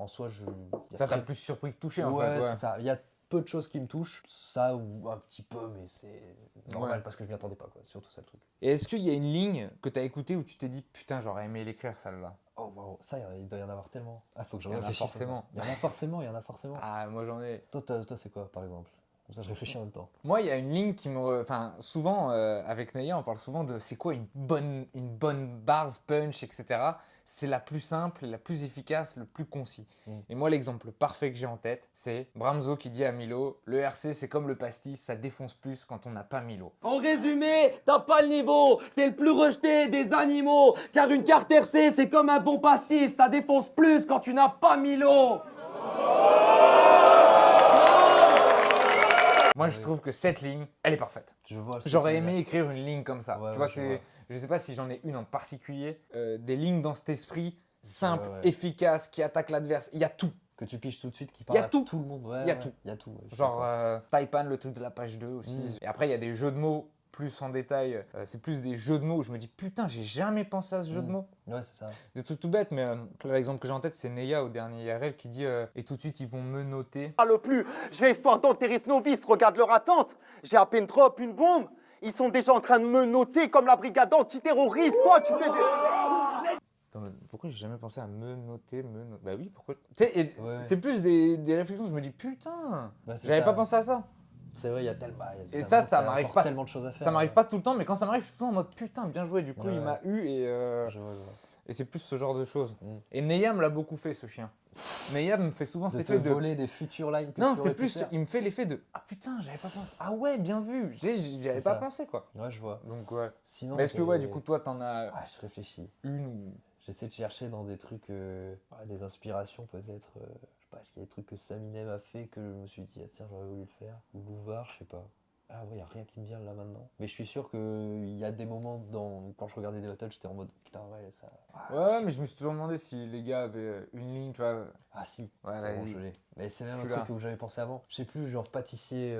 soi, je. il y a Ça t'a très- plus surpris que touché, en Ouais, fait. Ouais. c'est ça. Il y a peu de choses qui me touchent. Ça, ou un petit peu, mais c'est normal Ouais. parce que je m'y attendais pas, quoi. Surtout ça, le truc. Et est-ce qu'il y a une ligne que t'as écoutée où tu t'es dit, putain, j'aurais aimé l'écrire, celle-là? Oh wow, ça il doit y en avoir tellement. Ah, faut que je Il y en a réfléchisse. forcément. Il y en a forcément. Ah, moi j'en ai. Toi, c'est quoi par exemple? Comme ça, je réfléchis en même temps. Moi, il y a une ligne qui me... Enfin, souvent, avec Naya, on parle souvent de c'est quoi une bonne bars, punch, etc. C'est la plus simple, la plus efficace, le plus concis. Et moi, l'exemple parfait que j'ai en tête, c'est Bramzo qui dit à Milo, le RC, c'est comme le pastis, ça défonce plus quand on n'a pas Milo. En résumé, t'as pas le niveau, t'es le plus rejeté des animaux, car une carte RC c'est comme un bon pastis, ça défonce plus quand tu n'as pas Milo. Moi, je trouve que cette ligne, elle est parfaite. Je vois. ce que J'aurais tu veux aimé dire. écrire une ligne comme ça. Ouais, tu vois, ouais, je vois. je sais pas si j'en ai une en particulier. Des lignes dans cet esprit, simple, Ouais. efficace, qui attaque l'adverse. Il y a tout. Que tu piges tout de suite, qui Y parle a à tout. tout le monde. Ouais, Y a ouais, tout. Il y a tout. Ouais, je suis Genre d'accord. Taipan, le truc de la page 2 aussi. Et après, il y a des jeux de mots plus en détail. C'est plus des jeux de mots où je me dis, putain, j'ai jamais pensé à ce jeu de mots. Ouais, c'est ça. Des trucs tout bêtes, mais l'exemple que j'ai en tête, c'est Neya au dernier IRL qui dit et tout de suite, ils vont me noter. Parle plus. Je vais histoire d'enterrer ce novice. Regarde leur attente. J'ai à peine drop une bombe. Ils sont déjà en train de me noter comme la brigade antiterroriste. Toi, tu fais des... Attends, mais pourquoi j'ai jamais pensé à me noter, Bah oui, pourquoi? Tu sais, et Ouais. c'est plus des réflexions, je me dis, putain, Ouais, c'est j'avais ça. pas pensé à ça. C'est vrai, il y a tellement. Et ça m'arrive pas. Tellement de choses à faire. Ça m'arrive pas tout le temps, mais quand ça m'arrive, je suis tout le temps en mode putain, bien joué. Du coup, Ouais. il m'a eu et Je vois. c'est plus ce genre de choses. Et Neya me l'a beaucoup fait, ce chien. Neya me fait souvent De cet te effet de. voler des futures lines que Non, tu c'est aurais pu plus, faire. il me fait l'effet de ah putain, j'avais pas pensé. Ah ouais, bien vu. J'y avais C'est pas ça. pensé quoi. Ouais, je vois. Donc ouais. Sinon. Mais est-ce que ouais, du coup, toi, t'en as Ah, je réfléchis. une ou. J'essaie de chercher dans des trucs, des inspirations peut-être. Je sais pas, est-ce qu'il y a des trucs que Saminem a fait que je me suis dit, ah tiens, j'aurais voulu le faire. Ou Louvard, je sais pas. Ah ouais, y a rien qui me vient là maintenant. Mais je suis sûr qu'il y a des moments quand je regardais des battles, j'étais en mode putain, ouais, ça. Ouais, mais je me suis toujours demandé si les gars avaient une ligne, tu vois. Ah si, Ouais, c'est bon, vas-y. je l'ai. Mais c'est même un Celui-là. truc où j'avais pensé avant. Je sais plus, genre pâtissier,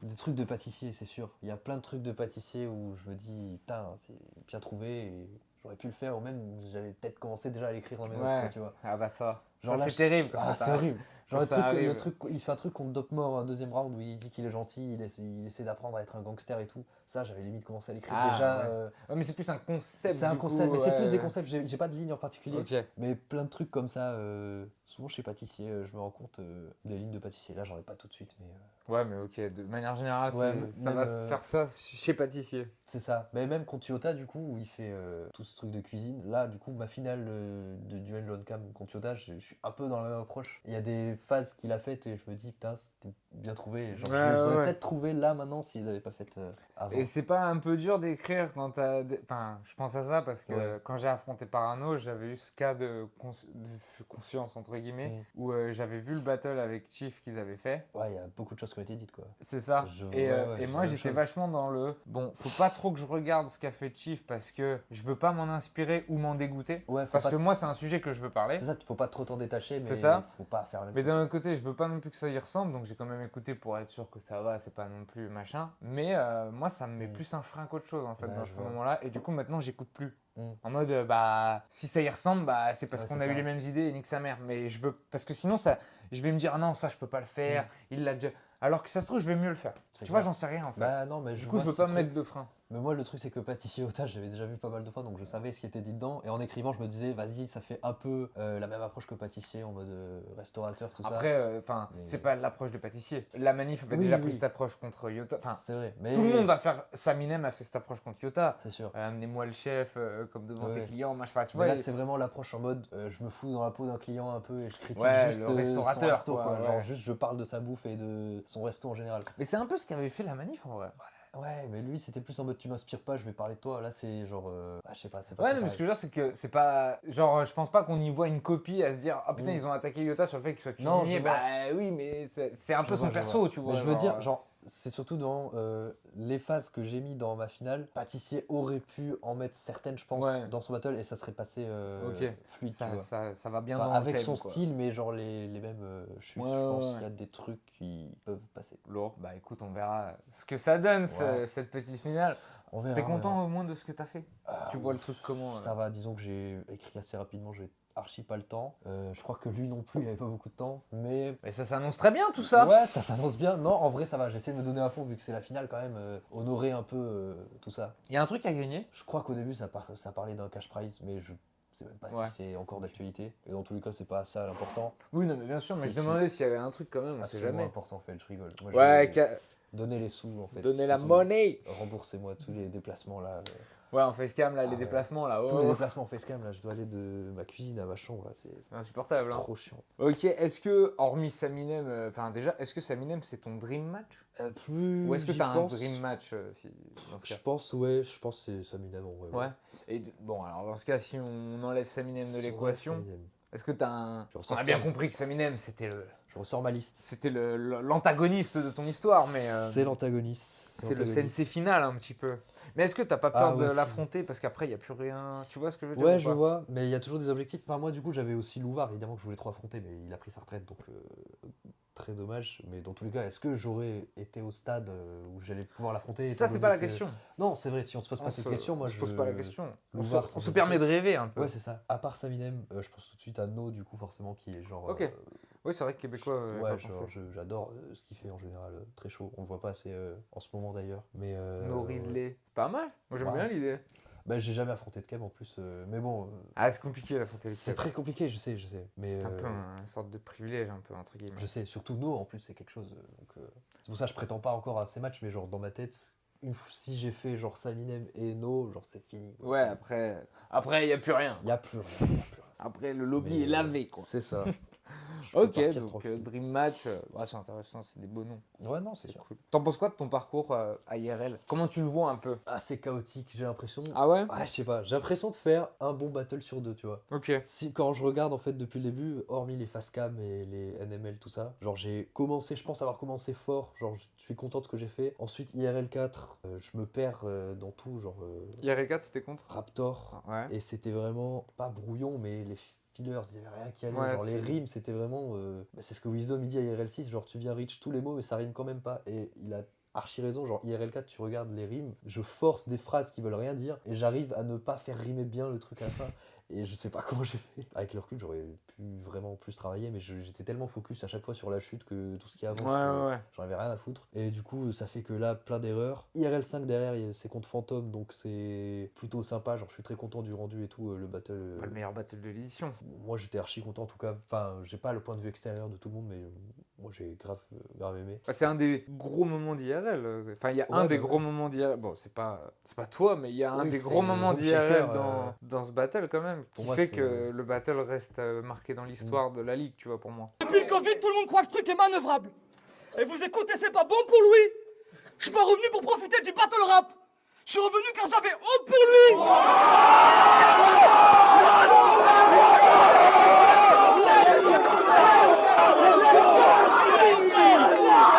des trucs de pâtissier, c'est sûr. Il y a plein de trucs de pâtissier où je me dis, putain, c'est bien trouvé et j'aurais pu le faire. Ou même, j'avais peut-être commencé déjà à l'écrire dans mes notes, Ouais. quoi, tu vois. Ah bah ça. Genre Ça, là, c'est terrible quand Ah, ça c'est t'arrive. horrible. Genre Quand ça arrive. le truc, il fait un truc contre Doc Mort un deuxième round où il dit qu'il est gentil, il essaie d'apprendre à être un gangster et tout. Ça, j'avais limite commencé à l'écrire Ah, déjà. ouais. Ouais, mais c'est plus un concept. C'est un du coup, concept, mais c'est plus des ouais. concepts. J'ai pas de ligne en particulier. Ok. Mais plein de trucs comme ça. Souvent chez pâtissier, je me rends compte des lignes de pâtissier. Là, j'en ai pas tout de suite, mais Ouais, mais ok, de manière générale, Ouais, ça même, va se faire ça chez pâtissier. c'est ça. Mais même contre Toyota, du coup, où il fait tout ce truc de cuisine, là, du coup, ma finale de duel Lone Cam contre Toyota, je suis un peu dans la même approche. Il y a des phases qu'il a faites et je me dis, putain, c'était bien trouvé. Genre, Ouais, je les aurais ouais. peut-être trouvé là maintenant s'ils n'avaient pas fait avant. Et c'est pas un peu dur d'écrire quand t'as. Enfin, je pense à ça parce que Ouais. quand j'ai affronté Parano, j'avais eu ce cas de conscience, entre guillemets, où j'avais vu le battle avec Chief qu'ils avaient fait. Ouais, il y a beaucoup de choses qui ont été dites, quoi. C'est ça. Et ouais, moi, c'est la même j'étais chose. vachement dans le. Bon, faut pas trop que je regarde ce qu'a fait Chief parce que je veux pas m'en inspirer ou m'en dégoûter. Ouais, faut Parce pas- que moi, c'est un sujet que je veux parler. C'est ça, faut pas trop t'en détacher, mais C'est ça. faut pas faire la même Mais chose. d'un autre côté, je veux pas non plus que ça y ressemble, donc j'ai quand même écouté pour être sûr que ça va, c'est pas non plus machin. Mais moi, ça me met plus un frein qu'autre chose en fait Ouais, dans je ce vois. moment-là. Et du coup, maintenant, j'écoute plus. Mm. En mode, bah, si ça y ressemble, bah, c'est parce Ouais, qu'on c'est a eu ça. les mêmes idées et nique sa mère. Mais je veux, parce que sinon, ça, je vais me dire, ah non, ça, je peux pas le faire. Il l'a déjà. Alors que ça se trouve, je vais mieux le faire. C'est Tu vois, clair. j'en sais rien en fait. Bah non, mais du coup, je veux pas me mettre de frein. Mais moi, le truc, c'est que pâtissier otage, j'avais déjà vu pas mal de fois, donc je savais ce qui était dit dedans. Et en écrivant, je me disais, vas-y, ça fait un peu la même approche que pâtissier, en mode restaurateur, tout ça. Après, enfin, Mais- c'est pas l'approche de pâtissier. La manif avait Oui, déjà oui, pris oui. cette approche contre Yota. Enfin, C'est vrai. Mais tout le monde va faire. Saminem a fait cette approche contre Yota. C'est sûr. Amenez-moi le chef, comme devant tes Ouais. clients, machin. Enfin, tu Mais vois, là, c'est vraiment l'approche en mode, je me fous dans la peau d'un client un peu et je critique Ouais, juste le restaurateur, son resto, quoi, ouais. Genre, juste, je parle de sa bouffe et de son resto en général. Mais c'est un peu ce qu'avait fait la manif en vrai. Ouais, mais lui, c'était plus en mode, tu m'inspires pas, je vais parler de toi. Là, c'est genre, je sais pas, c'est pas Ouais, trop non, mais ce pareil. que je veux dire, c'est que c'est pas. Genre, je pense pas qu'on y voit une copie à se dire, ah putain, Mm. ils ont attaqué Yota sur le fait qu'il soit Non, cuisinier. je vois. Bah oui, mais c'est un peu Je son vois, je perso, vois. tu vois. Mais je veux genre, dire, genre, c'est surtout dans les phases que j'ai mis dans ma finale. Pâtissier aurait pu en mettre certaines, je pense, Ouais. dans son battle et ça serait passé Ok. fluide, tu vois. ça va bien Enfin, dans le avec thème, son quoi. style, mais genre les mêmes chutes. Ouais, je pense ouais, qu'il y a des trucs qui peuvent passer. Lourd. Bah écoute, on verra ce que ça donne, Ouais. cette petite finale. On verra. T'es on content verra. au moins de ce que t'as fait? Tu vois le truc comment? Ça va, disons que j'ai écrit assez rapidement, j'ai archi pas le temps. Je crois que lui non plus, il avait pas beaucoup de temps, mais Mais ça s'annonce très bien tout ça. ouais, ça s'annonce bien. Non, en vrai, ça va. J'essaie de me donner à fond vu que c'est la finale quand même, honorer un peu tout ça. Il y a un truc à gagner. Je crois qu'au début, ça parlait d'un cash prize, mais je sais même pas Ouais. si c'est encore d'actualité. Et dans tous les cas, c'est pas ça l'important. Oui, non, mais bien sûr, mais Si, je demandais s'il y avait un truc quand même, on sait Absolument jamais. important, en fait. Je rigole. Moi, Ouais, donner les sous, en fait. donner la c'est tout. monnaie. Remboursez-moi tous les déplacements là. Ouais, on facecam là, les ouais. déplacements là. Tous les Oh, déplacements en facecam là. Je dois aller de ma cuisine à ma chambre là. C'est c'est insupportable. Hein. trop chiant. Ok, est-ce que, hormis Saminem, enfin déjà, est-ce que Saminem c'est ton dream match? Plus. Ou est-ce que j'y t'as un pense, dream match dans ce Je cas? pense, ouais, je pense que c'est Saminem en vrai. Ouais. Et bon, alors dans ce cas, si on enlève Saminem de l'équation, Saminem. est-ce que t'as un. Je On ressors a bien ça. compris que Saminem Je ressors ma liste. c'était l'antagoniste de ton histoire, mais C'est l'antagoniste. c'est le sensei final un petit peu. Mais est-ce que t'as pas peur Ah, ouais, de si. l'affronter parce qu'après il y a plus rien. Tu vois ce que je veux dire? Ouais, ou je pas vois, mais il y a toujours des objectifs. Enfin, moi, du coup, j'avais aussi Louvard, évidemment, que je voulais trop affronter, mais il a pris sa retraite, donc très dommage. Mais dans tous les cas, est-ce que j'aurais été au stade où j'allais pouvoir l'affronter Ça, étant c'est pas la donné que- question. Non, c'est vrai, si on se pose pas On cette se- question, moi on se pose pas la question. Louvard, On c'est se pas permet du de rêver un peu. Ouais, c'est ça. À part Saminem, je pense tout de suite à No, du coup, forcément, qui est genre. Ok. Oui, c'est vrai que Québécois. Ouais, genre, j'adore ce qu'il fait en général, très chaud. On le voit pas assez en ce moment d'ailleurs. Mais. No Ridley. Pas mal. Moi j'aime Ouais. bien l'idée. Bah, j'ai jamais affronté de Kev en plus, mais bon. Ah, c'est compliqué la frontière. C'est très compliqué, je sais. Mais. C'est un peu une sorte de privilège, un peu, entre guillemets. Je sais, surtout No en plus, c'est quelque chose. C'est pour ça que je prétends pas encore à ces matchs, mais genre dans ma tête, si j'ai fait genre Saminem et No, genre c'est fini. quoi. Ouais, après, il n'y a plus rien. Y a plus rien. y a plus rien. Après, le lobby Mais, est lavé, quoi. C'est ça. Je peux Ok, partir donc tranquille. Dream Match, ouais, c'est intéressant, c'est des beaux noms. Ouais, non, c'est C'est sûr. cool. T'en penses quoi de ton parcours à IRL? Comment tu le vois un peu? Assez chaotique, j'ai l'impression. Ah ouais? Ouais, je sais pas, j'ai l'impression de faire un bon battle sur deux, tu vois. Ok. Si, quand je regarde en fait depuis le début, hormis les facecam et les NML, tout ça, genre j'ai commencé, je pense avoir commencé fort, genre je suis content de ce que j'ai fait. Ensuite IRL 4, je me perds dans tout, genre IRL 4, c'était contre? Raptor, Ouais. et c'était vraiment pas brouillon, mais les fillers, il y avait rien qui allait, Ouais, genre les c'est- rimes, c'était vraiment, c'est ce que Wisdom il dit à IRL 6, genre tu viens reach tous les mots, mais ça rime quand même pas, et il a archi raison, genre IRL 4, tu regardes les rimes, je force des phrases qui veulent rien dire, et j'arrive à ne pas faire rimer bien le truc à la fin. Et je sais pas comment j'ai fait. Avec le recul, j'aurais pu vraiment plus travailler, mais j'étais tellement focus à chaque fois sur la chute que tout ce qui est avant, j'en avais rien à foutre. Et du coup, ça fait que là, plein d'erreurs. IRL 5 derrière, c'est contre Phantom, donc c'est plutôt sympa. Genre, je suis très content du rendu et tout, le battle. Pas le meilleur battle de l'édition. Moi, j'étais archi content en tout cas. Enfin, j'ai pas le point de vue extérieur de tout le monde, mais moi, j'ai grave aimé. Bah, c'est un des gros moments d'IRL. Enfin, il y a un des gros moments d'IRL. Bon, c'est pas toi, mais il y a un des gros moments d'IRL dans ce battle quand même, qui fait que le battle reste marqué dans l'histoire de la ligue, tu vois, pour moi. Depuis le Covid, tout le monde croit que ce truc est manœuvrable. Et vous écoutez, c'est pas bon pour lui. Je suis pas revenu pour profiter du battle rap. Je suis revenu car j'avais honte pour lui.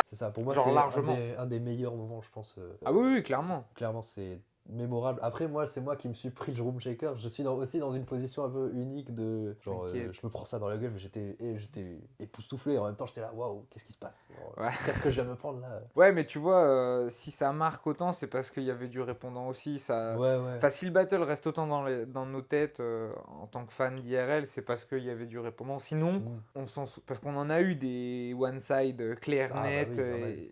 C'est ça, pour moi, Genre c'est largement. un des meilleurs moments, je pense. Ah oui, clairement. Clairement, c'est mémorable. Après, moi, c'est moi qui me suis pris le room shaker. Je suis aussi dans une position un peu unique de genre, je me prends ça dans la gueule, mais j'étais époustouflé. En même temps, j'étais là, waouh, qu'est-ce qui se passe? Genre, qu'est-ce que je viens de me prendre là? Ouais, mais tu vois, si ça marque autant, c'est parce qu'il y avait du répondant aussi. Ça... Ouais. Enfin, si le battle reste autant dans nos têtes en tant que fan d'IRL, c'est parce qu'il y avait du répondant. Sinon, parce qu'on en a eu des one-side clair, net,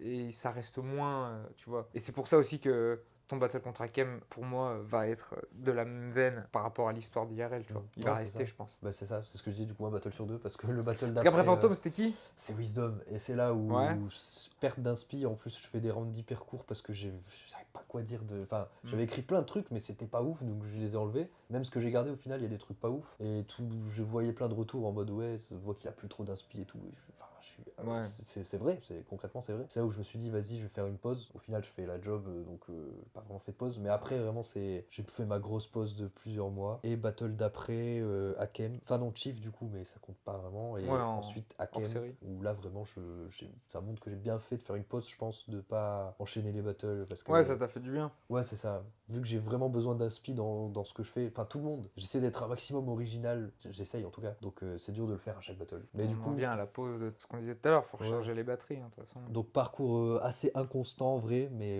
et ça reste moins, tu vois. Et c'est pour ça aussi que ton battle contre Hakem, pour moi, va être de la même veine par rapport à l'histoire d'IRL, tu vois. Il va rester, je pense. Bah, c'est ça, c'est ce que je dis, du coup, un battle sur deux, parce que le battle d'après... Parce qu'après Phantom, c'était qui? C'est Wisdom, et c'est là où, perte d'inspi, en plus, je fais des rounds hyper courts, parce que je savais pas quoi dire de... Enfin, j'avais écrit plein de trucs, mais c'était pas ouf, donc je les ai enlevés. Même ce que j'ai gardé, au final, il y a des trucs pas ouf. Et je voyais plein de retours en mode, ouais, ça se voit qu'il a plus trop d'inspi et tout. C'est vrai, concrètement c'est vrai. C'est là où je me suis dit vas-y je vais faire une pause. Au final je fais la job donc pas vraiment fait de pause. Mais après vraiment j'ai fait ma grosse pause de plusieurs mois. Et battle d'après Hakem. Enfin non Chief du coup mais ça compte pas vraiment. Et ensuite Hakem où là vraiment ça montre que j'ai bien fait de faire une pause je pense, de pas enchaîner les battles. Parce que, ouais ça t'a fait du bien. Ouais c'est ça. Vu que j'ai vraiment besoin d'inspi dans ce que je fais. Enfin tout le monde. J'essaie d'être un maximum original. J'essaye en tout cas. Donc c'est dur de le faire à chaque battle. Mais du coup vient à la pause de ce qu'on disait tout à l'heure, faut recharger les batteries, de toute façon. Donc parcours assez inconstant en vrai, mais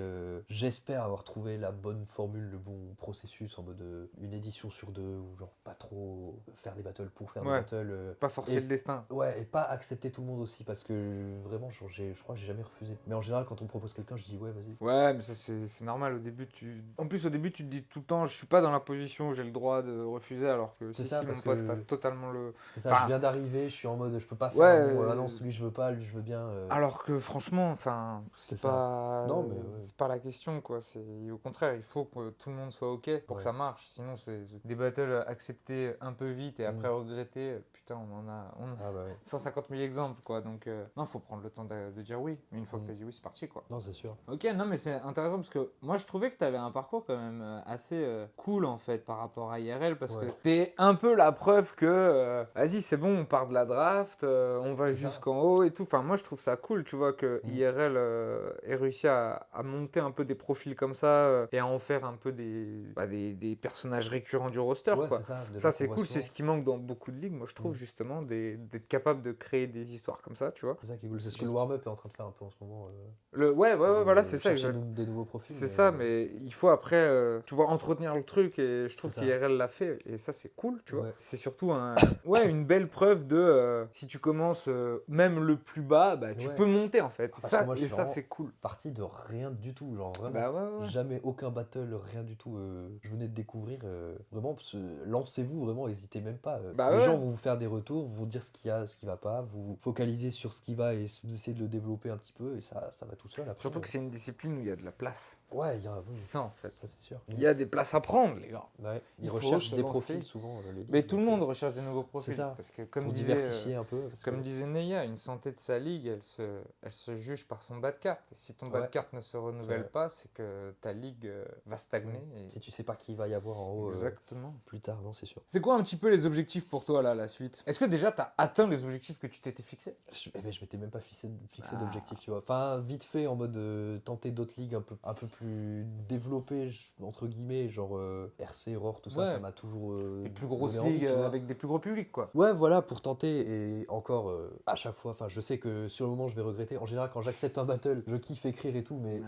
j'espère avoir trouvé la bonne formule, le bon processus en mode une édition sur deux, ou genre pas trop faire des battles pour faire des battles. Pas forcer le destin. Ouais, et pas accepter tout le monde aussi, parce que vraiment, genre, je crois que j'ai jamais refusé. Mais en général, quand on me propose quelqu'un, je dis ouais, vas-y. Ouais, mais ça c'est normal, au début, en plus au début tu te dis tout le temps, je suis pas dans la position où j'ai le droit de refuser, alors que si mon pote, t'as totalement le... C'est ça, je viens d'arriver, je suis en mode, je peux pas faire non, lui je veux pas, lui je veux bien. Alors que franchement, enfin, c'est pas la question, quoi. Au contraire, il faut que tout le monde soit ok pour que ça marche. Sinon, c'est des battles acceptés un peu vite et après regretter. Putain, on a 150 000 exemples, quoi. Donc, non, faut prendre le temps de dire oui. Mais une fois que t'as dit oui, c'est parti, quoi. Non, c'est sûr. Ok, non, mais c'est intéressant parce que moi, je trouvais que t'avais un parcours quand même assez cool, en fait, par rapport à IRL, parce que t'es un peu la preuve que, vas-y, c'est bon, on part de la draft, on va jusqu'en haut et tout. Enfin, moi, je trouve ça cool, tu vois, que IRL ait réussi à monter un peu des profils comme ça et à en faire un peu des personnages récurrents du roster, quoi. Ça, c'est cool, c'est ce qui manque dans beaucoup de ligues, moi, je trouve, justement, d'être capable de créer des histoires comme ça, tu vois. C'est ça qui est cool, c'est ce que le warm-up est en train de faire un peu en ce moment. Voilà, c'est ça. Des nouveaux profils. C'est ça, mais il faut après, tu vois, entretenir le truc et je trouve qu'IRL l'a fait et ça, c'est cool, tu vois. C'est surtout une belle preuve de si tu commences même le plus bas, bah, tu peux monter en fait. Ça, et ça, c'est cool. Parti de rien du tout, genre vraiment. Jamais aucun battle, rien du tout. Je venais de découvrir. Vraiment, lancez-vous, vraiment, n'hésitez même pas. Les gens vont vous faire des retours, vont vous dire ce qu'il y a, ce qui va pas, vous focalisez sur ce qui va et vous essayez de le développer un petit peu et ça va tout seul. Après, surtout que c'est une discipline où il y a de la place. Ouais, c'est ça en fait. Ça, c'est sûr. Il y a des places à prendre, les gars. Ouais, ils recherchent des profils souvent. Mais tout le monde recherche des nouveaux profils. C'est ça. Parce que comme diversifier un peu. Disait Neya, une santé de sa ligue, elle se juge par son bas de carte. Et si ton bas de carte ne se renouvelle pas, c'est que ta ligue va stagner. Et... Si tu sais pas qui va y avoir en haut plus tard, non, c'est sûr. C'est quoi un petit peu les objectifs pour toi, là, la suite? Est-ce que déjà, tu as atteint les objectifs que tu t'étais fixés? Je m'étais même pas fixé d'objectifs, tu vois. Enfin, vite fait, en mode tenter d'autres ligues un peu plus développées, entre guillemets, genre RC, ROR, tout ça, ça m'a toujours... les plus grosses ligues avec des plus gros publics, quoi. Ouais, voilà, pour tenter. Et encore, à chaque fois, enfin, je sais que sur le moment, je vais regretter. En général, quand j'accepte un battle, je kiffe écrire et tout, mais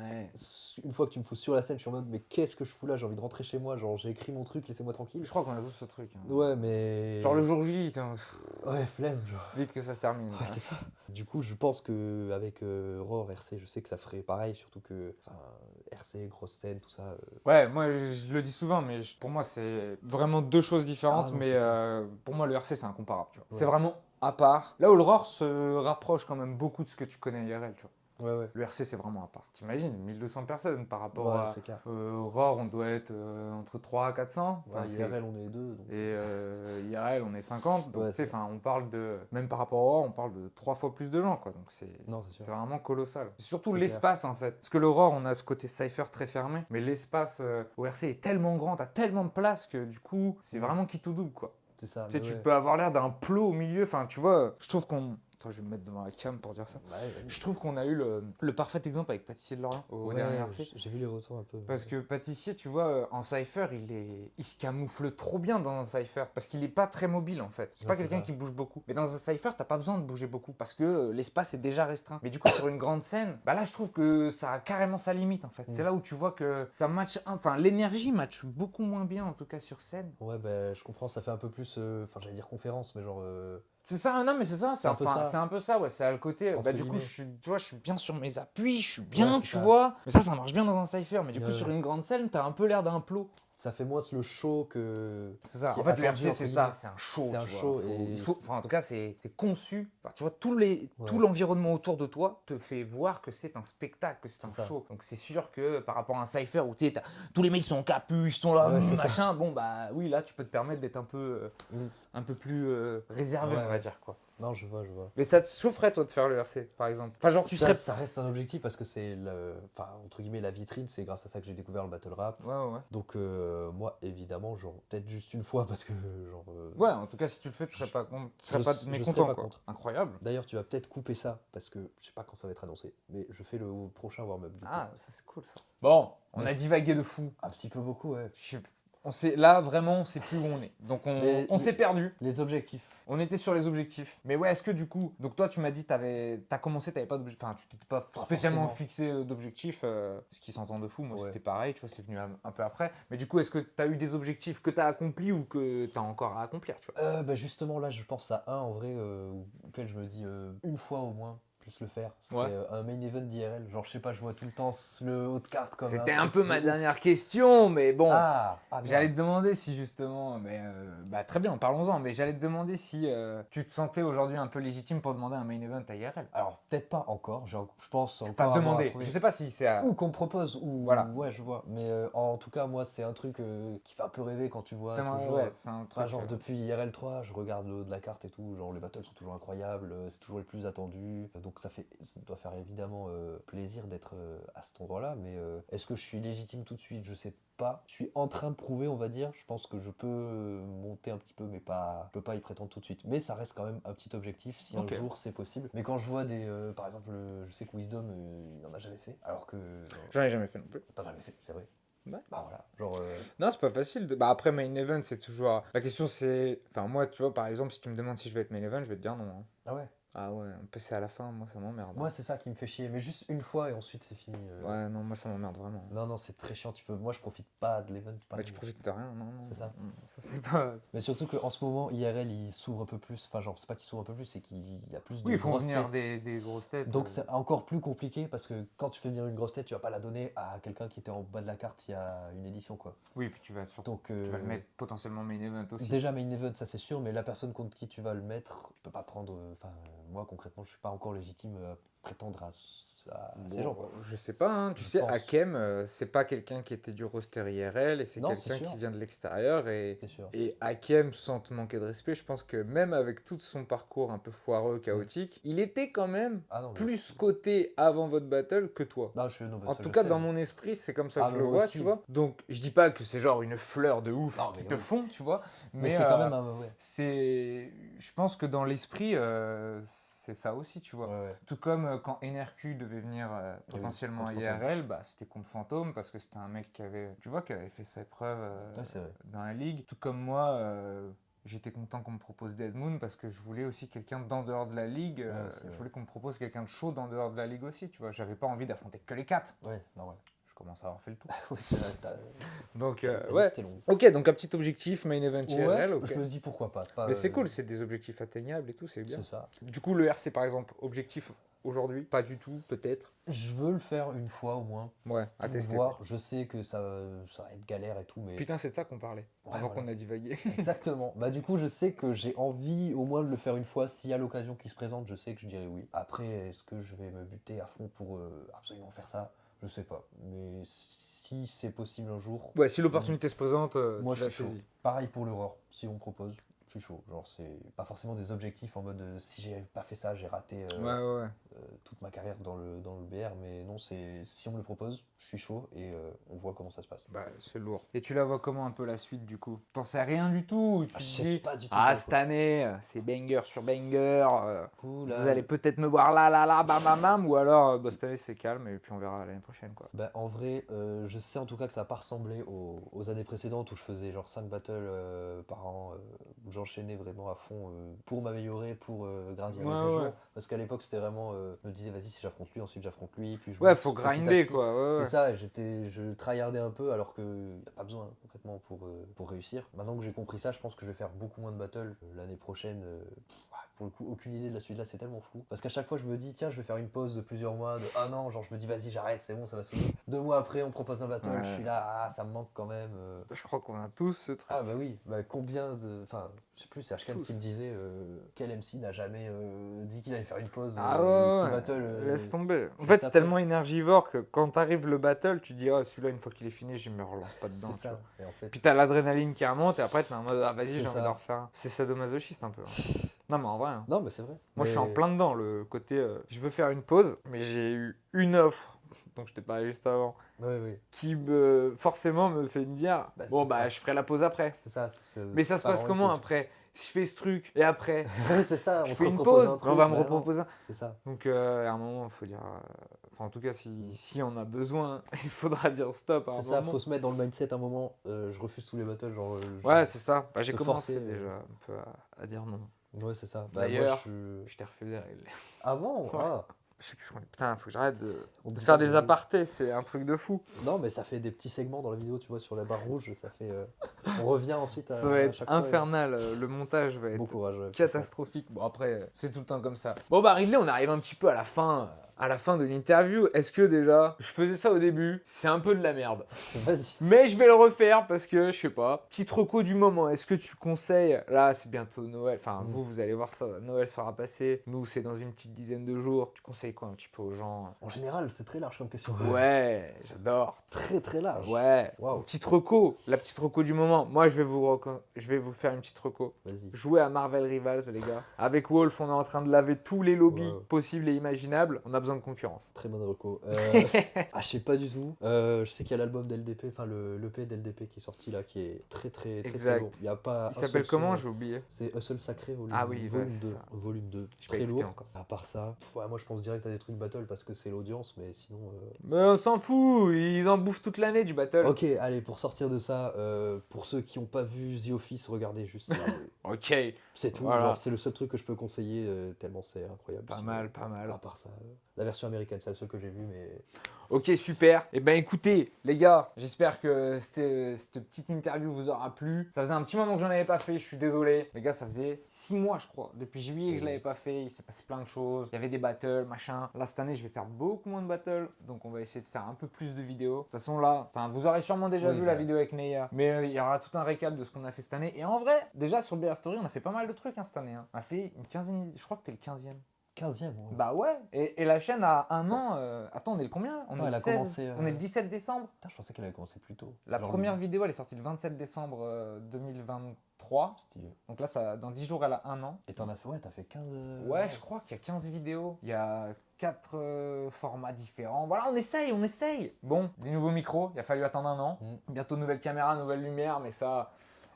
une fois que tu me fous sur la scène, je suis en mode, mais qu'est-ce que je fous là? J'ai envie de rentrer chez moi, genre, j'ai écrit mon truc, laissez-moi tranquille. Je crois qu'on a tous ce truc. truc. Hein. Ouais, mais. Genre le jour J, Ouais, flemme, genre. vite que ça se termine. Ouais, c'est ça. Du coup, je pense qu'avec Roar, RC, je sais que ça ferait pareil, surtout que RC, grosse scène, tout ça. Ouais, moi je le dis souvent, mais pour moi c'est vraiment deux choses différentes, Ah non, mais c'est pour moi le RC c'est incomparable, tu vois. Ouais. C'est vraiment à part. Là où le ROR se rapproche quand même beaucoup de ce que tu connais IRL, tu vois. Ouais, ouais. Le RC c'est vraiment à part. T'imagines, 1200 personnes par rapport Ouais, à c'est clair. ROR, on doit être entre 3 à 400. Enfin, Enfin, IRL, on est deux. Donc... Et IRL on est 50, donc Ouais, tu sais, c'est enfin on parle de, même par rapport au ROR, on parle de 3 fois plus de gens, quoi. Donc Non, c'est sûr. c'est vraiment colossal. C'est surtout C'est l'espace en fait. Parce que le ROR, on a ce côté cypher très fermé, mais l'espace au RC est tellement grand, t'as tellement de place que du coup, c'est vraiment qui tout double, quoi. C'est ça. Tu sais, mais tu ouais. peux avoir l'air d'un plot au milieu, enfin tu vois, je trouve qu'on... Attends, je vais me mettre devant la cam pour dire ça. Ouais, vas-y. Je trouve qu'on a eu le parfait exemple avec Pâtissier de Lorient au Ouais, dernier RC. j'ai vu les retours un peu. Parce que Pâtissier, tu vois, en cypher, il se camoufle trop bien dans un cypher. Parce qu'il est pas très mobile en fait. C'est Ouais, pas c'est quelqu'un ça. qui bouge beaucoup. Mais dans un cypher, t'as pas besoin de bouger beaucoup. Parce que l'espace est déjà restreint. Mais du coup, sur une grande scène, bah là, je trouve que ça a carrément sa limite en fait. C'est là où tu vois que ça match. Enfin, l'énergie match beaucoup moins bien en tout cas sur scène. Ouais, bah, je comprends, ça fait un peu plus. Enfin, j'allais dire conférence, mais genre. C'est ça, non mais c'est ça, c'est un peu enfin, ça. c'est un peu ça, ouais, c'est à le côté. Entre Bah du coup, guillemets. tu vois, je suis bien sur mes appuis, je suis bien, Ouais, c'est tu ça. vois. Mais ça marche bien dans un cypher, mais du coup, Ouais, sur ouais. une grande scène, t'as un peu l'air d'un plot. Ça fait moins le show que. C'est ça. qui En est fait, le attendu, RC, entre c'est ça, guillemets. c'est un show. C'est un tu vois. show Il et- faut, enfin, en tout cas, c'est conçu. Enfin, tu vois, tout Ouais. l'environnement autour de toi te fait voir que c'est un spectacle, que c'est un C'est ça. show. Donc c'est sûr que par rapport à un cypher où tu sais, tous les mecs sont en capuche, sont là, Ouais, c'est machin. Bon bah oui, là, tu peux te permettre d'être un peu plus réservé, Ouais, on va ouais. dire quoi. Non, je vois, je vois. Mais ça te chaufferait toi de faire le RC, par exemple. Enfin, genre tu serais. Ça reste un objectif parce que c'est enfin entre guillemets la vitrine, c'est grâce à ça que j'ai découvert le battle rap. Ouais, ouais. Donc moi évidemment, genre peut-être juste une fois parce que genre. Ouais, en tout cas, si tu le fais, tu serais pas, tu serais pas je mécontent, serais pas quoi. contre. Incroyable. D'ailleurs, tu vas peut-être couper ça parce que je sais pas quand ça va être annoncé, mais je fais le prochain warm-up. du coup. Ah, ça c'est cool ça. Bon, on Mais a divagué de fou. Un petit peu beaucoup, ouais. On sait, là, vraiment, on sait plus où on est. Donc, on s'est perdu. Les objectifs. On était sur les objectifs. Mais ouais, est-ce que du coup, donc toi, tu m'as dit, t'as commencé, t'avais pas d'objectif. Enfin, tu t'étais pas spécialement forcément. fixé d'objectifs, ce qui s'entend de fou. Moi, Ouais. c'était pareil, tu vois, c'est venu un peu après. Mais du coup, est-ce que t'as eu des objectifs que t'as accomplis ou que t'as encore à accomplir, tu vois? Bah justement là, je pense à un en vrai auquel je me dis une fois au moins plus le faire. C'est Ouais. un main event d'IRL. Genre je sais pas, je vois tout le temps le haut de carte comme. C'était un truc peu de ma ouf. dernière question, mais bon. Merde. J'allais te demander si justement, mais bah très bien, parlons-en, mais j'allais te demander si tu te sentais aujourd'hui un peu légitime pour demander un main event à IRL. Alors peut-être pas encore. Je pense encore. Enfin, avoir demander. approuvé. Je sais pas si c'est à... Ou qu'on me propose, ou Voilà. ouais, je vois. Mais en tout cas, moi, c'est un truc qui fait un peu rêver quand tu vois. Toujours, Ouais, c'est un truc. genre depuis IRL 3, je regarde le haut de la carte et tout. Genre les battles sont toujours incroyables, c'est toujours les plus attendus. Donc ça doit faire évidemment plaisir d'être à cet endroit-là. Mais est-ce que je suis légitime tout de suite? Je sais pas. Je suis en train de prouver, on va dire. Je pense que je peux monter un petit peu, mais pas, je peux pas y prétendre tout de suite. Mais ça reste quand même un petit objectif si Ok. un jour c'est possible. Mais quand je vois des, par exemple, je sais que Wisdom, il en a jamais fait, alors que J'en ai jamais fait non plus. t'en as jamais fait, c'est vrai. Ouais. Bah voilà, genre. Non, c'est pas facile. Bah après, main event, c'est toujours... La question, c'est... Enfin, moi, tu vois, par exemple, si tu me demandes si je vais être main event, je vais te dire non. Hein. Ah ouais. Ah ouais, un PC à la fin, moi, ça m'emmerde. Moi, c'est ça qui me fait chier, mais juste une fois et ensuite c'est fini. Ouais, non, moi, ça m'emmerde vraiment. Non, non, c'est très chiant. Moi, je profite pas de l'event. Bah, tu profites de rien, non, non. C'est ça. Ça, c'est pas... Mais surtout qu'en ce moment, IRL, il s'ouvre un peu plus. Enfin, genre, c'est pas qu'il s'ouvre un peu plus, c'est qu'il y a plus de Oui, ils font grosses venir têtes. des grosses têtes. Donc c'est encore plus compliqué parce que quand tu fais venir une grosse tête, tu vas pas la donner à quelqu'un qui était en bas de la carte il y a une édition, quoi. Oui, puis tu vas surtout... Donc Tu vas le mettre potentiellement main event aussi. déjà main event, ça c'est sûr, mais la personne contre qui tu vas le mettre, tu peux pas prendre. Enfin, moi concrètement, je suis pas encore légitime à prétendre à ces gens, quoi. Je sais pas, hein. Tu Je sais, pense. Hakem, c'est pas quelqu'un qui était du roster IRL et c'est Non, c'est quelqu'un sûr. qui vient de l'extérieur. C'est sûr. Et Hakem, sans te manquer de respect, je pense que même avec tout son parcours un peu foireux, chaotique, il était quand même Ah non, mais- plus coté avant votre battle que toi. Non, non, bah, En ça, tout je cas, sais. dans mon esprit, c'est comme ça Ah, que je mais le moi vois, aussi. tu vois. Donc, je dis pas que c'est genre une fleur de ouf Non, qui mais te oui. font, tu vois. Mais c'est quand même un. Ouais. c'est... Je pense que dans l'esprit, c'est ça aussi, tu vois. Ouais, ouais. Tout comme quand NRQ devait venir potentiellement à contre IRL, bah, c'était contre Fantôme parce que c'était un mec qui avait, tu vois, qui avait fait ses preuves Ouais, c'est vrai. dans la ligue. Tout comme moi, j'étais content qu'on me propose Dead Moon parce que je voulais aussi quelqu'un d'en dehors de la ligue. Ouais, c'est je vrai. voulais qu'on me propose quelqu'un de chaud d'en dehors de la ligue aussi, tu vois. J'avais pas envie d'affronter que les 4. Ouais, normal. Je commence à avoir fait le tour. Oui, Donc, la ouais. liste est longue. Ok, donc un petit objectif, main event Ouais, IRL, ok. je me dis pourquoi pas. Mais c'est cool, c'est des objectifs atteignables et tout, c'est bien. C'est ça. Du coup, le RC, par exemple, objectif aujourd'hui, pas du tout, peut-être. Je veux le faire une fois au moins. Ouais, à Pour tester. voir. Je sais que ça va être galère et tout, mais. Putain, c'est de ça qu'on parlait, Ouais, avant voilà. qu'on a divagué. Exactement. Bah du coup, je sais que j'ai envie au moins de le faire une fois. S'il y a l'occasion qui se présente, je sais que je dirais oui. Après, est-ce que je vais me buter à fond pour absolument faire ça? Je sais pas. Mais si c'est possible un jour, Ouais, si l'opportunité se présente, moi tu je la suis chaud. saisis. Pareil pour l'Aurore. Si on me propose, je suis chaud. Genre, c'est pas forcément des objectifs en mode si j'ai pas fait ça, j'ai raté Ouais. toute ma carrière dans le BR. Mais non, c'est si on me le propose, je suis chaud et on voit comment ça se passe. Bah, c'est lourd. Et tu la vois comment un peu la suite du coup? T'en sais rien du tout? Ou tu Ah, te je sais dis, pas du tout ah, quoi, cette quoi. année, c'est banger sur banger, Coup, vous là, allez peut-être me voir là, bam, bam, bam, ou alors, bah, cette année c'est calme et puis on verra l'année prochaine, quoi. Bah, en vrai, je sais en tout cas que ça va pas ressembler aux années précédentes où je faisais genre 5 battles par an, où j'enchaînais vraiment à fond pour m'améliorer, pour gravir les Ouais, échelons. ouais. Parce qu'à l'époque, c'était vraiment, je me disais, vas-y, si j'affronte lui, ensuite j'affronte lui, puis je Ouais, monte faut petit à grinder, petit. quoi. Ouais, ouais. C'est ça, je tryhardais un peu alors qu'il n'y a pas besoin concrètement pour réussir. Maintenant que j'ai compris ça, je pense que je vais faire beaucoup moins de battles l'année prochaine. Pour le coup, aucune idée de la suite là, c'est tellement flou. Parce qu'à chaque fois, je me dis, tiens, je vais faire une pause de plusieurs mois, de ah non, genre je me dis, vas-y, j'arrête, c'est bon, ça va saouler. 2 mois après, on me propose un battle, Ouais. je suis là, ah, ça me manque quand même. Je crois qu'on a tous ce truc. Ah bah oui, bah combien de. Enfin, je sais plus, c'est Ashkan Tous. qui me disait quel MC n'a jamais dit qu'il allait faire une pause Ah qui ouais, battle. laisse tomber. En juste fait, c'est après. tellement énergivore que quand t'arrives le battle, tu dis, ah, celui-là, une fois qu'il est fini, je me relance pas dedans. C'est tu vois. ça. Et en fait, Puis t'as l'adrénaline qui remonte et après t'es en mode, ah, vas-y, C'est j'ai envie ça. d'en refaire un. C'est sadomasochiste un peu. hein. Non, mais en vrai. hein. non, mais c'est vrai. Moi, je suis en Mais- plein dedans, le côté, je veux faire une pause, mais j'ai eu une offre, donc je t'ai parlé juste avant, Oui, oui, qui forcément me fait me dire, Bah, bon, c'est bah, ça. je ferai la pause après. c'est ça. Mais ça se passe vraiment une comment pause. après? Si je fais ce truc et après, Ouais, c'est ça, on je te fais une repropose pause, un on truc, va me bah non, reproposer un. C'est ça. Donc, à un moment, il faut dire. Enfin, en tout cas, si on a besoin, il faudra dire stop à un C'est ça, moment. faut se mettre dans le mindset un moment. Je refuse tous les battles, genre. Ouais, c'est ça. Bah, j'ai se commencé forcer, déjà un peu à dire non. Ouais, c'est ça. Bah, D'ailleurs, moi, je t'ai refusé. Avant, Ouais. ah. Je sais plus, putain, faut que j'arrête On de dit faire pas des de- apartés, c'est un truc de fou. Non, mais ça fait des petits segments dans la vidéo, tu vois, sur la barre rouge, ça fait. On revient ensuite à, Ça va à être chaque fois. infernal, le montage va et- être Bon courage. ouais. catastrophique. Bon, après, c'est tout le temps comme ça. Bon, bah, Ridley, on arrive un petit peu à la fin de l'interview. Est-ce que déjà, je faisais ça au début, c'est un peu de la merde. Vas-y. Mais je vais le refaire parce que, je sais pas, petit reco du moment. Est-ce que tu conseilles, là, c'est bientôt Noël, enfin, vous allez voir ça, Noël sera passé. Nous, c'est dans une petite dizaine de jours. Tu conseilles quoi un petit peu aux gens? En général, c'est très large comme question. Ouais, j'adore. Très très large. Ouais, Waouh. petite reco, la petite reco du moment. Moi, je vais vous faire une petite reco. Vas-y. Jouer à Marvel Rivals, les gars. Avec Wolf, on est en train de laver tous les lobbies Ouais. possibles et imaginables. On a besoin de concurrence. Très bonne reco. Ah, je sais pas du tout. Je sais qu'il y a l'album d'LDP, enfin l'EP d'LDP qui est sorti là, qui est très très très, Exact. très lourd. Il y a pas. Il un s'appelle seul comment? son, J'ai oublié. C'est Hustle Sacré, volume, Ah oui, ouais, volume c'est 2. ça. Volume 2. J'ai pas Très écouté lourd. encore. À part ça, ouais, moi je pense direct à des trucs battle parce que c'est l'audience, mais sinon. Mais on s'en fout, ils en bouffent toute l'année du battle. Ok, allez, pour sortir de ça, pour ceux qui n'ont pas vu The Office, regardez juste ça. Ok, C'est tout, Voilà. genre, c'est le seul truc que je peux conseiller, tellement c'est incroyable. pas Sinon, mal, pas mal. À part ça, la version américaine, c'est la seule que j'ai vue, mais. Ok, super. Et ben écoutez, les gars, j'espère que cette petite interview vous aura plu. Ça faisait un petit moment que j'en avais pas fait, je suis désolé. Les gars, ça faisait 6 mois, je crois. Depuis juillet que je l'avais pas fait, il s'est passé plein de choses. Il y avait des battles, machin. Là, cette année, je vais faire beaucoup moins de battles. Donc, on va essayer de faire un peu plus de vidéos. De toute façon, là, vous aurez sûrement déjà Oui, vu la bah. vidéo avec Neya. Mais il y aura tout un récap de ce qu'on a fait cette année. Et en vrai, déjà sur BR Story, on a fait pas mal de trucs cette année. On a fait une quinzaine, je crois que t'es le 15e. 15e, ouais. Bah ouais, et la chaîne a un an. Attends, on est le combien? On Attends, est elle le a 16, commencé, on est le 17 décembre. Putain, je pensais qu'elle avait commencé plus tôt. La Genre, première vidéo, elle est sortie le 27 décembre 2023. Stylé. Donc là, dans 10 jours, elle a un an. Et t'en as fait, ouais, t'as fait 15. Ouais, je crois qu'il y a 15 vidéos. Il y a 4 formats différents. Voilà, on essaye. Bon, des nouveaux micros, il a fallu attendre un an. Bientôt nouvelle caméra, nouvelle lumière, mais ça,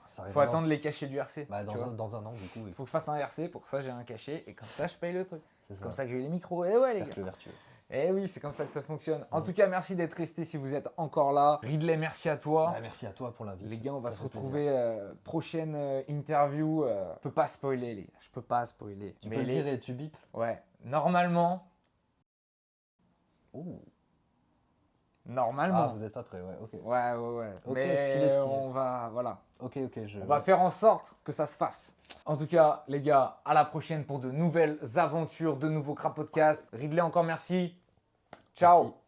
Ça arrive faut maintenant. attendre les cachets du RC. Bah, tu vois. dans un an, du coup. Il faut que je fasse un RC, pour ça j'ai un cachet, et comme ça je paye le truc. C'est Comme ça que j'ai les micros. Et ouais, les gars. Cercle vertueux. Eh oui, c'est comme ça que ça fonctionne. En tout cas, merci d'être resté si vous êtes encore là. Ridley, merci à toi. Bah, merci à toi pour l'invite. Les gars, on va Ça se fait plaisir. retrouver prochaine interview. Je peux pas spoiler, les gars. Je peux pas spoiler. Tu Mais peux le dire et tu bipes. Ouais. Normalement, Oh. Normalement. Ah, vous êtes pas prêts, ouais, ok. Ouais, ouais, ouais. Ok, Mais stylé. on va, voilà. Ok, On va faire en sorte que ça se fasse. En tout cas, les gars, à la prochaine pour de nouvelles aventures, de nouveaux Crap Podcast. Ridley, encore merci. Ciao. Merci.